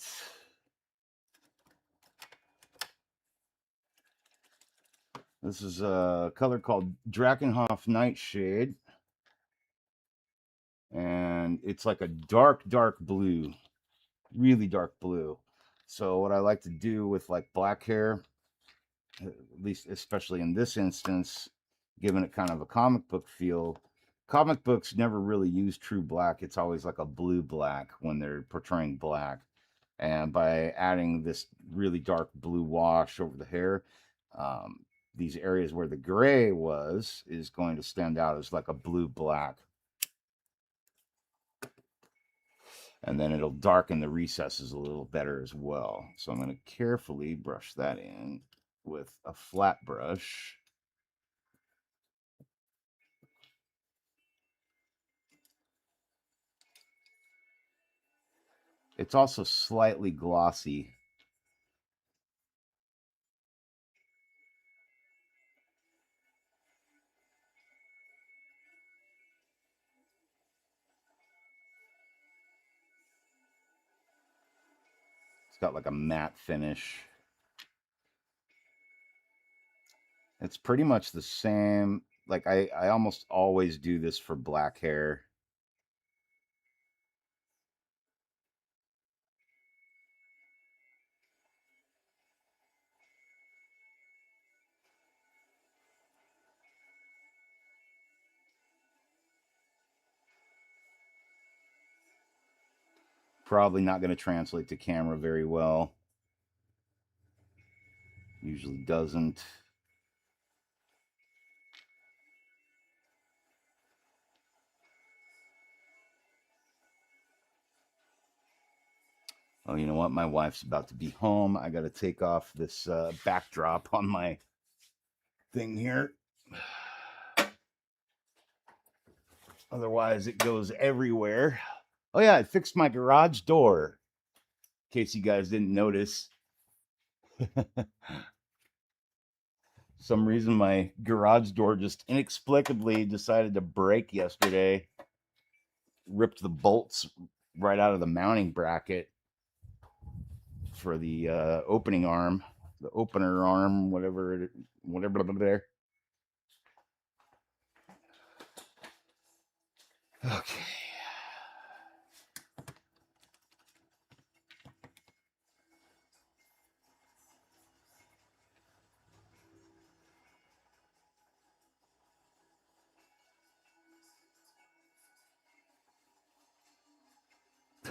This is a color called Drakenhof Nightshade. And it's like a dark, dark blue, really dark blue. So what I like to do with like black hair, at least especially in this instance, given it kind of a comic book feel, comic books never really use true black. It's always like a blue black when they're portraying black. And by adding this really dark blue wash over the hair, um, these areas where the gray was is going to stand out as like a blue black. And then it'll darken the recesses a little better as well. So I'm going to carefully brush that in with a flat brush. It's also slightly glossy. It's got like a matte finish. It's pretty much the same. Like I almost always do this for black hair. Probably not going to translate to camera very well. Usually doesn't. Oh, you know what? My wife's about to be home. I got to take off this backdrop on my thing here. Otherwise, it goes everywhere. Oh, yeah, I fixed my garage door. In case you guys didn't notice. Some reason my garage door just inexplicably decided to break yesterday. Ripped the bolts right out of the mounting bracket for the opening arm, the opener arm, whatever there. Okay.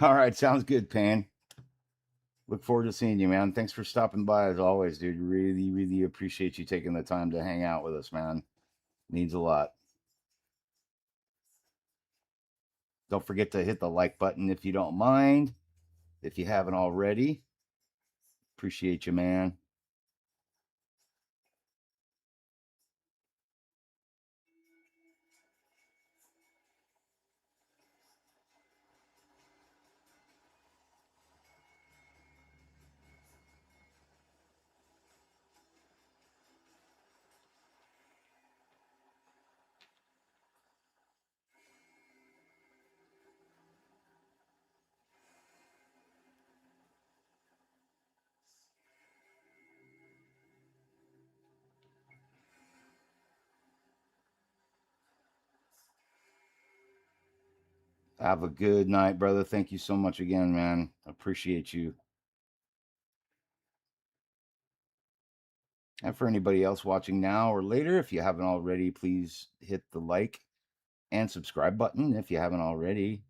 All right, sounds good, Pan. Look forward to seeing you, man. Thanks for stopping by as always, dude. Really, really appreciate you taking the time to hang out with us, man. Means a lot. Don't forget to hit the like button if you don't mind, if you haven't already. Appreciate you, man. Have a good night, brother. Thank you so much again, man. Appreciate you. And for anybody else watching now or later, if you haven't already, please hit the like and subscribe button if you haven't already.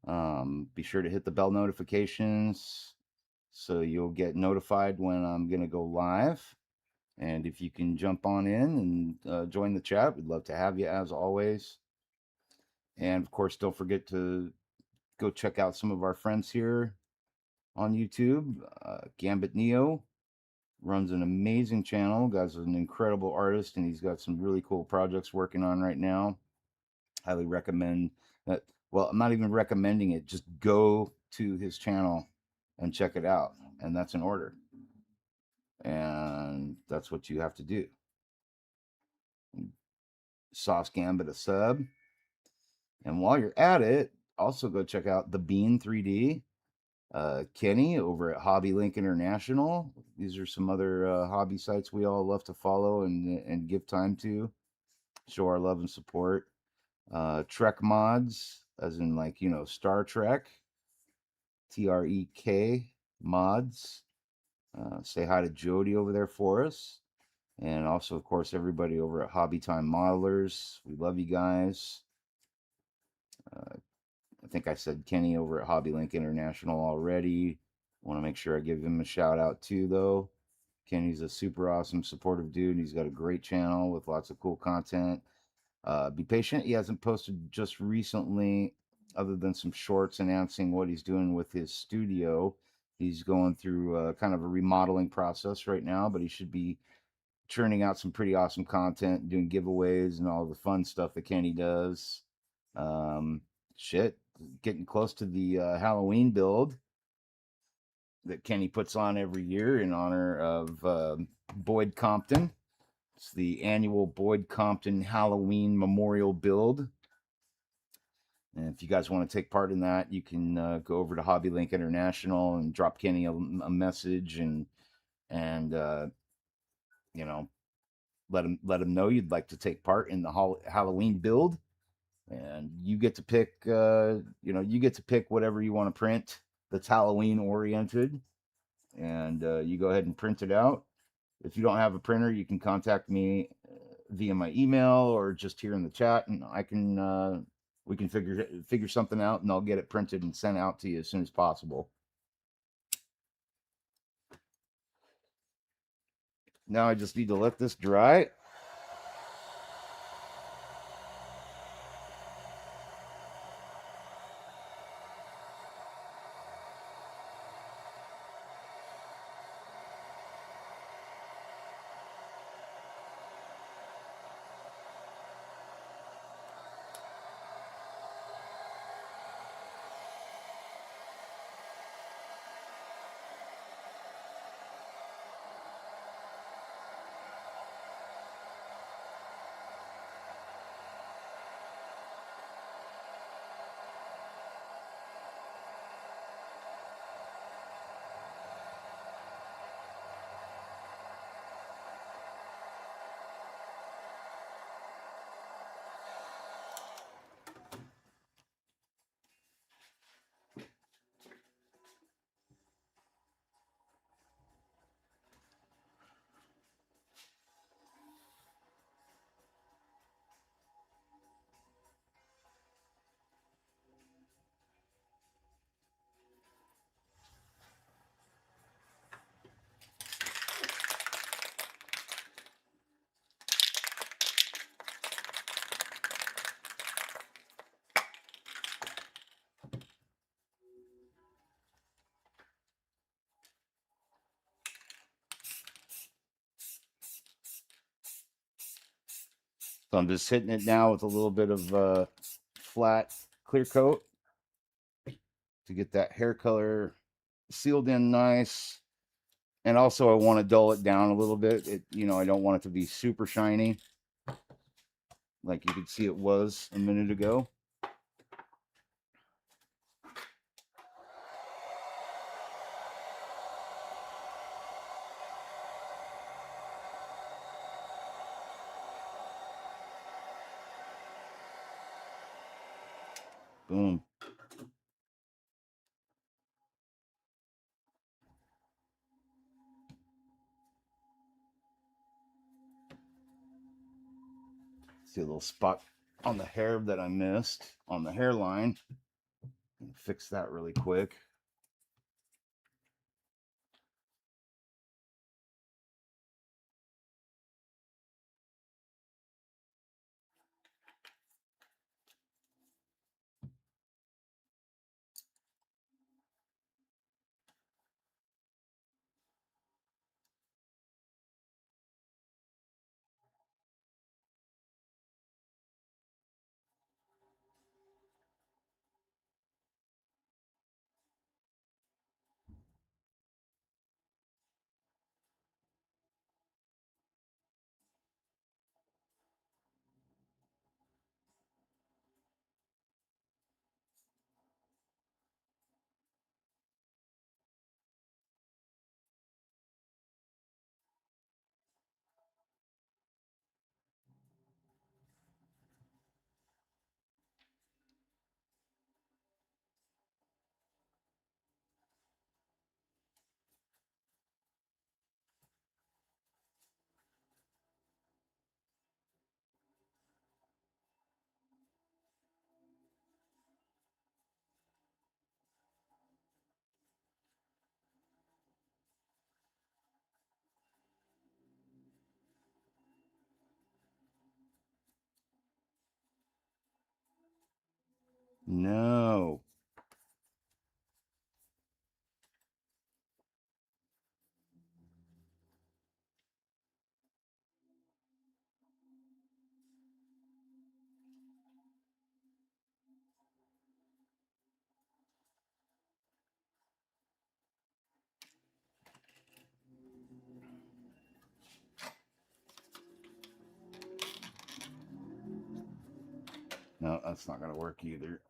Be sure to hit the bell notifications so you'll get notified when I'm going to go live. And if you can jump on in and join the chat, we'd love to have you as always. And of course, don't forget to go check out some of our friends here on YouTube. Gambit Neo runs an amazing channel. Guy's an incredible artist, and he's got some really cool projects working on right now. Highly recommend that. Well, I'm not even recommending it. Just go to his channel and check it out, and that's an order. And that's what you have to do. Sauce Gambit a sub. And while you're at it, also go check out the Bean 3D. Kenny over at Hobby Link International. These are some other hobby sites we all love to follow and give time to, show our love and support. Trek Mods, as in like, Star Trek, TREK Mods. Say hi to Jody over there for us. And also, of course, everybody over at Hobby Time Modelers. We love you guys. I think I said Kenny over at Hobby Link International already. Want to make sure I give him a shout out too, though. Kenny's a super awesome, supportive dude. He's got a great channel with lots of cool content. Be patient. He hasn't posted just recently, other than some shorts announcing what he's doing with his studio. He's going through kind of a remodeling process right now, but he should be churning out some pretty awesome content, doing giveaways and all the fun stuff that Kenny does. Um, shit, getting close to the Halloween build that Kenny puts on every year in honor of Boyd Compton. It's the annual Boyd Compton Halloween Memorial Build. And if you guys want to take part in that, you can go over to Hobby Link International and drop Kenny a message and you know let him know you'd like to take part in the Halloween build, and you get to pick whatever you want to print that's Halloween oriented, and you go ahead and print it out. If you don't have a printer, you can contact me via my email or just here in the chat, and I can we can figure something out, and I'll get it printed and sent out to you as soon as possible. Now I just need to let this dry. So I'm just hitting it now with a little bit of flat clear coat to get that hair color sealed in nice. And also I want to dull it down a little bit. I don't want it to be super shiny like you could see it was a minute ago. Boom. See a little spot on the hair that I missed on the hairline. Fix that really quick. No. No, that's not going to work either.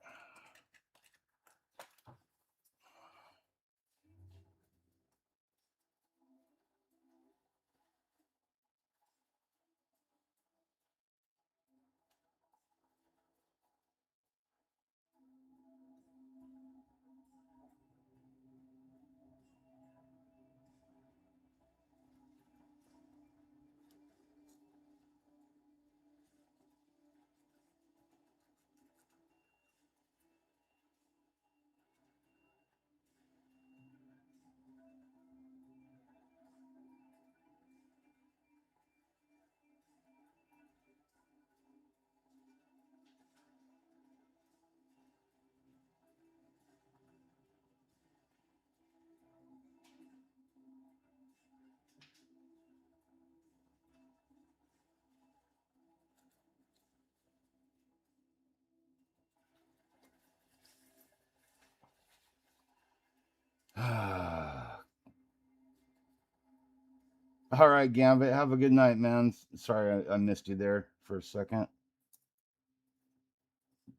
All right, Gambit. Have a good night, man. Sorry I missed you there for a second.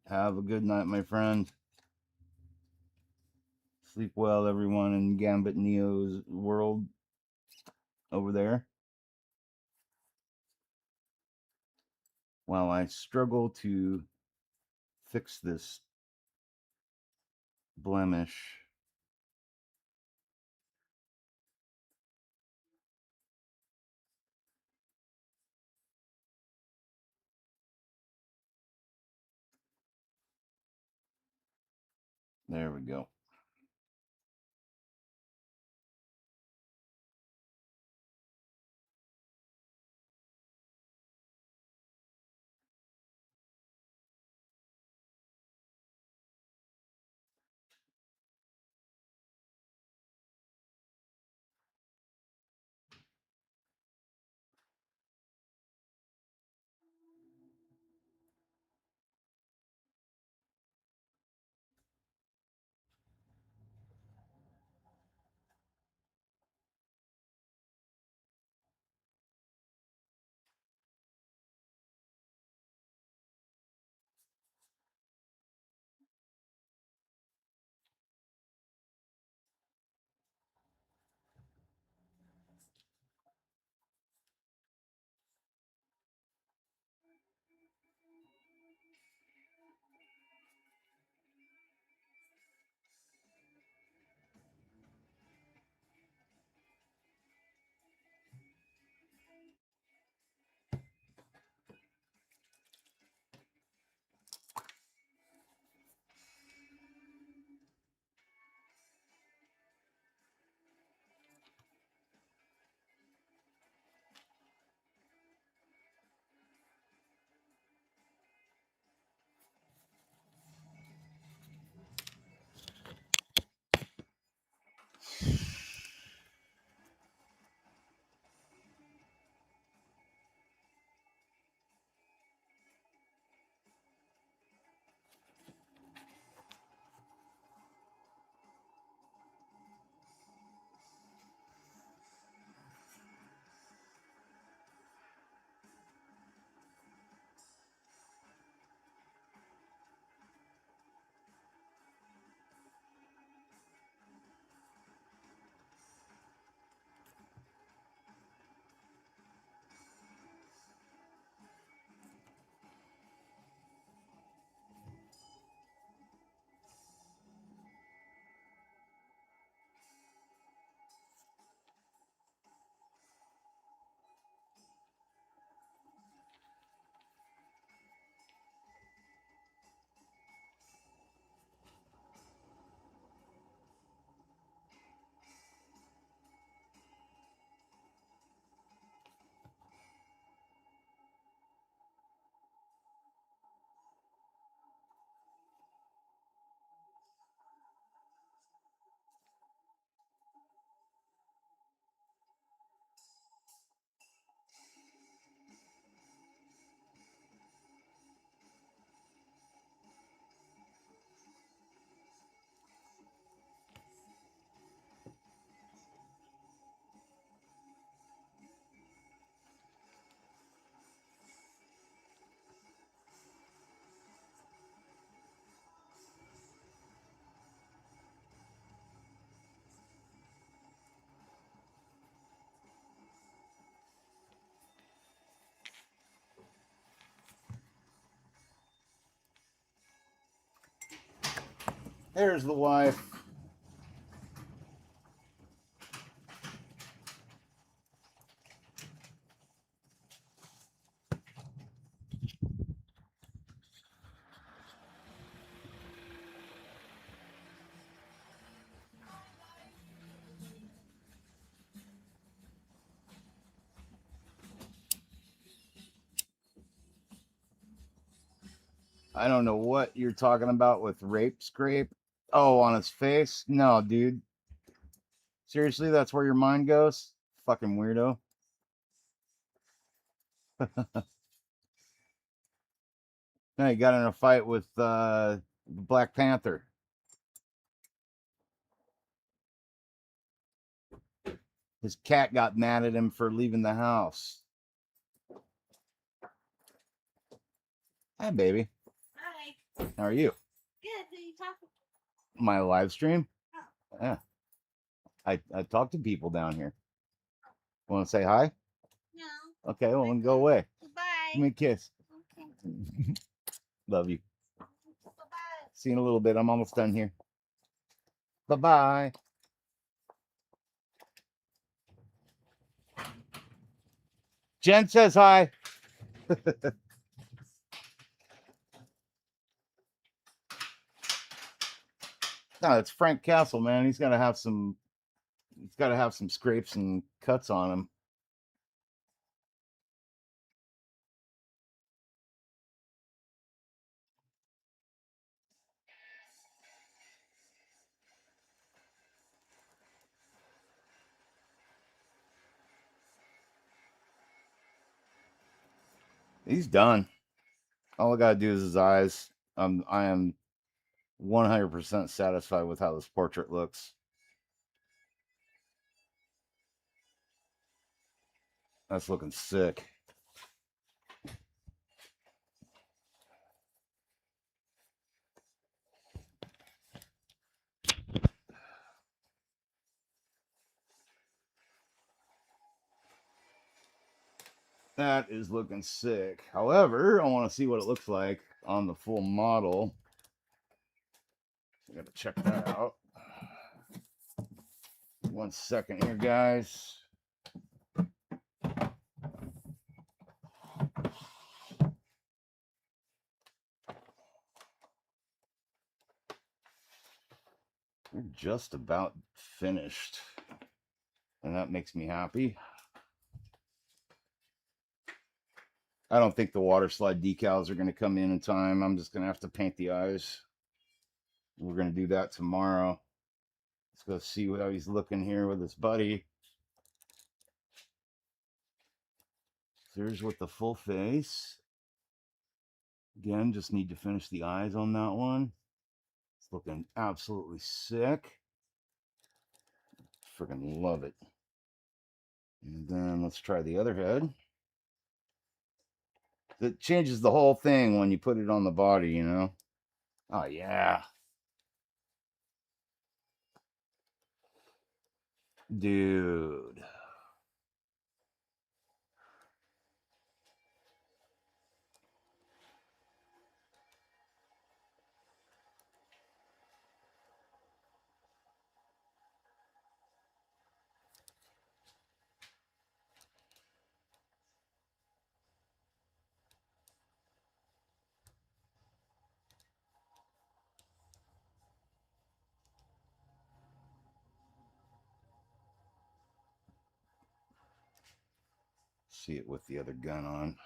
Have a good night, my friend. Sleep well, everyone in Gambit Neo's world over there. While I struggle to fix this blemish. There we go. There's the wife. I don't know what you're talking about with rape scrape. Oh, on his face? No, dude. Seriously, that's where your mind goes? Fucking weirdo. No, he got in a fight with Black Panther. His cat got mad at him for leaving the house. Hi, baby. Hi. How are you? Good. Who are you talking to? My live stream? Oh. Yeah. I talk to people down here. Want to say hi? No. Okay, well, then go away. Goodbye. Give me a kiss. Okay. Love you. Bye-bye. See you in a little bit. I'm almost done here. Bye bye. Jen says hi. No, it's Frank Castle, man. He's got to have some. He's got to have some scrapes and cuts on him. He's done. All I gotta do is his eyes. I am 100% satisfied with how this portrait looks. That's looking sick. That is looking sick. However, I want to see what it looks like on the full model. I gotta check that out. 1 second here, guys. We're just about finished, and that makes me happy. I don't think the water slide decals are going to come in time. I'm just going to have to paint the eyes. We're going to do that tomorrow. Let's go see how he's looking here with his buddy. Here's with the full face. Again, just need to finish the eyes on that one. It's looking absolutely sick. Freaking love it. And then let's try the other head. It changes the whole thing when you put it on the body, you know? Oh, yeah. Dude. See it with the other gun on.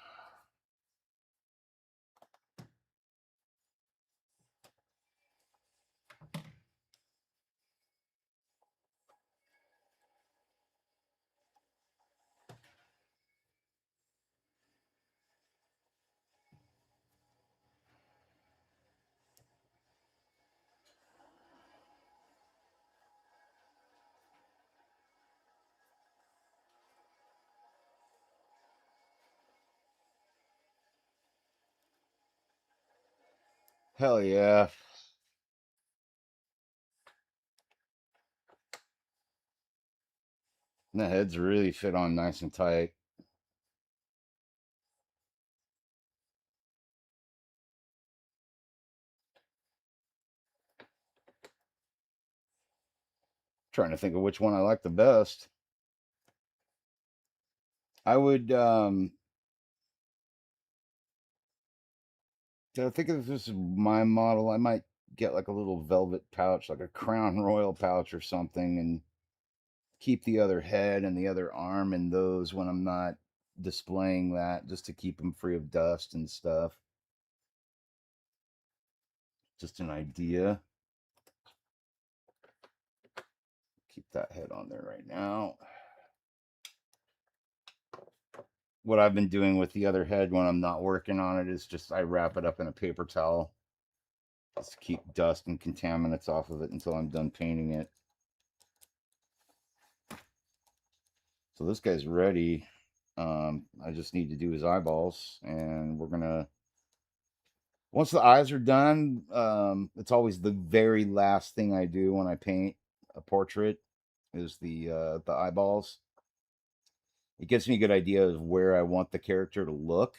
Hell yeah. And the heads really fit on nice and tight. Trying to think of which one I like the best. I would I think if this is my model, I might get like a little velvet pouch, like a Crown Royal pouch or something, and keep the other head and the other arm in those when I'm not displaying that, just to keep them free of dust and stuff. Just an idea. Keep that head on there right now. What I've been doing with the other head when I'm not working on it is just I wrap it up in a paper towel just to keep dust and contaminants off of it until I'm done painting it. So this guy's ready. I just need to do his eyeballs, and we're gonna. Once the eyes are done, it's always the very last thing I do when I paint a portrait is the eyeballs. It gives me a good idea of where I want the character to look,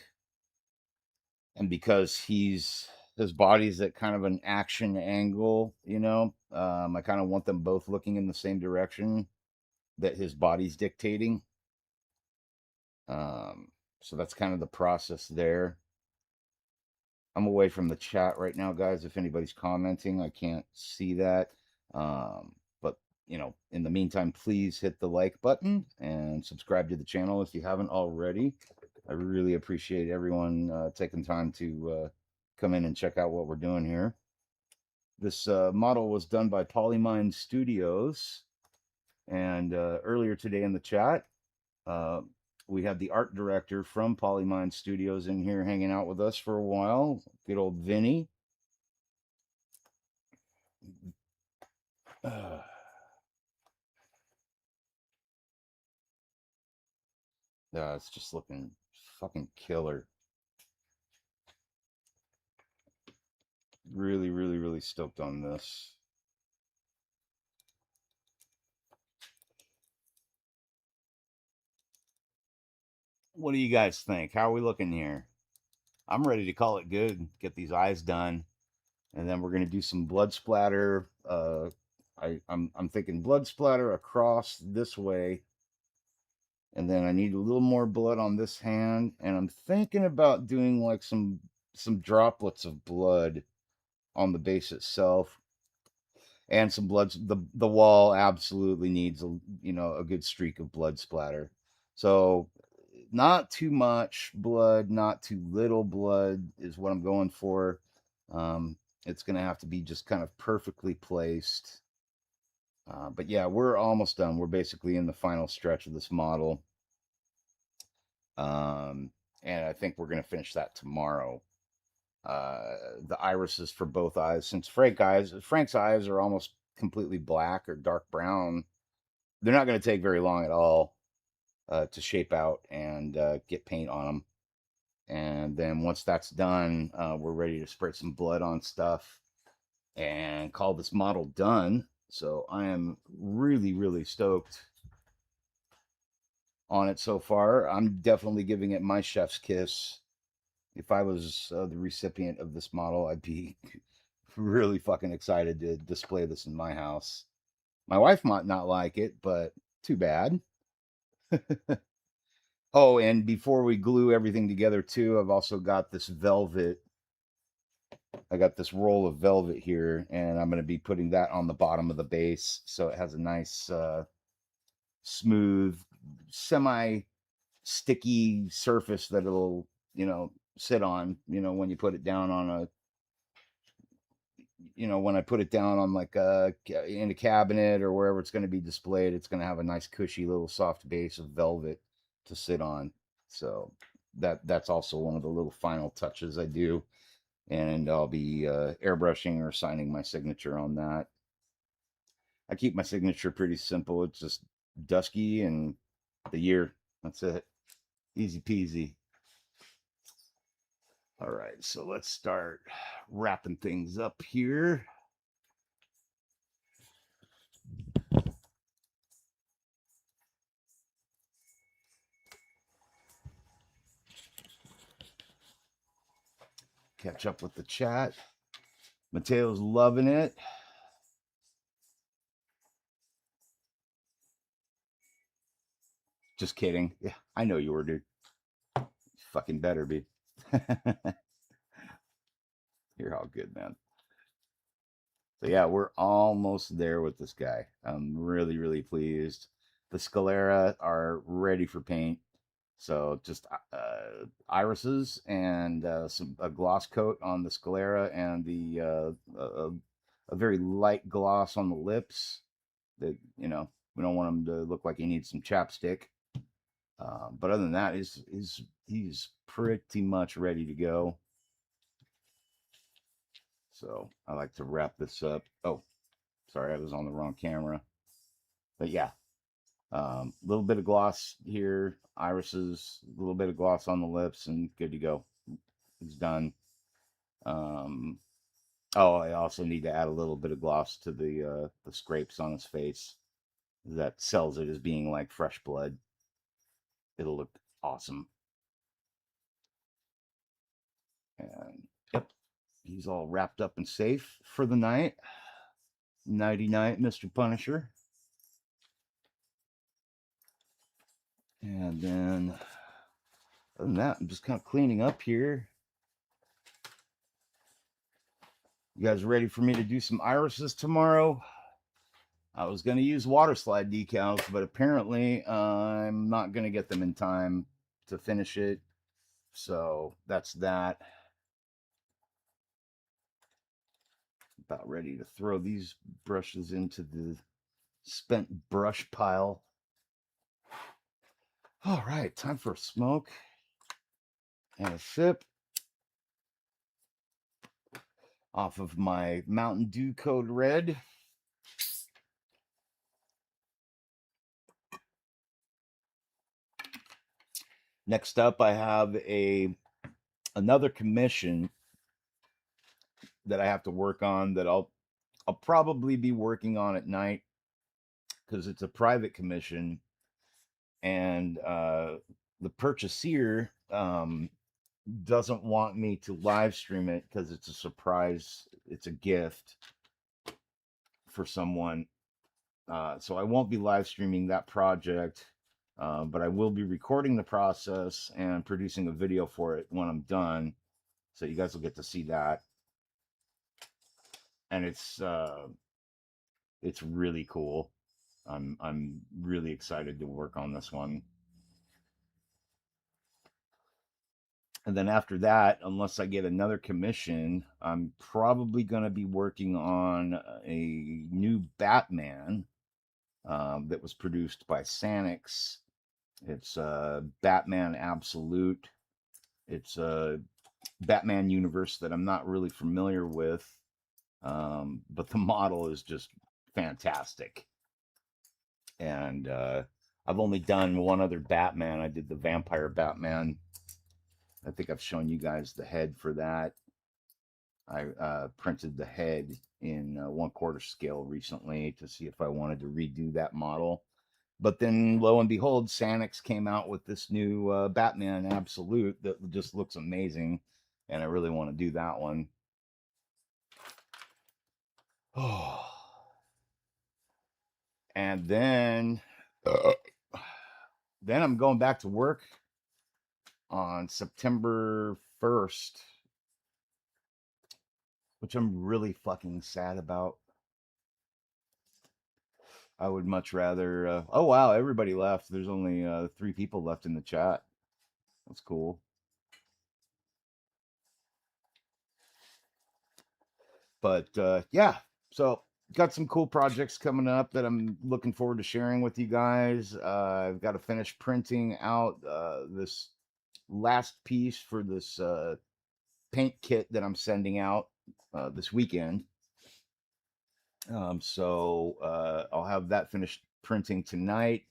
and because his body's at kind of an action angle, I kind of want them both looking in the same direction that his body's dictating. Um, so that's kind of the process there. I'm away from the chat right now, guys. If anybody's commenting, I can't see that. But in the meantime, please hit the like button and subscribe to the channel if you haven't already. I really appreciate everyone taking time to come in and check out what we're doing here. This model was done by Polymind Studios, and earlier today in the chat, uh, we had the art director from Polymind Studios in here hanging out with us for a while. Good old Vinny. Yeah, it's just looking fucking killer. Really, really, really stoked on this. What do you guys think? How are we looking here? I'm ready to call it good. Get these eyes done, and then we're gonna do some blood splatter. I'm thinking blood splatter across this way, and then I need a little more blood on this hand, and I'm thinking about doing like some droplets of blood on the base itself, and some blood. The wall absolutely needs a good streak of blood splatter. So not too much blood, not too little blood is what I'm going for. Um, it's gonna have to be just kind of perfectly placed. But yeah, we're almost done. We're basically in the final stretch of this model. Um, and I think we're gonna finish that tomorrow. The irises for both eyes, since Frank's eyes are almost completely black or dark brown. They're not going to take very long at all to shape out and get paint on them. And then once that's done, we're ready to spray some blood on stuff and call this model done. So I am really, really stoked on it so far. I'm definitely giving it my chef's kiss. If I was the recipient of this model, I'd be really fucking excited to display this in my house. My wife might not like it, but too bad. Oh, and before we glue everything together, too, I've also got this velvet. I got this roll of velvet here, and I'm going to be putting that on the bottom of the base so it has a nice, smooth, semi sticky surface that it'll, sit on, when you put it down on when I put it down on like in a cabinet or wherever it's going to be displayed, it's going to have a nice cushy little soft base of velvet to sit on. So that's also one of the little final touches I do, and I'll be airbrushing or signing my signature on that. I keep my signature pretty simple. It's just Dusky and the year. That's it. Easy peasy. All right, so let's start wrapping things up here. Catch up with the chat. Mateo's loving it. Just kidding. Yeah, I know you were, dude. Fucking better be. You're all good, man. So yeah, we're almost there with this guy. I'm really, really pleased. The sclera are ready for paint. So just irises and some a gloss coat on the sclera and a very light gloss on the lips. That we don't want him to look like he needs some chapstick. But other than that, he's pretty much ready to go. So I like to wrap this up. Oh, sorry, I was on the wrong camera. But yeah, a little bit of gloss here, irises, a little bit of gloss on the lips, and good to go. It's done. Um, oh, I also need to add a little bit of gloss to the scrapes on his face. That sells it as being like fresh blood. It'll look awesome. And yep, he's all wrapped up and safe for the night. Nighty night, Mr. Punisher. And then, other than that, I'm just kind of cleaning up here. You guys ready for me to do some irises tomorrow? I was going to use water slide decals, but apparently I'm not going to get them in time to finish it. So that's that. About ready to throw these brushes into the spent brush pile. All right, time for a smoke and a sip off of my Mountain Dew Code Red. Next up, I have another commission that I have to work on that I'll probably be working on at night because it's a private commission, and the purchaser doesn't want me to live stream it because it's a surprise. It's a gift for someone. So I won't be live streaming that project, but I will be recording the process and producing a video for it when I'm done. So you guys will get to see that. And it's really cool. I'm really excited to work on this one. And then after that, unless I get another commission, I'm probably going to be working on a new Batman that was produced by Sanix. It's Batman Absolute. It's a Batman universe that I'm not really familiar with, but the model is just fantastic. And I've only done one other Batman. I did the Vampire Batman. I think I've shown you guys the head for that. I printed the head in 1/4 scale recently to see if I wanted to redo that model. But then, lo and behold, Sanix came out with this new Batman Absolute that just looks amazing, and I really want to do that one. Oh, and then I'm going back to work on September 1st, which I'm really fucking sad about. I would much rather. Oh wow, everybody left. There's only 3 people left in the chat. That's cool. But yeah, so got some cool projects coming up that I'm looking forward to sharing with you guys. I've got to finish printing out this last piece for this paint kit that I'm sending out this weekend. So I'll have that finished printing tonight,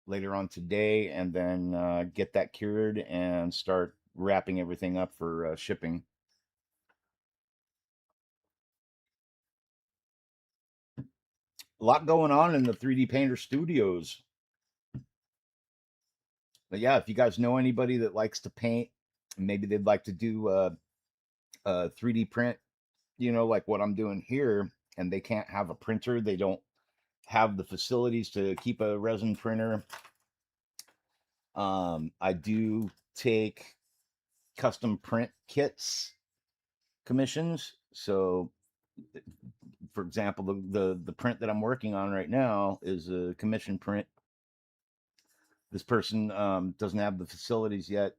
later on today, and then get that cured and start wrapping everything up for shipping. A lot going on in the 3D Painter Studios. But yeah, if you guys know anybody that likes to paint, maybe they'd like to do a 3D print, like what I'm doing here, and they can't have a printer, they don't have the facilities to keep a resin printer. I do take custom print kits commissions. So, for example, the print that I'm working on right now is a commission print. This person doesn't have the facilities yet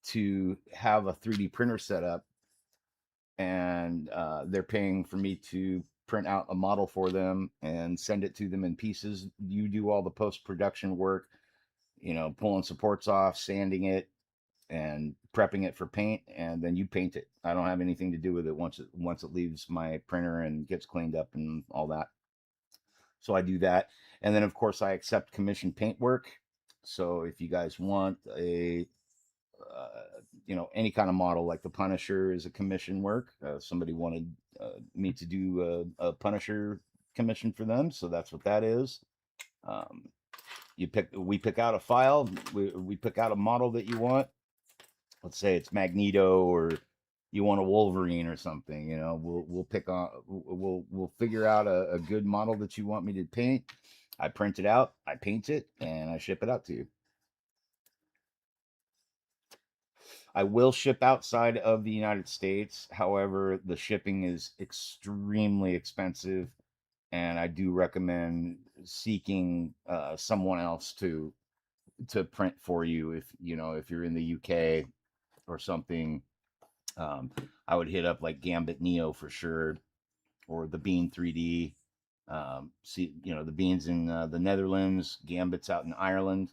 to have a 3D printer set up, and they're paying for me to print out a model for them and send it to them in pieces. You do all the post production work, pulling supports off, sanding it, and prepping it for paint, and then you paint it. I don't have anything to do with it once it leaves my printer and gets cleaned up and all that. So I do that, and then of course I accept commission paint work. So if you guys want any kind of model, like the Punisher is a commission work. Somebody wanted me to do a Punisher commission for them, so that's what that is. Um, we pick out a file, we pick out a model that you want. Let's say it's Magneto, or you want a Wolverine or something. We'll pick on we'll figure out a good model that you want me to paint. I print it out, I paint it, and I ship it out to you. I will ship outside of the United States. However, the shipping is extremely expensive, and I do recommend seeking someone else to print for you. If you're in the UK or something, I would hit up like Gambit Neo for sure, or the Bean 3D. See, the Beans in the Netherlands, Gambit's out in Ireland.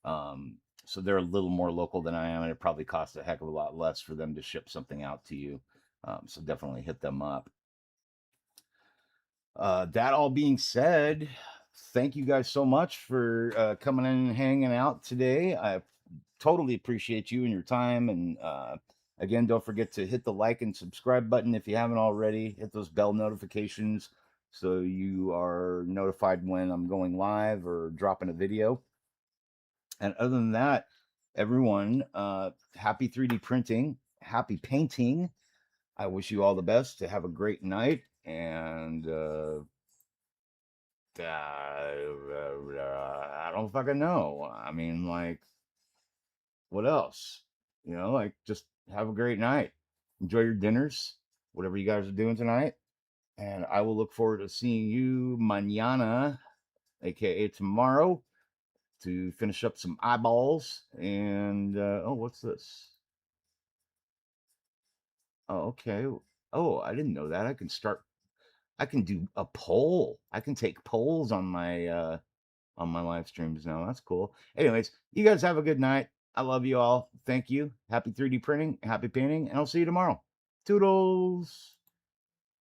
Um, so they're a little more local than I am, and it probably costs a heck of a lot less for them to ship something out to you. So definitely hit them up. That all being said, thank you guys so much for coming in and hanging out today. I totally appreciate you and your time. And again, don't forget to hit the like and subscribe button if you haven't already. Hit those bell notifications so you are notified when I'm going live or dropping a video. And other than that, everyone, happy 3D printing, happy painting. I wish you all the best, to have a great night. And I don't fucking know. I mean, like, what else? Like, just have a great night. Enjoy your dinners, whatever you guys are doing tonight. And I will look forward to seeing you mañana, aka tomorrow, to finish up some eyeballs. And oh, what's this? Oh, okay. Oh, I didn't know that. I can do a poll. I can take polls on my live streams now. That's cool. Anyways, you guys have a good night. I love you all. Thank you. Happy 3D printing, happy painting, and I'll see you tomorrow. Toodles.